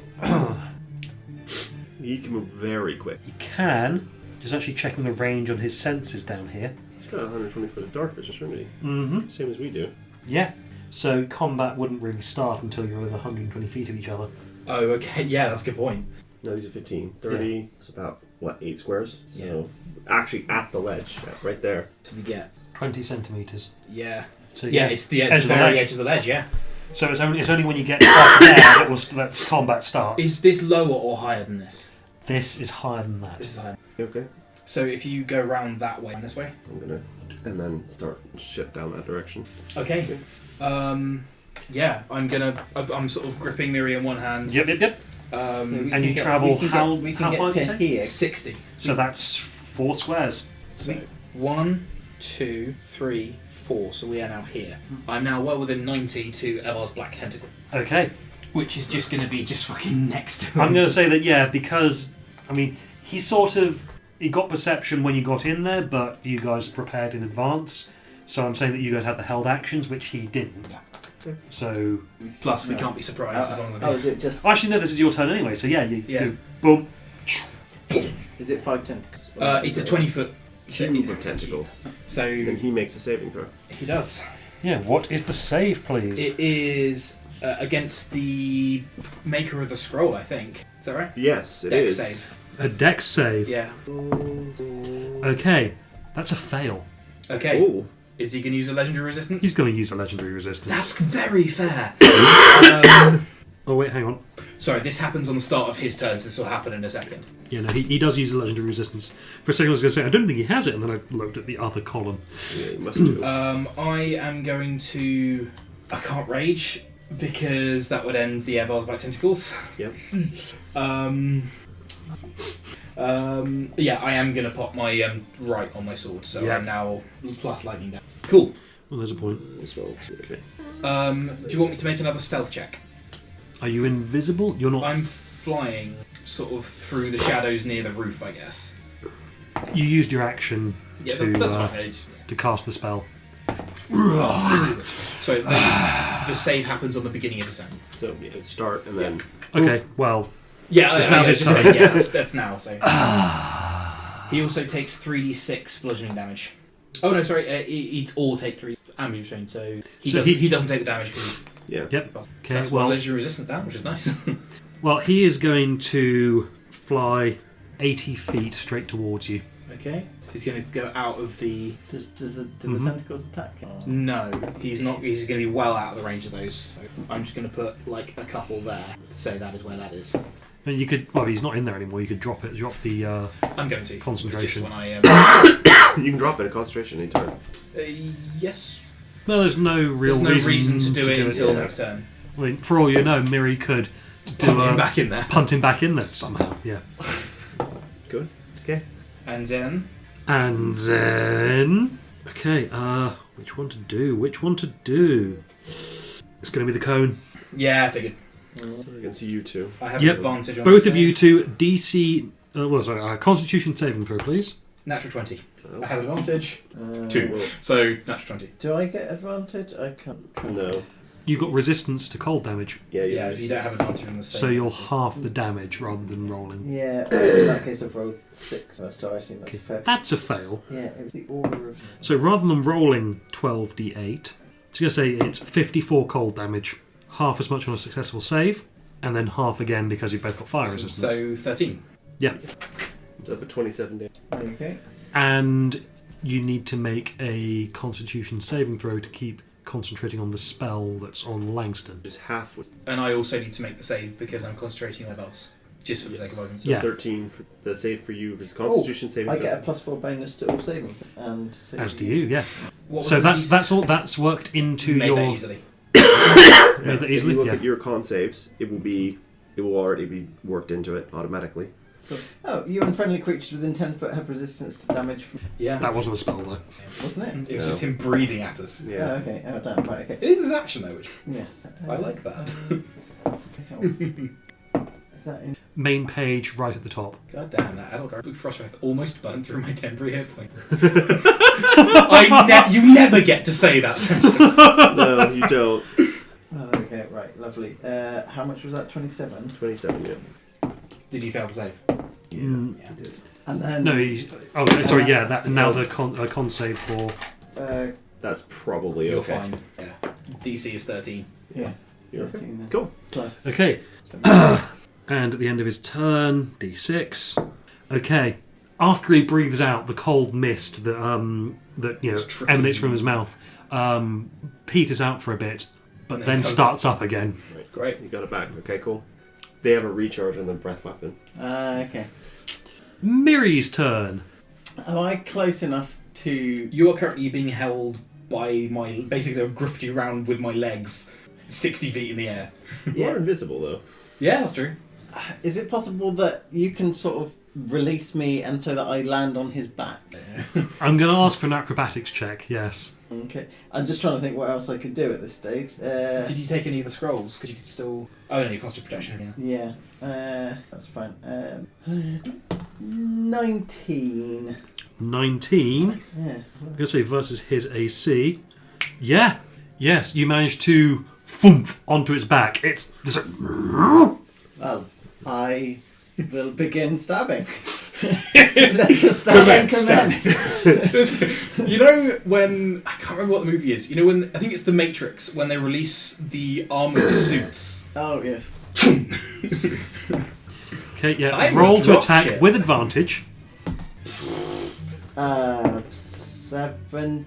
He can move very quick. He can. Just actually checking the range on his senses down here. He's got 120 foot of dark vision, shouldn't he? Mm-hmm. Same as we do. Yeah. So combat wouldn't really start until you're within 120 feet of each other. Oh, okay. Yeah, that's a good point. No, these are 15. 30, it's about, 8 squares? So, Yeah. actually at the ledge, right there. So we get 20 centimetres. yeah. So Yeah, it's the Edge of the very ledge. edge of the ledge. Yeah. So it's only when you get up there that combat starts. Is this lower or higher than this? This is higher than that. This is higher. Okay. So if you go round that way and this way. I'm gonna, and then start shift down that direction. Okay. Yeah, I'm sort of gripping Miri in one hand. Yep. So we And can you get- travel we can how- get, we can how get far to did you say? here. 60. So that's 4 squares. So 1, 2, 3, 4. So we are now here. I'm now well within 90 to Evar's black tentacle, Okay. which is just going to be just fucking next to him. I'm going to say that, yeah, because, I mean, he got perception when you got in there, but you guys prepared in advance. So I'm saying that you guys had the held actions, which he didn't. So... Plus, we can't be surprised as long as I'm here. is it just... Actually, no, this is your turn anyway, so yeah, Yeah. you boom. Is it 5 tentacles? It's a 20-foot. Cube of tentacles. So Then he makes a saving throw. he does. Yeah, what is the save, please? It is against the maker of the scroll, I think. Is that right? Yes, it Dex is. save. A dex save. Yeah. Okay, that's a fail. Okay. Oh, Is he going to use a legendary resistance? He's going to use a legendary resistance. That's very fair. Oh, wait, hang on. Sorry, this happens on the start of his turn, so this will happen in a second. Yeah, no, he does use a legendary resistance. For a second I was going to say, I don't think he has it, and then I looked at the other column. yeah, he must do. I am going to... I can't rage, because that would end the Airbar's Black Tentacles. Yep. Yeah, I am going to pop my right on my sword, so Yeah. I'm now plus lightning damage. Cool. Well, there's a point. As well. Okay. Do you want me to make another stealth check? Are you invisible? You're not... I'm flying sort of through the shadows near the roof, I guess. You used your action Yeah, to, that's fine. I just- to cast the spell. So the save happens on the beginning of the turn. So yeah, start and then. Okay, well, Yeah, It's now his just turn. saying, yeah, that's now. So he also takes 3d6 bludgeoning damage. Oh no, sorry, he'd all take 3 ammunition, so So he doesn't take the damage because Yeah. yep. Okay, that's one well, legendary resistance down, which is nice. well, he is going to fly 80 feet straight towards you. Okay, so he's going to go out of the. Do the Mhm. tentacles attack? No, he's not. He's going to be well out of the range of those. So I'm just going to put like a couple there to say that is where that is. And you could, well, he's not in there anymore. You could drop the I'm going to Concentration. Just when I You can drop it at concentration anytime. yes. No, there's no real There's no reason to do it until yeah. next turn. I mean, for all you know, Miri could Put him back in there. punt him back in there somehow. Yeah. Good. Okay. And then And then, okay, which one to do? Which one to do? It's going to be the cone. yeah, I figured So I can see you two. I have Yep. an advantage on Both the of you save. two DC. Constitution saving throw, please. Natural 20. Oh. I have advantage. Uh, 2. So natural 20. Do I get advantage? I can't. No. You've got resistance to cold damage, Yeah. Yeah, you don't have advantage on the save. so you're half the damage rather than rolling. Yeah, in that case I've rolled 6. So I think that's Okay. fair. That's a fail. Yeah, it was the order of... So rather than rolling 12d8, I was going to say it's 54 cold damage, half as much on a successful save, and then half again because you've both got fire resistance. So 13. Yeah. So for 27 days. Okay. And you need to make a Constitution saving throw to keep concentrating on the spell that's on Langston. Just half. And I also need to make the save because I'm concentrating on odds, just for the sake of argument. So Yeah. 13 for the save for you is Constitution saving. I throw. get a +4 bonus to all saving, and so As do you, yeah. What was So the that's all. That's worked into made your. that easily. Made that easily. If you look Yeah. at your con saves, it will already be worked into it automatically. Oh, you and friendly creatures within 10 foot have resistance to damage, Yeah. That wasn't a spell though. wasn't it? It was No. just him breathing at us. Oh, Yeah. okay. Oh, damn. Right. Okay. It is his action though, which Yes. I like that. Is that in? Main page, right at the top. God damn, that adult guard frost wrath almost burned through my temporary hit point. You never get to say that sentence. No, you don't. Oh, okay. Right. Lovely. How much was that? 27. 27, yeah. Did you fail to save? Mm, Yeah. And then. No, he's. Oh, sorry. Yeah, that now the con save for. That's probably You're okay. fine. Yeah. DC is 13. Yeah. You're okay. 13 then. Cool. Plus. Okay. And at the end of his turn, D6. Okay. After he breathes out the cold mist that It's tricky. emanates from his mouth, peters out for a bit, but And then then comes starts up again. Right. Great. You got it back. Okay, cool. They have a recharge on the breath weapon. Okay. Miri's turn. Am I close enough to? You are currently being held by my... Basically, I've gripped you around with my legs 60 feet in the air. You are invisible, though. Yeah, that's true. Is it possible that you can sort of release me and so that I land on his back? I'm going to ask for an acrobatics check. Yes. Okay. I'm just trying to think what else I could do at this stage. Did you take any of the scrolls? Because you could still... Oh, no, you constant protection. Yeah. Yeah. That's fine. 19. 19. Nice. Yes. I'm going to say versus his AC. Yeah. Yes, you managed to thump onto its back. It's just like, Well, I will begin stabbing. Let the stabbing commence. You know when... I can't remember what the movie is. You know when... I think it's The Matrix, when they release the armoured suits. Oh, yes. okay, yeah. I'm Roll a to drop attack shit. with advantage. 7...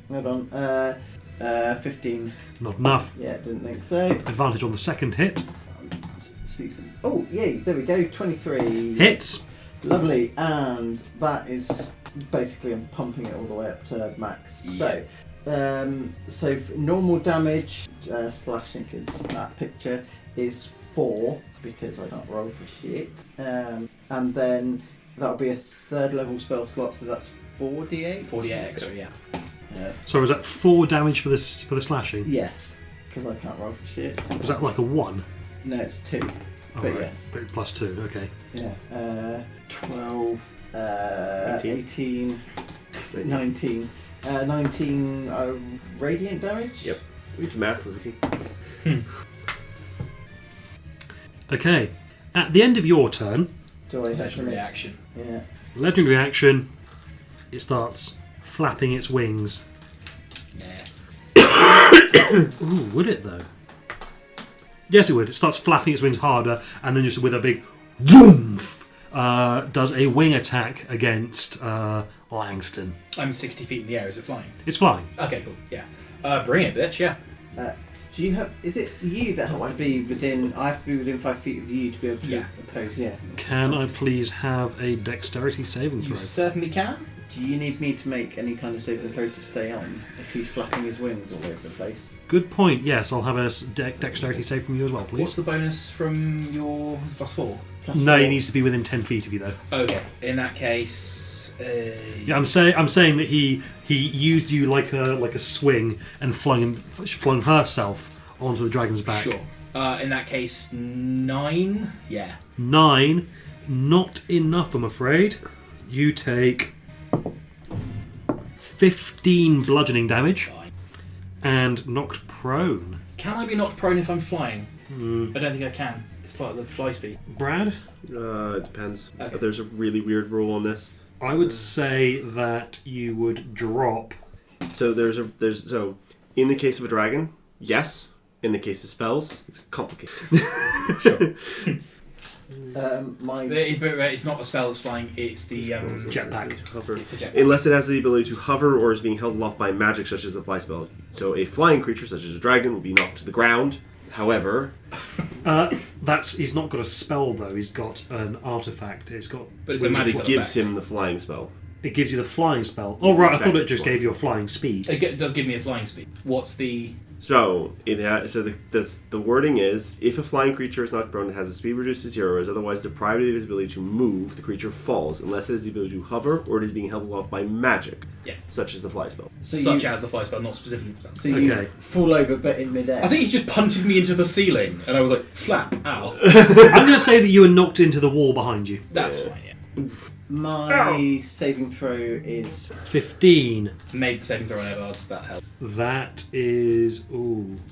hold on. 15. Not enough. Yeah, didn't think so. Advantage on the second hit. Oh, yay, there we go, 23. Hits. Lovely, and that is basically I'm pumping it all the way up to max. Yeah. So normal damage, slashing is that picture, is 4, because I can't roll for shit. And then that'll be a 3rd level spell slot, so that's 4d8? 48 extra, yeah. So was that 4 damage for this for the slashing? Yes, because I can't roll for shit. Was that like a 1? No, it's 2. Oh, But right. yes. But plus 2, okay. Yeah. 12, 18. 18, 19. 19 radiant damage? Yep. At least the math was easy. Okay. At the end of your turn, Do I have to Legendary make... action. Yeah. legendary action, it starts flapping its wings. Yeah. Ooh, would it though? Yes, it would. It starts flapping its wings harder, and then just with a big whoomph, does a wing attack against Langston. I'm 60 feet in the air. Is it flying? It's flying. Okay, cool. Yeah. Bring it, bitch. Yeah. Do you have... Is it you that has to be within... I have to be within 5 feet of you to be able to Yeah. oppose... Yeah. Can I please have a dexterity saving You throw? certainly can. Do you need me to make any kind of saving throw to stay on if he's flapping his wings all over the place? Good point. Yes, I'll have a dexterity save from you as well, please. What's the bonus from your +4? Plus No, 4. he needs to be within 10 feet of you though. Okay. In that case... Yeah, I'm saying that he used you like a swing and flung herself onto the dragon's back. Sure. In that case, 9? Yeah. 9, not enough, I'm afraid. You take 15 bludgeoning damage Fine. and knocked prone. Can I be knocked prone if I'm flying? I don't think I can. It's part of the fly speed. Brad, It depends. Okay. But there's a really weird rule on this. I would say that you would drop. So so in the case of a dragon, yes. In the case of spells, it's complicated. My But it's not a spell that's flying, it's the Jetpack. Hover. It's the jetpack. Unless it has the ability to hover or is being held aloft by magic such as a fly spell. So a flying creature such as a dragon will be knocked to the ground. However, He's not got a spell though. He's got an artifact. It's got. But it's a magical it gives effect. him the flying spell. It gives you the flying spell. Oh right, I thought it just gave you a flying speed. It does give me a flying speed. What's the... So the wording is: if a flying creature is knocked prone and has a speed reduced to 0, or is otherwise deprived of the ability to move, the creature falls, unless it has the ability to hover or it is being held aloft by magic, such as the fly spell. Such as the fly spell, not specifically the so spell. you Okay. fall over but in midair. I think he just punted me into the ceiling, and I was like, flap, ow. I'm going to say that you were knocked into the wall behind you. That's fine, yeah. My saving throw is 15. Made the saving throw on Everard's, if that helps. That is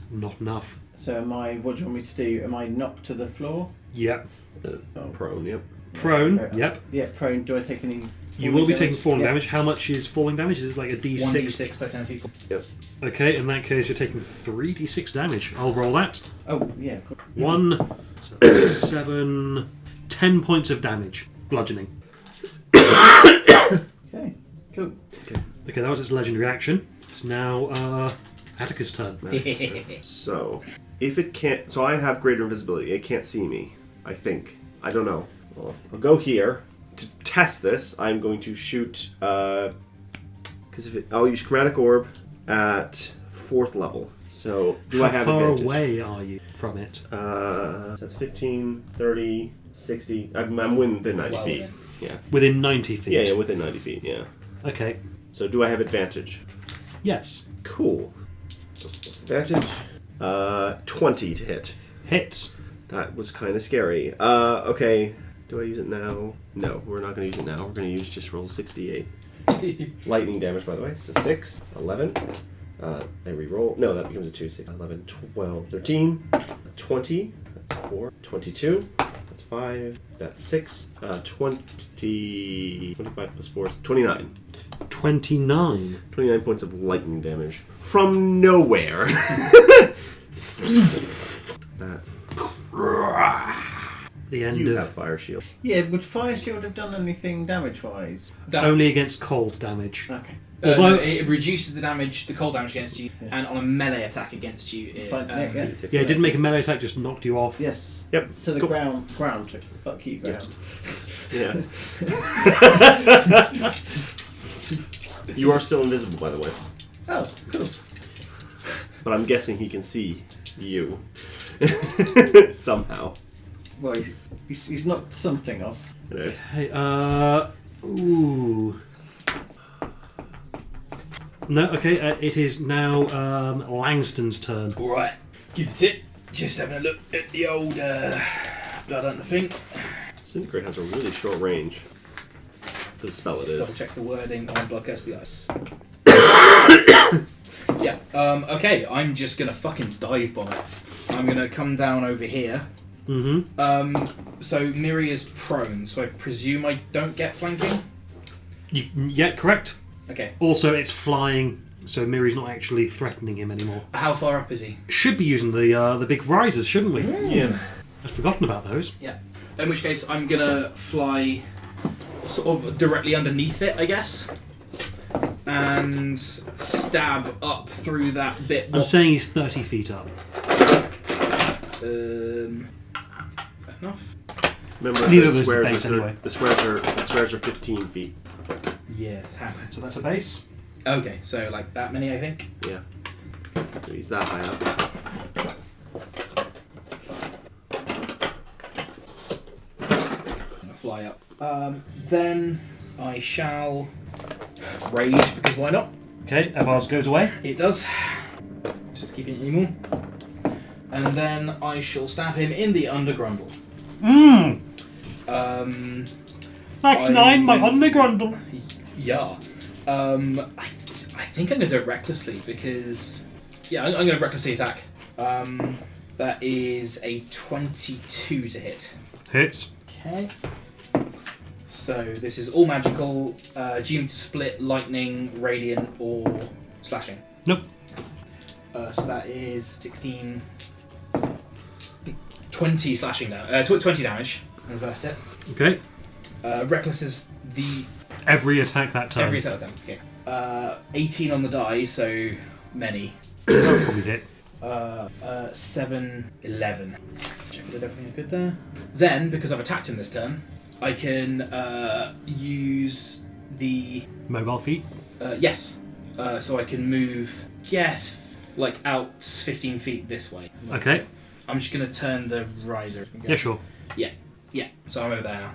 not enough. so. What do you want me to do? Am I knocked to the floor? Yep. Prone, yep. Prone. Yep. Yeah, prone. Do I take any? You will be taking falling Yeah. damage. How much is falling damage? Is it like a D6? 1d6 per 10 feet. Okay, in that case, you're taking 3d6 damage. I'll roll that. Oh yeah. Of course. 1, 7, 10 points of damage. Bludgeoning. Okay. Cool. Okay, that was its legendary action. It's now Atticus' turn. So, if it can't... So I have greater invisibility. It can't see me, I think. I don't know. Well, I'll go here. To test this, I'm going to shoot... Because I'll use Chromatic Orb at 4th level. So, do I How have far advantage? away are you from it? That's 15, 30, 60... I'm within 90 feet. Then. Yeah. Within 90 feet? Yeah, within 90 feet, yeah. Okay. So, do I have advantage? Yes. Cool. Advantage. 20 to hit. Hits. That was kind of scary. Okay. Do I use it now? No, we're not going to use it now. We're going to use just roll 68. Lightning damage, by the way. So 6, 11. I re-roll. No, that becomes a 2, 6, 11, 12, 13, 20. That's 4. 22. That's 5. That's 6. 20. 25 plus 4 is 29. 29. 29 points of lightning damage. From nowhere. That. The end You of... have Fire Shield. Yeah. Would Fire Shield have done anything damage-wise? Only against cold damage. Okay. Although- No, it reduces the damage, the cold damage against you, and on a melee attack against you, It's it, fine. Yeah. Yeah, it didn't make a melee attack, just knocked you off. Yes. Yep. So the Cool. ground trick. Fuck you, ground. Yeah. You are still invisible, by the way. Oh, cool. But I'm guessing he can see you. Somehow. Well, he's knocked something off. Anyways. Hey, ooh. No, okay, it is now Langston's turn. Alright, gives it. Just having a look at the old blood hunter thing. Disintegrate has a really short range. For the spell it double is. check the wording on Bloodcast the Ice. Yeah, okay, I'm just gonna fucking dive bomb it. I'm gonna come down over here. Mm-hmm. So Miri is prone, so I presume I don't get flanking? Yeah, correct. Okay. Also, it's flying, so Miri's not actually threatening him anymore. How far up is he? Should be using the big risers, shouldn't we? Yeah. I've forgotten about those. Yeah. In which case, I'm gonna fly sort of directly underneath it, I guess, and stab up through that bit. I'm saying he's 30 feet up. Is that enough? Remember, Neither of the those squares, base anyway. the squares are 15 feet. Yes. So that's a base. Okay, so like that many, I think. Yeah. So he's that high up. I'm gonna fly up. Then I shall rage because why not? Okay, Evars goes away. It does. Let's just keep it anymore. And then I shall stab him in the undergrundle. Mmm! Back I- 9, my undergrundle. Yeah. I think I'm going to do it recklessly because... Yeah, I'm going to recklessly attack. That is a 22 to hit. Hits. Okay. So this is all magical. Do you need to split lightning, radiant, or slashing? Nope. So that is 16... 20 slashing damage. 20 damage. on the first hit. Okay. Reckless is the Every attack that turn. every attack attempt. Okay. 18 on the die, so many. That'll probably hit. 7, 11. Check with everything good there. Then, because I've attacked him this turn, I can use the Mobile feet. yes. So I can move. Yes, like out 15 feet this way. Okay. I'm just gonna turn the riser. Yeah, sure. Yeah. So I'm over there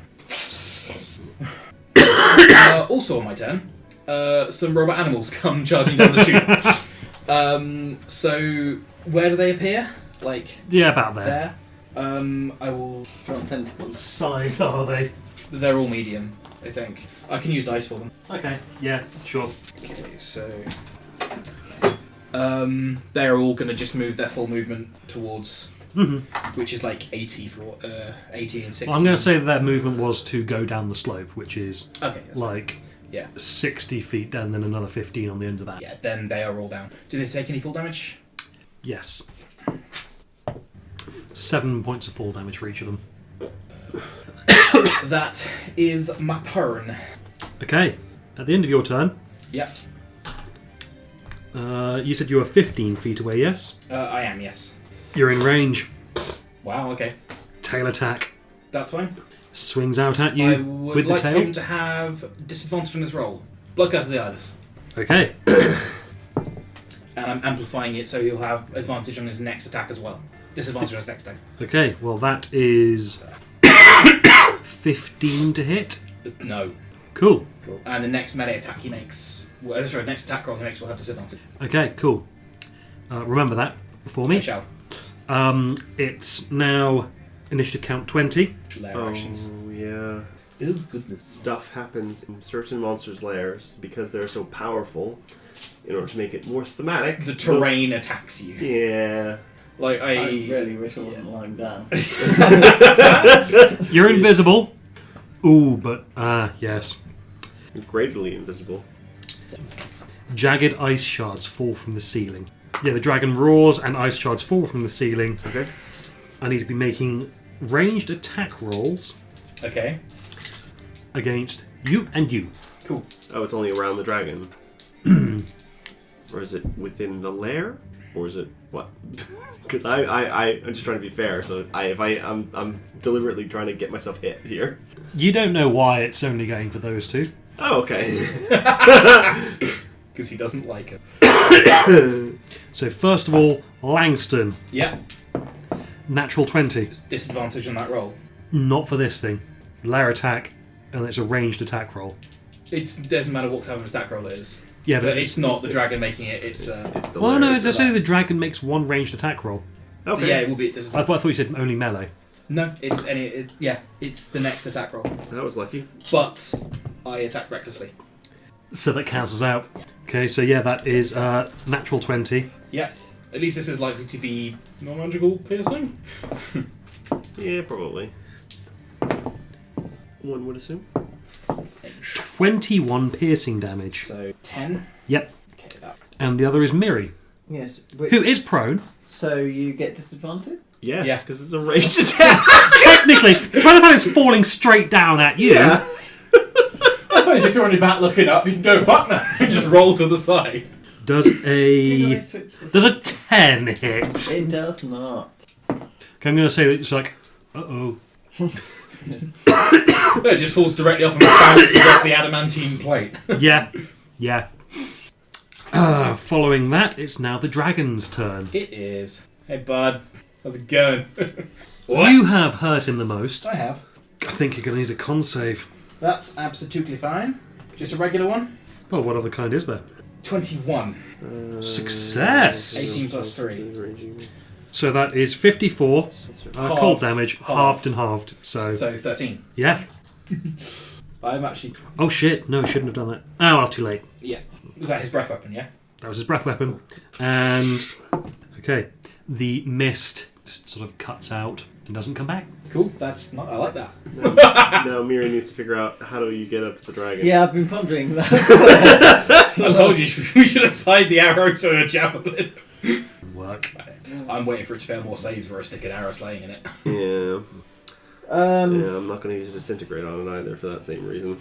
now. Also on my turn, some robot animals come charging down the chute. So where do they appear? Like Yeah, about there. there. I will. Drop tentacles. Size are they? They're all medium, I think. I can use dice for them. Okay. Yeah, sure. Okay, so they're all gonna just move their full movement towards, which is like 80 for 80 and 60. Well, I'm going to say that their movement was to go down the slope, which is Okay, that's like yeah. 60 feet down, then another 15 on the end of that. Yeah, then they are all down. Do they take any full damage? Yes. 7 points of fall damage for each of them. That is my turn. Okay. At the end of your turn, Yep. you said you were 15 feet away, yes? I am, yes. You're in range. Wow, okay. Tail attack. That's fine. Swings out at I you would with the like tail. him to have disadvantage on his roll. Blood Curse of the Eyeless. Okay. And I'm amplifying it so he'll have advantage on his next attack as well. Disadvantage on his next attack. Okay, well that is 15 to hit. No. Cool. Cool. And the next melee attack he makes... Well, sorry, the next attack roll he makes will have disadvantage. Okay, cool. Remember that for me. I shall. It's now initiative count 20. Lair actions. Oh, yeah. Oh goodness. Stuff happens in certain monsters' lairs because they're so powerful. In order to make it more thematic, The terrain attacks you. Yeah. Like, I really wish I wasn't lying down. You're invisible. Ooh, but yes. Greatly invisible. Jagged ice shards fall from the ceiling. Yeah, the dragon roars and ice shards fall from the ceiling. Okay. I need to be making ranged attack rolls Okay. against you and you. Cool. Oh, it's only around the dragon. Or is it within the lair? Or is it what? Because I'm just trying to be fair. So I'm deliberately trying to get myself hit here. You don't know why it's only going for those two. Oh, okay. Because he doesn't like it. So first of all, Langston, Yeah. natural 20. Disadvantage on that roll. Not for this thing. Lair attack, and it's a ranged attack roll. It doesn't matter what kind of attack roll it is. Yeah, But it's not the dragon making it, it's... It's the well, lair. no, It's just the- say the dragon makes one ranged attack roll. Okay. So yeah, it will be at I disadvantage. thought you said only melee. No, it's it's the next attack roll. That was lucky. But I attacked recklessly. So that cancels out. Okay, so yeah, that is natural 20. Yeah. At least this is likely to be non-magical piercing. Yeah, probably. One would assume. 21 piercing damage. So 10. Yep. Okay, that. And the other is Miri, Yes. who is prone. So you get disadvantage? Yes, Yeah. because it's a ranged attack. Technically, despite the fact it's falling straight down at you. Yeah. I suppose if you're on your back looking up, you can go fuck now and just roll to the side. Does Did I a switch the... does a 10 hit? It does not. Okay, I'm going to say that it's like, uh-oh. It just falls directly off and bounces off the adamantine plate. Yeah, yeah. Following that, it's now the dragon's turn. It is. Hey bud, how's it going? You have hurt him the most. I have. I think you're going to need a con save. That's absolutely fine. Just a regular one. Well, what other kind is there? 21. Success! 18 plus 3. So that is 54 cold Halved. damage, Halved. halved and halved. So, So 13. yeah. I'm actually... Oh shit, no, shouldn't have done that. Oh, well, too late. Yeah. Was that his breath weapon, yeah? That was his breath weapon. And, okay, the mist sort of cuts out and doesn't come back. Cool. That's not... I like that. Now Miri needs to figure out how do you get up to the dragon. Yeah, I've been pondering that. I told you we should have tied the arrow to a javelin. Work. I'm waiting for it to fail more saves for a stick an arrow slaying in it. Yeah. Yeah, I'm not going to use a disintegrate on it either for that same reason.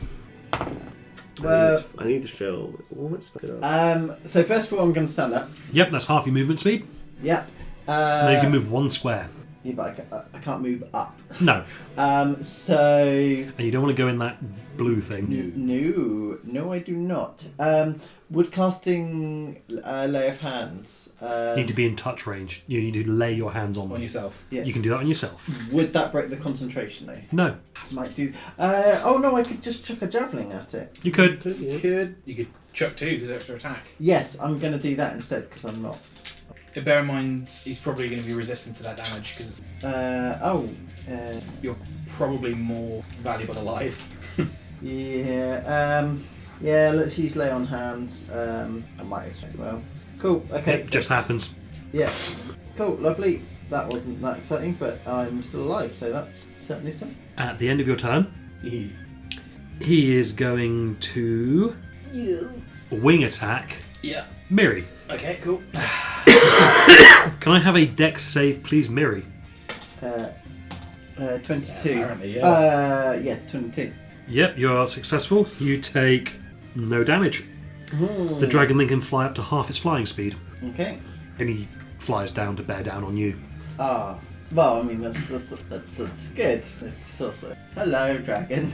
Well, I need to fail. Well, let's fuck it up. so first of all, I'm going to stand up. Yep, that's half your movement speed. Yep. Now you can move 1 square. Yeah, but I can't move up. No. So... And you don't want to go in that blue thing. No, I do not. Would casting Lay of Hands... You need to be in touch range. You need to lay your hands on On them. yourself. Yeah. You can do that on yourself. Would that break the concentration, though? No. Might do... oh, no, I could just chuck a javelin at it. You could. You could chuck 2 because extra attack. Yes, I'm going to do that instead, because I'm not. Bear in mind, he's probably going to be resistant to that damage because you're probably more valuable alive. Yeah, let's use Lay on Hands. I might as well. Cool, okay. It just happens. Yeah. Cool, lovely. That wasn't that exciting, but I'm still alive, so that's certainly something. At the end of your turn, he is going to wing attack Yeah. Miri. Okay, cool. Can I have a dex save, please, Miri? 22. Apparently, yeah. Yeah, 22. Yep, you are successful. You take no damage. The dragon can fly up to half its flying speed, Okay. and he flies down to bear down on you. Ah. Well, I mean, that's good. It's also... Hello, dragon.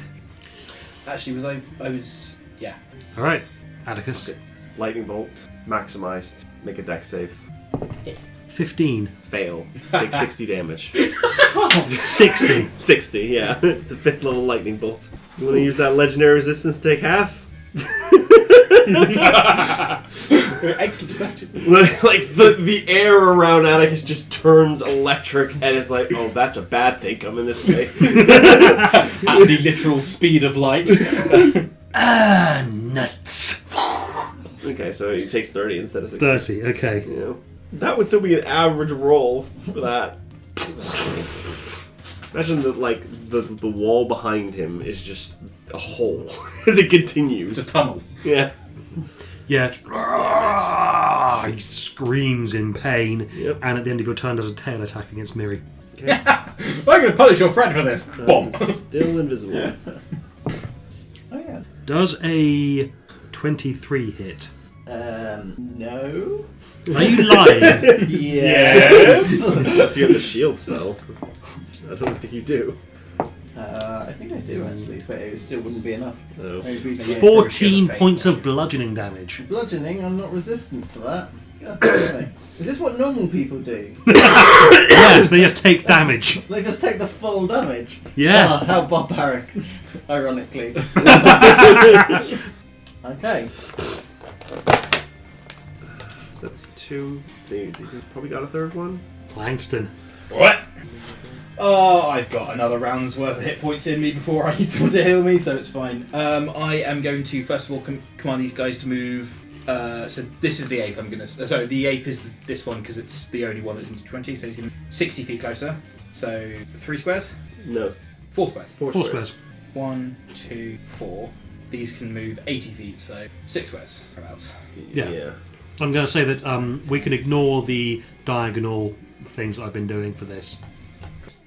Actually, I was... Yeah. All right, Atticus. Okay. Lightning bolt, maximized. Make a dex save. 15. Fail. Take 60 damage. 60. 60, yeah. It's a 5th level lightning bolt. You want to use that legendary resistance? Take half. Excellent question. Like the air around Atticus just turns electric, and it's like, oh, that's a bad thing coming this way. At the literal speed of light. Nuts. Okay, so he takes 30 instead of 60. 30, okay. Yeah. That would still be an average roll for that. Imagine that, like, the wall behind him is just a hole as it continues. It's a tunnel. Yeah. Yeah. He screams in pain, Yep. and at the end of your turn does a tail attack against Miri. Okay. I'm going to punish your friend for this. Bomb. Still invisible. Oh, yeah. Does a 23 hit? No. Are you lying? Yes. So you have the shield spell. I don't think you do. I think I do, actually, but it still wouldn't be enough. No. Maybe 14 points of bludgeoning damage. Bludgeoning, I'm not resistant to that. God damn it. Is this what normal people do? Yes, they just take damage. They just take the full damage? Yeah. Ah, how barbaric, ironically. Okay. So that's 2. He's probably got a 3rd one. Langston. What? Oh, I've got another round's worth of hit points in me before I need someone to heal me, so it's fine. I am going to, first of all, command these guys to move. So this is the ape I'm going to... So the ape is this one because it's the only one that's into 20, so he's going to 60 feet closer. So 3 squares? No. 4 squares. 4 4 squares. squares. 1, 2, 4. These can move 80 feet, so 6 squares. Whereabouts. Yeah. I'm going to say that we can ignore the diagonal things that I've been doing for this.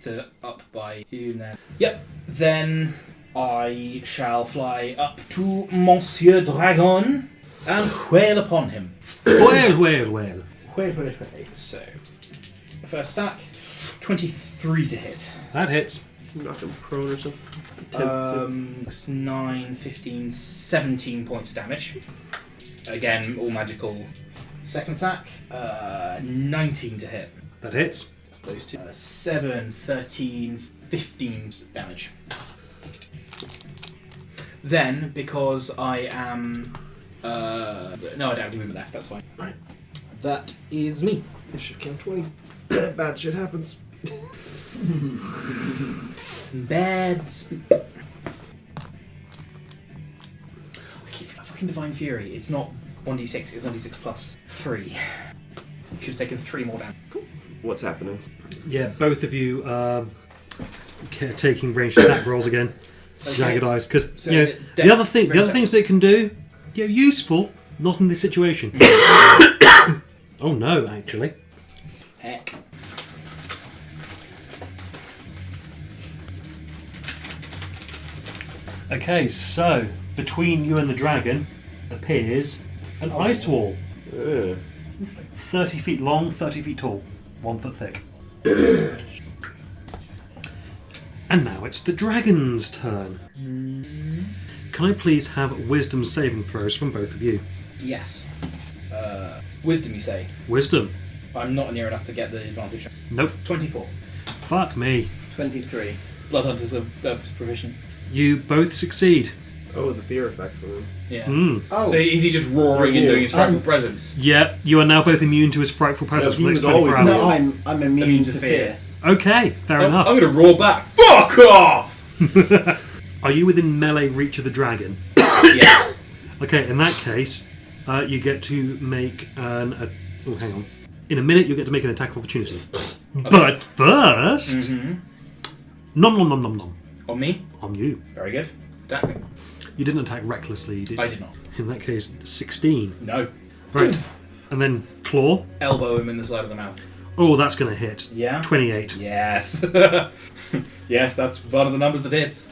To up by you now. Yep. Then I shall fly up to Monsieur Dragon and wail upon him. Well. So, first stack, 23 to hit. That hits. Knock him prone or something. 9, 15, 17 points of damage. Again, all magical. Second attack, 19 to hit. That hits. That's those two. 7, 13, 15 damage. Then, because I am... no, I don't have any movement left, that's fine. Right. That is me. It should count 20. Bad shit happens. Some beds. Fucking Divine Fury. It's not 1d6, it's 1d6 plus 3. Should have taken 3 more damage. Cool. What's happening? Yeah, both of you are taking ranged attack rolls again. Okay. Jagged eyes, because So you know is it the other things they can do, useful, not in this situation. Oh no, actually. Heck. Okay, so between you and the dragon appears an ice wall. Ugh. 30 feet long, 30 feet tall, 1 foot thick. And now it's the dragon's turn. Can I please have wisdom saving throws from both of you? Yes. Wisdom, you say? Wisdom. I'm not near enough to get the advantage. Nope. 24. Fuck me. 23. Bloodhunters are proficient. You both succeed. Oh, the fear effect from him. Yeah. Oh, So is he just roaring and doing his frightful presence? Yep, you are now both immune to his frightful presence he for the next was always 24 hours. no, I'm immune to fear. Okay, fair I'm enough. going to roar back. Fuck off! Are you within melee reach of the dragon? Yes. Okay, in that case, you get to make oh, hang on. In a minute, you'll get to make an attack of opportunity. But first, nom nom nom nom nom. On me? On you. Very good. Attack me. You didn't attack recklessly, did you? I did not. In that case, 16. No. Right. And then claw. Elbow him in the side of the mouth. Oh, that's going to hit. Yeah? 28. Yes. Yes, that's one of the numbers that hits.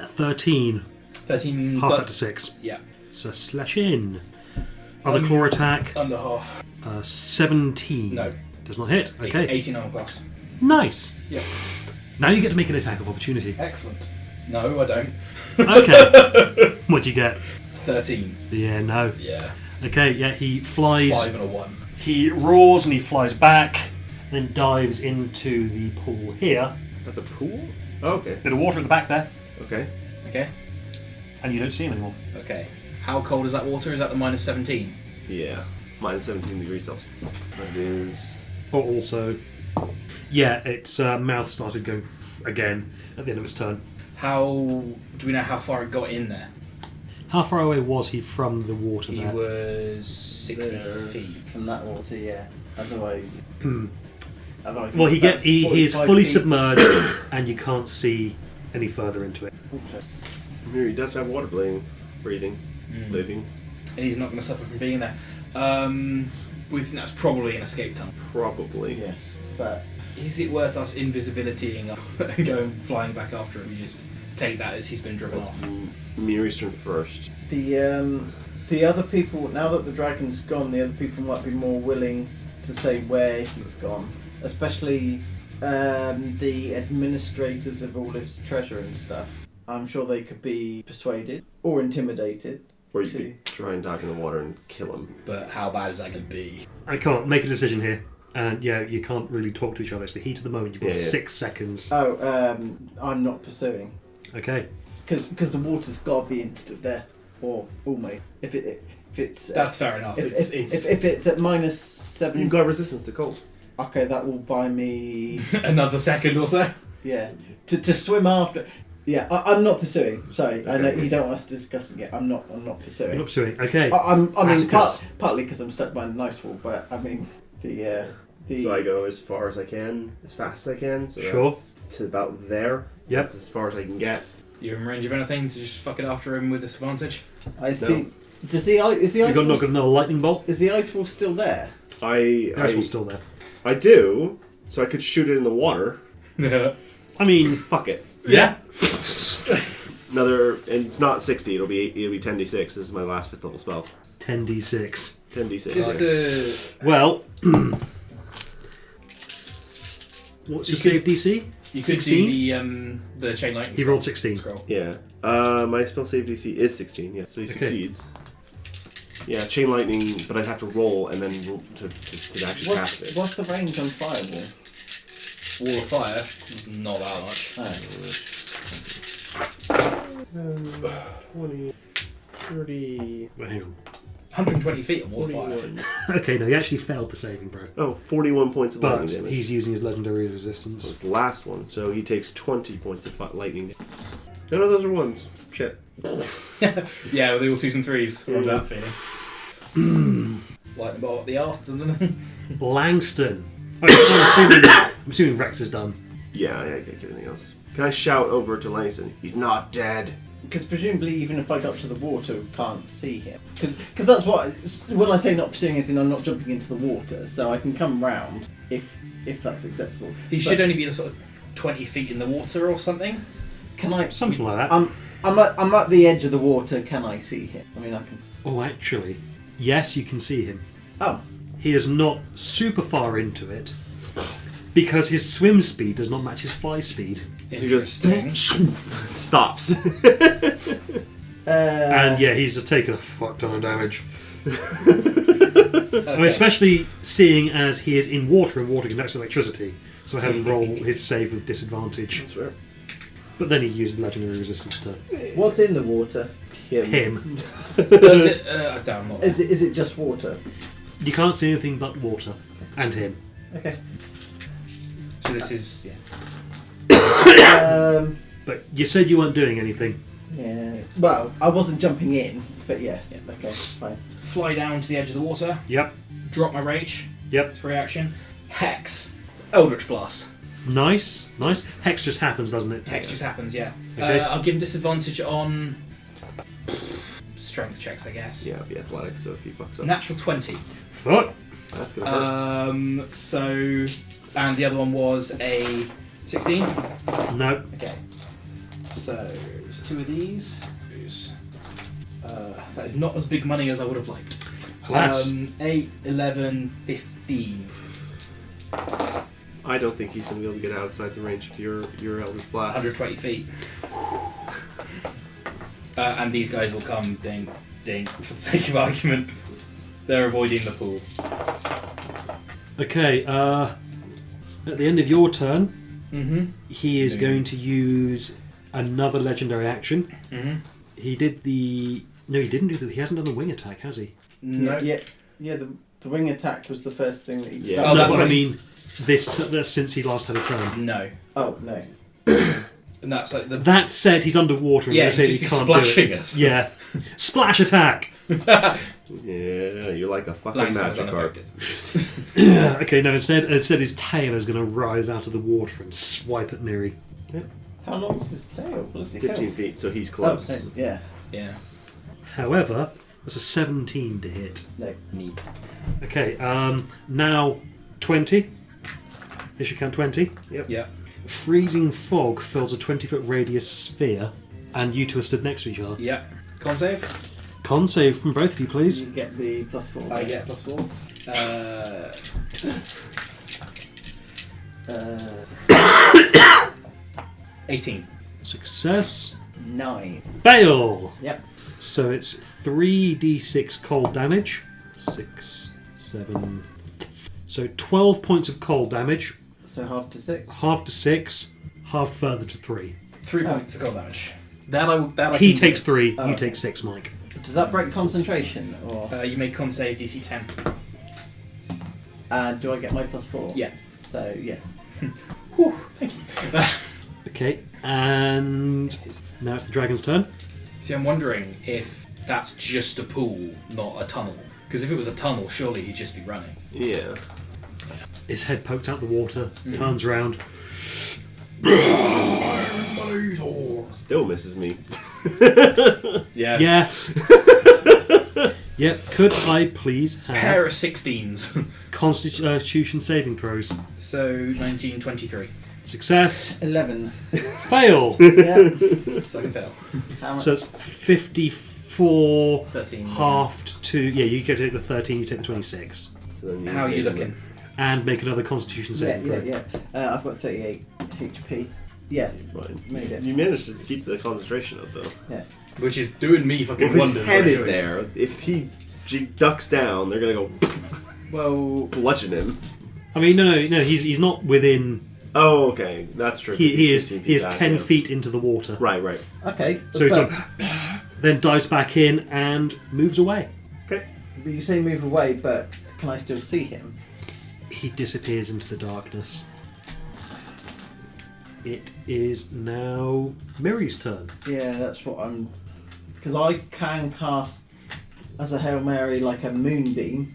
13. 13. Half that to 6. Yeah. So slash in. Other claw attack. Under half. 17. No. Does not hit. Okay. 18 on plus. Nice. Yeah. Now you get to make an attack of opportunity. Excellent. No, I don't. Okay. What do you get? 13. Yeah, no. Yeah. Okay, yeah, he flies. 5 and a 1. He roars and he flies back, then dives into the pool here. That's a pool? Oh, okay. Bit of water at the back there, Okay. Okay. and you don't see him anymore. Okay. How cold is that water? Is that the minus 17? Yeah. Minus 17 degrees Celsius. That is... Or also, yeah, its mouth started going again at the end of its turn. How do we know how far it got in there? How far away was he from the water He there? was 60 There. feet. From that water, yeah. Otherwise, Well, he is 45 fully feet. submerged, and you can't see any further into it. Here, he does have water breathing. Living. And he's not going to suffer from being there. We think that's probably an escape tunnel. Probably. Yes, but Is it worth us invisibilitying up and going flying back after him? We just take that as he's been driven off. Miri's turn first. the other people, now that the dragon's gone, the other people might be more willing to say where he's gone, especially the administrators of all this treasure and stuff. I'm sure they could be persuaded or intimidated. Or you could try and dive in the water and kill him. But how bad is that going to be? I can't make a decision here, and yeah, you can't really talk to each other. It's the heat of the moment. You've got 6 seconds. Oh, I'm not pursuing. Okay. Because the water's got to be instant death, or almost. If it's That's fair enough. if it's at minus 7, You've got resistance to cold. okay, that will buy me Another second or so. to swim after. Yeah, I'm not pursuing. Sorry, I know you don't want us discussing it. I'm not pursuing. You're not pursuing. Okay. I mean, Atticus. partly because I'm stuck behind the ice wall, but I mean the. So I go as far as I can, as fast as I can. So Sure. that's to about there. Yep. That's as far as I can get. You're in range of anything to just fuck it after him with disadvantage? I see. Is the ice You've got to wall? knock another lightning bolt. Is the ice wall still there? The ice wall's still there. I do, so I could shoot it in the water. I mean, Fuck it. yeah. Another, and it's not 60. It'll be 10d6. This is my last 5th level spell. 10d6. 10d6. Just Well, what's your save DC? you could do the chain lightning. He rolled 16. Scroll. Yeah. My spell save DC is 16. Yeah. So he succeeds. Yeah, chain lightning, but I'd have to roll and then roll to actually cast it. What's the range on firewall? Wall of fire, not that much. Oh. 20, 30, Well, hang on. 120 feet on wall of fire. 41. Okay, no, he actually failed the saving throw. Oh, 41 points of But lightning damage. he's using his legendary That was resistance. the last one, so he takes 20 points of lightning damage. None of those are ones. Shit. Yeah, with the all 2s and 3s. Love that feeling. Lightning bolt up the arse, doesn't it? Langston. I'm assuming Rex is done. Yeah, I can't get anything else. Can I shout over to Langston? He's not dead. Because presumably, even if I got to the water, we can't see him. Because that's what when I say not pursuing is, I'm not jumping into the water, so I can come round if that's acceptable. He should only be in sort of 20 feet in the water or something. Can I? Something like that. I'm at the edge of the water. Can I see him? I mean, I can. Oh, actually, yes, you can see him. Oh, He is not super far into it because his swim speed does not match his fly speed. Interesting. Stops. And yeah, he's just taken a fuck ton of damage. Okay. I mean, especially seeing as he is in water and water conducts electricity. So I had him roll his save with disadvantage. That's fair. But then he used legendary resistance to what's in the water? him. Does it? I don't know. Is it just water? You can't see anything but water. And him. Okay. So this is But you said you weren't doing anything. Yeah. Well, I wasn't jumping in, but yes. Yeah. Okay. Fine. fly down to the edge of the water. Yep. Drop my rage. Yep. It's reaction. Hex. Eldritch Blast. Nice. Nice. Hex just happens, doesn't it? Hex just happens, yeah. Okay. I'll give him disadvantage on strength checks, I guess. Yeah, it'll be athletics, so if he fucks up. Natural 20. Fuck. That's gonna hurt. And the other one was a 16. No. Okay. So, there's two of these. That is not as big money as I would have liked. Alas. 8, 11, 15. I don't think he's gonna be able to get outside the range of your Eldritch Blast. 120 feet. And these guys will come ding, ding, for the sake of argument. They're avoiding the pool. Okay, at the end of your turn, Mm-hmm. he is going to use another legendary action. Mm-hmm. He did the... No, he didn't do the... He hasn't done the wing attack, has he? No. Yeah. The wing attack was the first thing that he. Yeah. Oh, no, that's but I right. mean, since he last had a turn. No. Oh no. And that's like the... That said, he's underwater and Yeah, they say he'd he just be can't do splashing it. us. Yeah. Splash attack! Yeah, you're like a fucking Langston's Magikarp. unaffected. Okay, no, instead his tail is going to rise out of the water and swipe at Miri. How long is his tail? Bloody 15 hell. feet, so he's close. Okay, yeah. Yeah. However, that's a 17 to hit. No. Neat. Okay, now 20. This should count 20. Yeah. Freezing fog fills a 20-foot radius sphere, and you two are stood next to each other. Yeah. Con save. Con save from both of you, please. You get the +4. I get +4. 18. Success. 9. Fail! Yep. So it's 3d6 cold damage. 6, 7... So 12 points of cold damage. So half to 6. Half to 6, half further to 3. 3 points of cold damage. That I He can takes 3, Oh, you okay. take 6, Mike. Does that break concentration, or do. You make con save DC 10. do I get my +4? Yeah. So yes. Whew, thank you. Okay, and now it's the dragon's turn. See, I'm wondering if that's just a pool, not a tunnel. Because if it was a tunnel, surely he'd just be running. Yeah. His head pokes out the water, turns around. Still misses me. Yeah. Yeah. Yep, could I please have Pair of 16s. Constitution saving throws? So 1923. Success. 11. Fail. Yeah. So I can fail. How much? So it's 54 13. halved to... Yeah, you get to take the 13, you take the 26. So then How are you looking? And make another Constitution saving throw. Yeah. I've got 38 HP. Yeah. Fine. Made it. You managed to keep the concentration up, though. Yeah. Which is doing me fucking If his wonders. head is actually. there, if he ducks down, they're gonna go Well, bludgeon him. I mean, no, he's not within... Oh, okay, that's true. He is 15 feet he is back, 10 yeah. feet into the water. Right. Okay. So he's but, like, then dives back in and moves away. Okay. but you say move away, but can I still see him? He disappears into the darkness. It is now Miri's turn. Yeah, that's what I'm. Because I can cast as a Hail Mary like a moonbeam.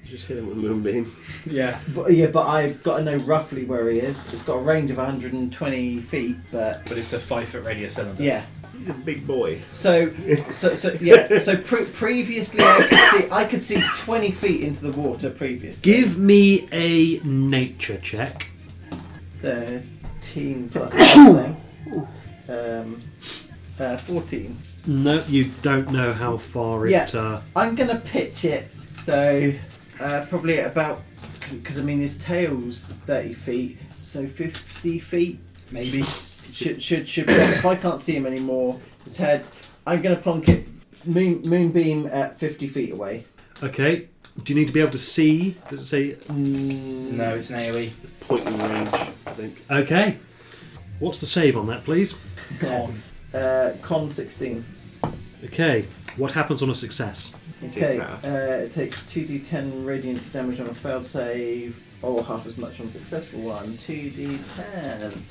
Just hit him with Moonbeam. yeah. But I've got to know roughly where he is. It's got a range of 120 feet, but But it's a 5-foot radius cylinder. yeah. He's a big boy. So yeah. So previously I could see 20 feet into the water previously. Give me a nature check. 13 plus something. 14. No, you don't know how far it. Yeah. I'm going to pitch it, so probably at about, because I mean his tail's 30 feet, so 50 feet maybe. should be, if I can't see him anymore, his head, I'm going to plonk it moonbeam at 50 feet away. Okay. Do you need to be able to see? Does it say? No, it's an AoE. It's point in range, I think. Okay. What's the save on that, please? Con. Con 16. Okay. What happens on a success? Okay, half. it takes 2d10 radiant damage on a failed save, or half as much on a successful one. 2d10.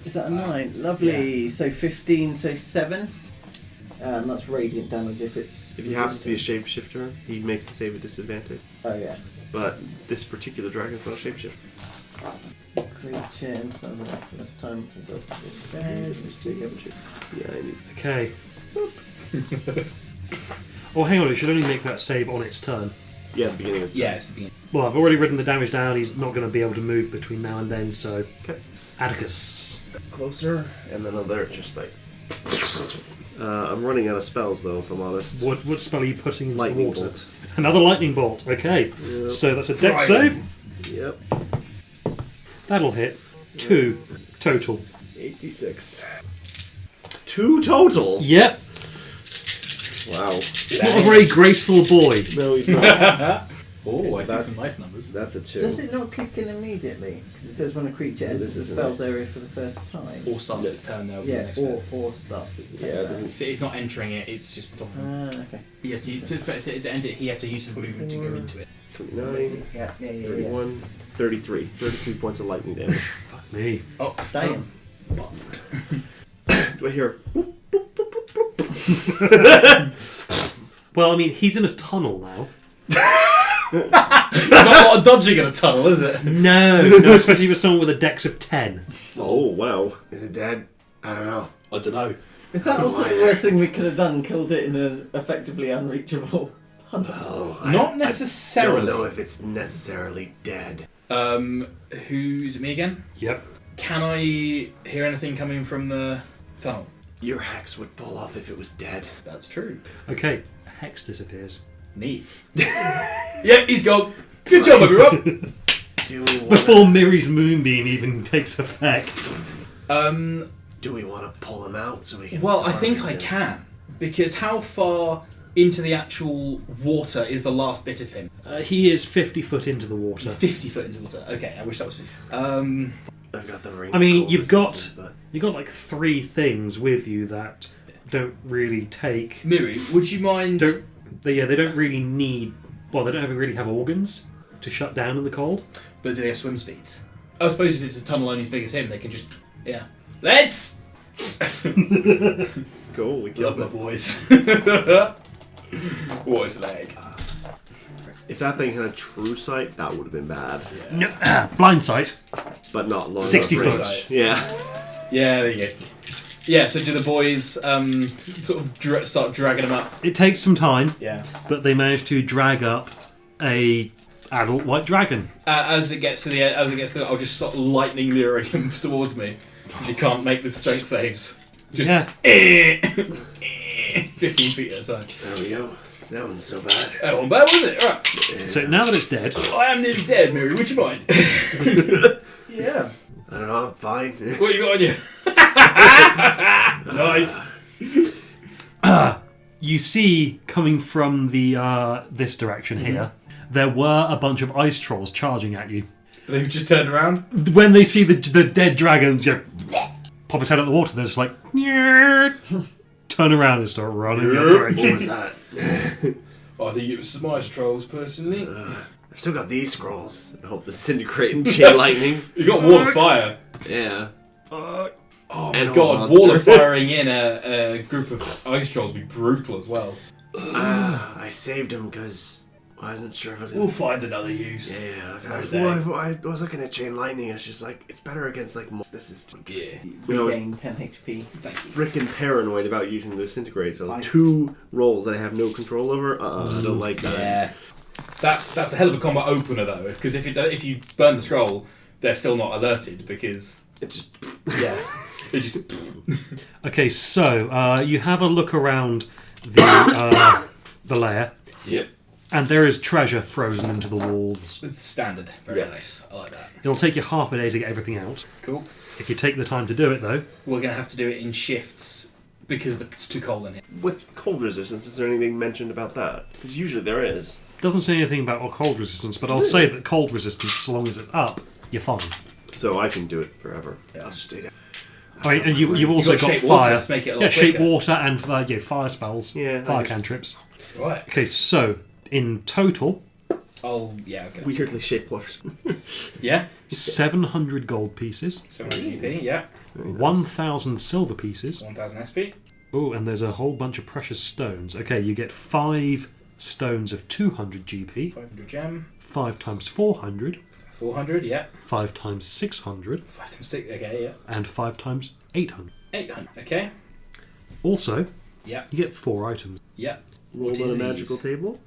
Is that a 9? Lovely. Yeah. So 15, so 7. And that's radiant damage if it's. If he happens to be a shapeshifter, he makes the save a disadvantage. Oh, yeah. But this particular dragon is not a shapeshifter. Creature instead of this time to go to Yeah, I need. Okay. Oh, hang on. It should only make that save on its turn. Yeah, the beginning of the Yeah, it's the beginning. Well, I've already written the damage down. He's not going to be able to move between now and then. So, Okay. Atticus. Closer, and then they're just like. I'm running out of spells though, if I'm honest. What spell are you putting into Lightning the water? bolt. Another lightning bolt. Okay. Yep. So that's a dex save. Yep. That'll hit. 2 total. 86. 2 total. Yep. Wow. He's not a very graceful boy. No, he's not. Oh, I see That's- some nice numbers. That's a 2. Does it not kick in immediately? Because it says when a creature enters the isn't spell's area for the first time. Or starts its turn, though. Yeah, or starts its turn. Yeah, it doesn't. So it's not entering it, it's just... Okay. He has to end it, he has to use his movement to go into it. 29, Yeah. 31, 33. 33 points of lightning damage. Fuck me. Oh, Damn. Do I hear? Well, I mean, he's in a tunnel now. There's not a lot of dodging in a tunnel, is it? No, especially for someone with a dex of 10. Oh, wow. Is it dead? I don't know. I don't know. Is that also the worst thing we could have done? Killed it in an effectively unreachable tunnel? Oh, Not I necessarily. don't know if it's necessarily dead. Who's it, me again? Yep. Can I hear anything coming from the tunnel? Your hex would fall off if it was dead. That's true. Okay. Hex disappears. Neat. Yeah, he's gone. Good job, everyone. Do we want Before Miri's moonbeam even takes effect. Do we want to pull him out so we can? Well, I think harvest I him? can. Because how far into the actual water is the last bit of him? He is 50 foot into the water. He's 50 foot into the water. Okay, I wish that was 50. I've got the ring. I mean, of you've got resistance, but you've got like 3 things with you that don't really take. Miri, would you mind... They don't really need. Well, they don't really have organs to shut down in the cold. But do they have swim speeds? I suppose if it's a tunnel only as big as him, they can just... Yeah. Let's... Cool, we Love killed my him. boys. What is leg? If that thing had a true sight, that would have been bad. No, blind sight. But not long 60 enough. foot. Yeah. Yeah, there you go. Yeah, so do the boys sort of start dragging him up? It takes some time, Yeah. but they manage to drag up a adult white dragon. As it gets to the I'll just start lightning luring him towards me. Because he can't make the strength saves. Just Yeah. 15 feet at a time. there we go. That wasn't so bad. That one bad, was it? Right. So now that it's dead, I am nearly dead, Mary. Would you mind? Yeah. I don't know. I'm fine. What you got on you? Nice. you see coming from the this direction here, there were a bunch of ice trolls charging at you. They've just turned around. When they see the dead dragon, pop its head out of the water. They're just like, turn around and start running the other What direction. was that? I think it was some ice trolls, personally. I've still got these scrolls. I hope disintegrating chain lightning. You got wall of fire. Yeah. Oh my And god, monster. wall of firing in a group of ice trolls would be brutal as well. I saved him because I wasn't sure if I was We'll gonna... find another use. Yeah, I was looking at chain lightning. It's just like it's better against like this is. Yeah. Regain 10 HP. Thank you. Freaking paranoid about using the disintegrate. So 2 rolls that I have no control over. I don't like that. Yeah. That's a hell of a combat opener though, because if you burn the scroll, they're still not alerted because It just. yeah. They just Okay, so you have a look around the lair, Yep. and there is treasure frozen into the walls. It's standard. Very nice. I like that. It'll take you half a day to get everything out. Cool. If you take the time to do it, though, We're gonna have to do it in shifts because it's too cold in here. With cold resistance, is there anything mentioned about that? Because usually there is. doesn't say anything about cold resistance, but I'll say that cold resistance, so long as it's up, you're fine. So I can do it forever. I'll just do that. I mean, and you've also You've got got shape water fire. to make it a lot Yeah, shape quicker. water and fire spells. Yeah, Fire I just- cantrips. Right. Okay, so in total, Yeah. Okay. Weirdly shaped water. Yeah. 700 gold pieces, 700 GP. Yeah. 1,000 silver pieces. 1000 SP. Oh, and there's a whole bunch of precious stones. Okay, you get 5 stones of 200 GP, 500 gem. 5 times 400, 400. Yeah. 5 times 600, 5 times 6. Okay. Yeah. and 5 times 800. 800. Okay. Also, Yeah. you get 4 items. Yeah. Roll What on is a these? magical table.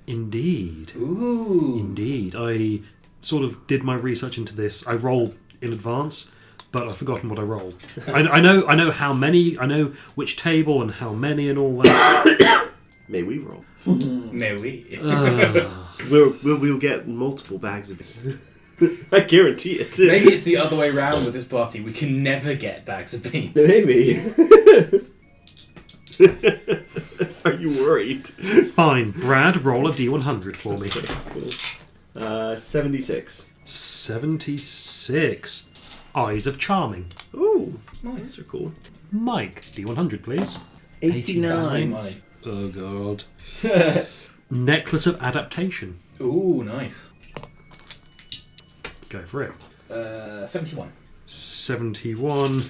Indeed. Ooh. Indeed. I sort of did my research into this. I rolled in advance, but I've forgotten what I rolled. I know how many, I know which table and how many and all that. May we roll? No we. We'll get multiple bags of beans. I guarantee it. Maybe it's the other way around with this party. We can never get bags of beans. Maybe. Are you worried? Fine. Brad, roll a D100 for me. 76. 76. Eyes of Charming. Ooh, Nice. those are cool. Mike, D100 please. 89. Money. Oh god. Necklace of Adaptation. Ooh, nice. Go for it. 71. 71.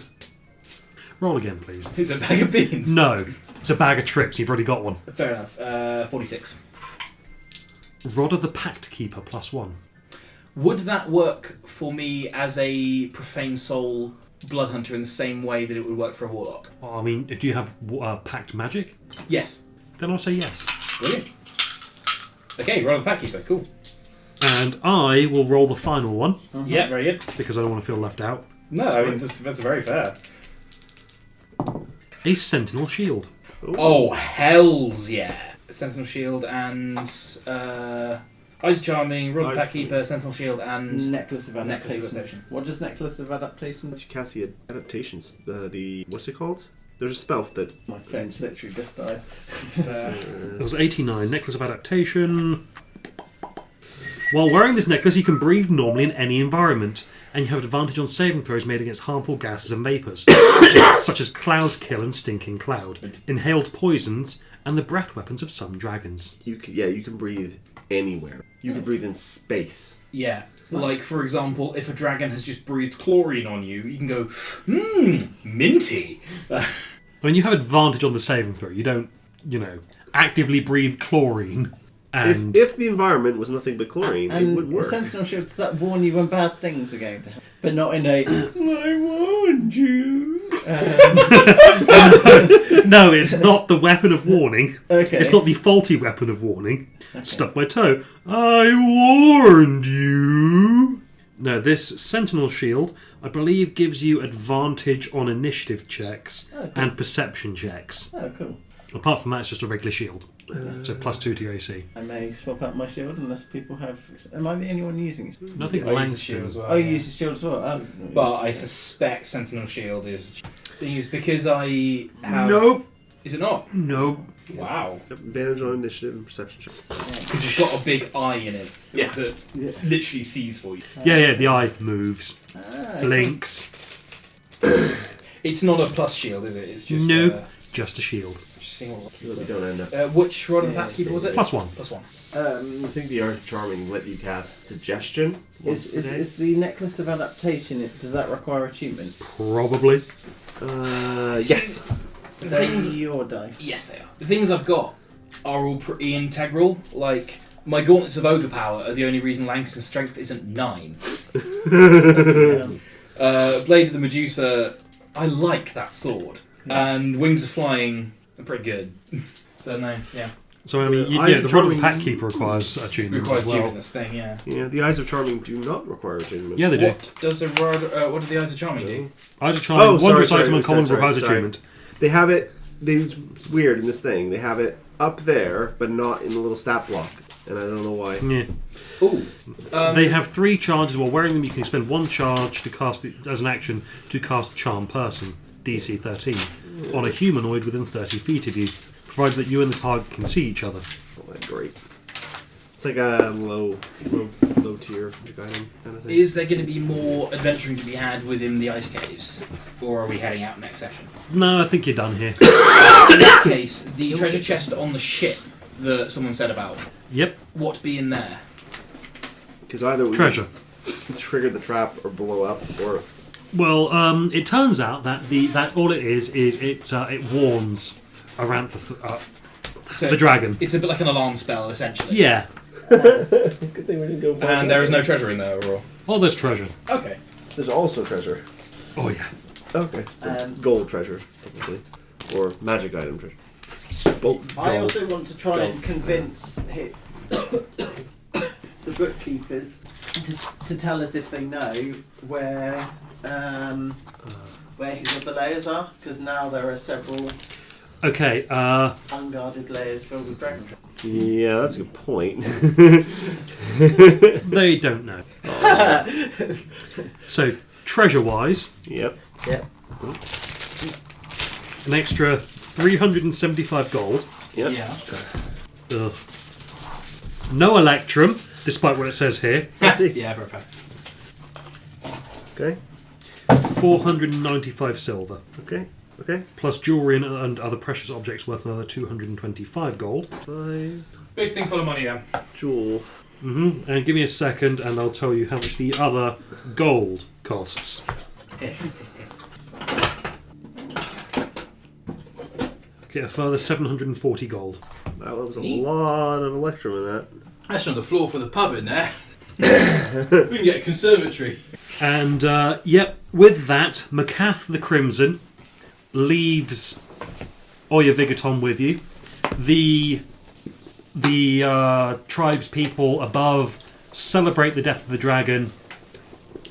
Roll again, please. It's a bag of beans. No. It's a bag of tricks. You've already got one. Fair enough. 46. Rod of the Pact Keeper +1. Would that work for me as a profane soul blood hunter in the same way that it would work for a warlock? Well, I mean, do you have Pact Magic? Yes. Then I'll say yes. Brilliant. Okay, roll the pack keeper. Cool. And I will roll the final one Yeah, very good. because I don't want to feel left out. No, I mean that's very fair. A Sentinel Shield. Oh hells yeah! Sentinel shield and Eyes Charming, Rod the Pack Keeper, Sentinel shield and Necklace of Necklace Adaptation. of Adaptation. What does Necklace of Adaptation? That's your Cassie adaptations. What's it called? There's a spell that. My phone's literally just died. That was 89. Necklace of Adaptation. While wearing this necklace, you can breathe normally in any environment, and you have advantage on saving throws made against harmful gases and vapours, such as Cloud Kill and Stinking Cloud, inhaled poisons, and the breath weapons of some dragons. You can breathe anywhere. You can breathe in space. Yeah. Like, for example, if a dragon has just breathed chlorine on you, you can go, minty. I mean, you have advantage on the saving throw. You don't, actively breathe chlorine. And If the environment was nothing but chlorine, it would And work. Sentinel Shield, does that warn you when bad things are going to happen? But not in a, I warned you. no, it's not the weapon of warning. Okay. It's not the faulty weapon of warning. Stuck my toe. I warned you. No, this Sentinel Shield, I believe, gives you advantage on initiative checks and perception checks. Oh, cool. Apart from that, it's just a regular shield. So +2 to your AC. I may swap out my shield unless people have... Am I the only one using it? Nothing I use a shield Langston. as well. Oh, you use the shield as well? Oh. But I suspect Sentinel Shield is... Thing is, because I have... Nope. Is it not? Nope. Wow. Advantage on initiative and perception checks. Because it's got a big eye in it Yeah. that Yeah. literally sees for you. Yeah, the eye moves, Ah, blinks. It's not a plus shield, is it? It's just... Nope. Just a shield. just seeing what- So that we don't end up. which Rod of the Yeah, Pack Keeper was it? +1. +1. I think the Art of Charming let you cast Suggestion. once per day. Is the Necklace of Adaptation, does that require achievement? Probably. Yes. The They're things, your dice. yes, they are. The things I've got are all pretty integral. Like, my Gauntlets of Ogre Power are the only reason Langston's strength isn't 9. Blade of the Medusa, I like that sword. And Wings of Flying are pretty good. So, no, yeah. So I mean, The Eyes of the rod of the Charming- Pack Keeper requires attunement Requires as well. attunement this thing, yeah. Yeah, the Eyes of Charming do not require attunement. Yeah, they do. What does the rod? What do the eyes of charming do? Eyes of Charming, Oh, sorry, wondrous sorry, item uncommon sorry, requires sorry. attunement. They have it. It's weird in this thing. They have it up there, but not in the little stat block, and I don't know why. Yeah. Ooh. They have 3 charges. While wearing them, you can spend 1 charge to cast it as an action to cast Charm Person, DC 13, on a humanoid within 30 feet of you, provided that you and the target can see each other. Oh, that's great. It's like a low tier magic item kind of thing. Is there going to be more adventuring to be had within the ice caves, or are we heading out next session? No, I think you're done here. In that case, the treasure chest on the ship that someone said about, Yep, what be in there? Because either we treasure. trigger the trap or blow up, or Well, it turns out that that all it is it warns around So the dragon. It's a bit like an alarm spell, essentially. Yeah. good thing we didn't go far. And there is no treasure in there, or Oh, there's treasure. okay. There's also treasure. Oh yeah. Okay, so Um, gold treasure, probably, or magic item treasure. Both. I also want to try and convince the bookkeepers to tell us if they know where his other layers are, because now there are several Okay. unguarded layers filled with dragon. Yeah, that's a good point. They don't know. So treasure-wise, Yep. an extra 375 gold. Yep. Yeah. Ugh. No electrum, despite what it says here. Yeah, perfect. Okay. 495 silver. Okay. Okay. Plus jewellery and other precious objects worth another 225 gold. 5 Big thing full of money then. jewel. And give me a second and I'll tell you how much the other gold costs. Get a further 740 gold. Wow, that was a Neat. lot of electrum in that. That's on the floor for the pub in there. We can get a conservatory. And, yep, with that, Macath the Crimson leaves Oyaviggaton with you. The tribe's people above celebrate the death of the dragon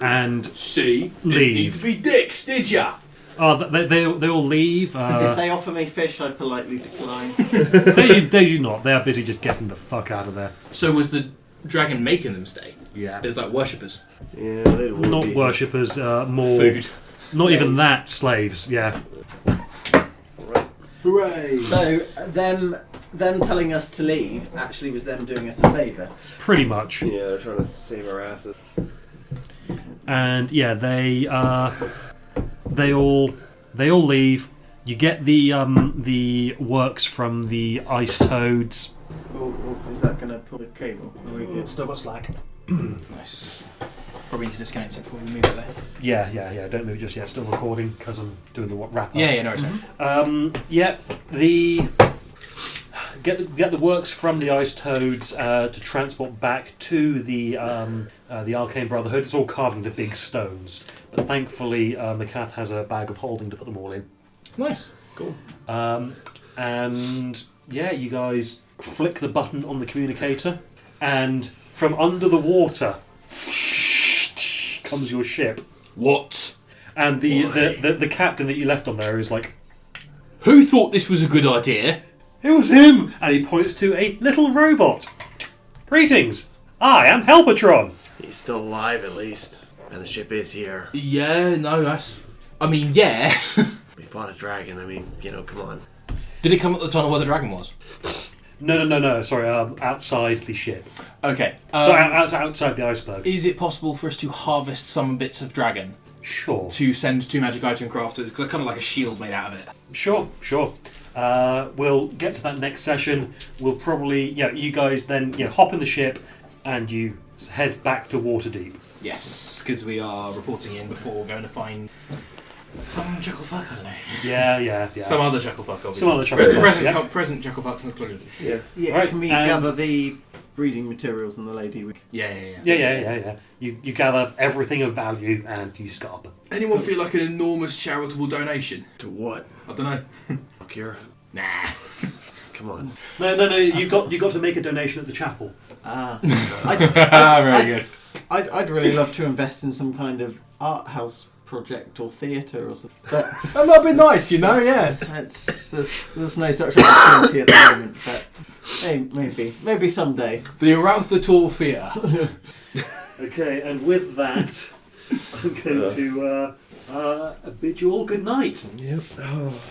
and See? Didn't Leave. need to be dicks, did ya? they all leave. If they offer me fish, I politely decline. they do not. They are busy just getting the fuck out of there. So was the dragon making them stay? Yeah. Is that worshippers? Yeah, they would Not be. worshippers, more... Food. Not even that, slaves, yeah. Hooray! So them telling us to leave actually was them doing us a favour. Pretty much. Yeah, they're trying to save our asses. And yeah, they all leave. You get the works from the ice toads. Is that going to pull the cable? It's still got slack. Nice. Probably need to disconnect it before we move it there. Yeah. Don't move just yet. Still recording because I'm doing the wrap up. Yeah, no, it's Yeah. Get the works from the ice toads to transport back to the Arcane Brotherhood. It's all carved into big stones, but thankfully Macath has a bag of holding to put them all in. nice. Cool. And yeah, you guys flick the button on the communicator, and from under the water comes your ship. What? And the captain that you left on there is like, Who thought this was a good idea? "It was him!" And he points to a little robot. "Greetings, I am Helpatron." He's still alive at least. And the ship is here. Yeah, no, that's... I mean, yeah. We fought a dragon, I mean, come on. Did it come up the tunnel where the dragon was? No. Sorry, outside the ship. Okay. Outside the iceberg. Is it possible for us to harvest some bits of dragon Sure. to send to magic item crafters? Because they're kind of like a shield made out of it. Sure. We'll get to that next session. We'll probably, you guys then hop in the ship and you head back to Waterdeep. Yes, because we are reporting in before going to find some chucklefuck, I don't know. Yeah. Some other chucklefuck, obviously. Some other chocolate. Present chucklefucks included. Yeah. Yeah, Right, can we and- gather the breeding materials on the lady? Yeah. You gather everything of value and you stop. Anyone feel like an enormous charitable donation? To what? I don't know. Cure? Nah. Come on. No. You've got to make a donation at the chapel. Very good. I'd really love to invest in some kind of art house project or theatre or something. But That might be nice, you know. Yeah. there's no such opportunity at the moment. But hey, maybe someday. The Arouthator Theatre. Okay, and with that, I'm going to bid you all good night. Yep. Oh.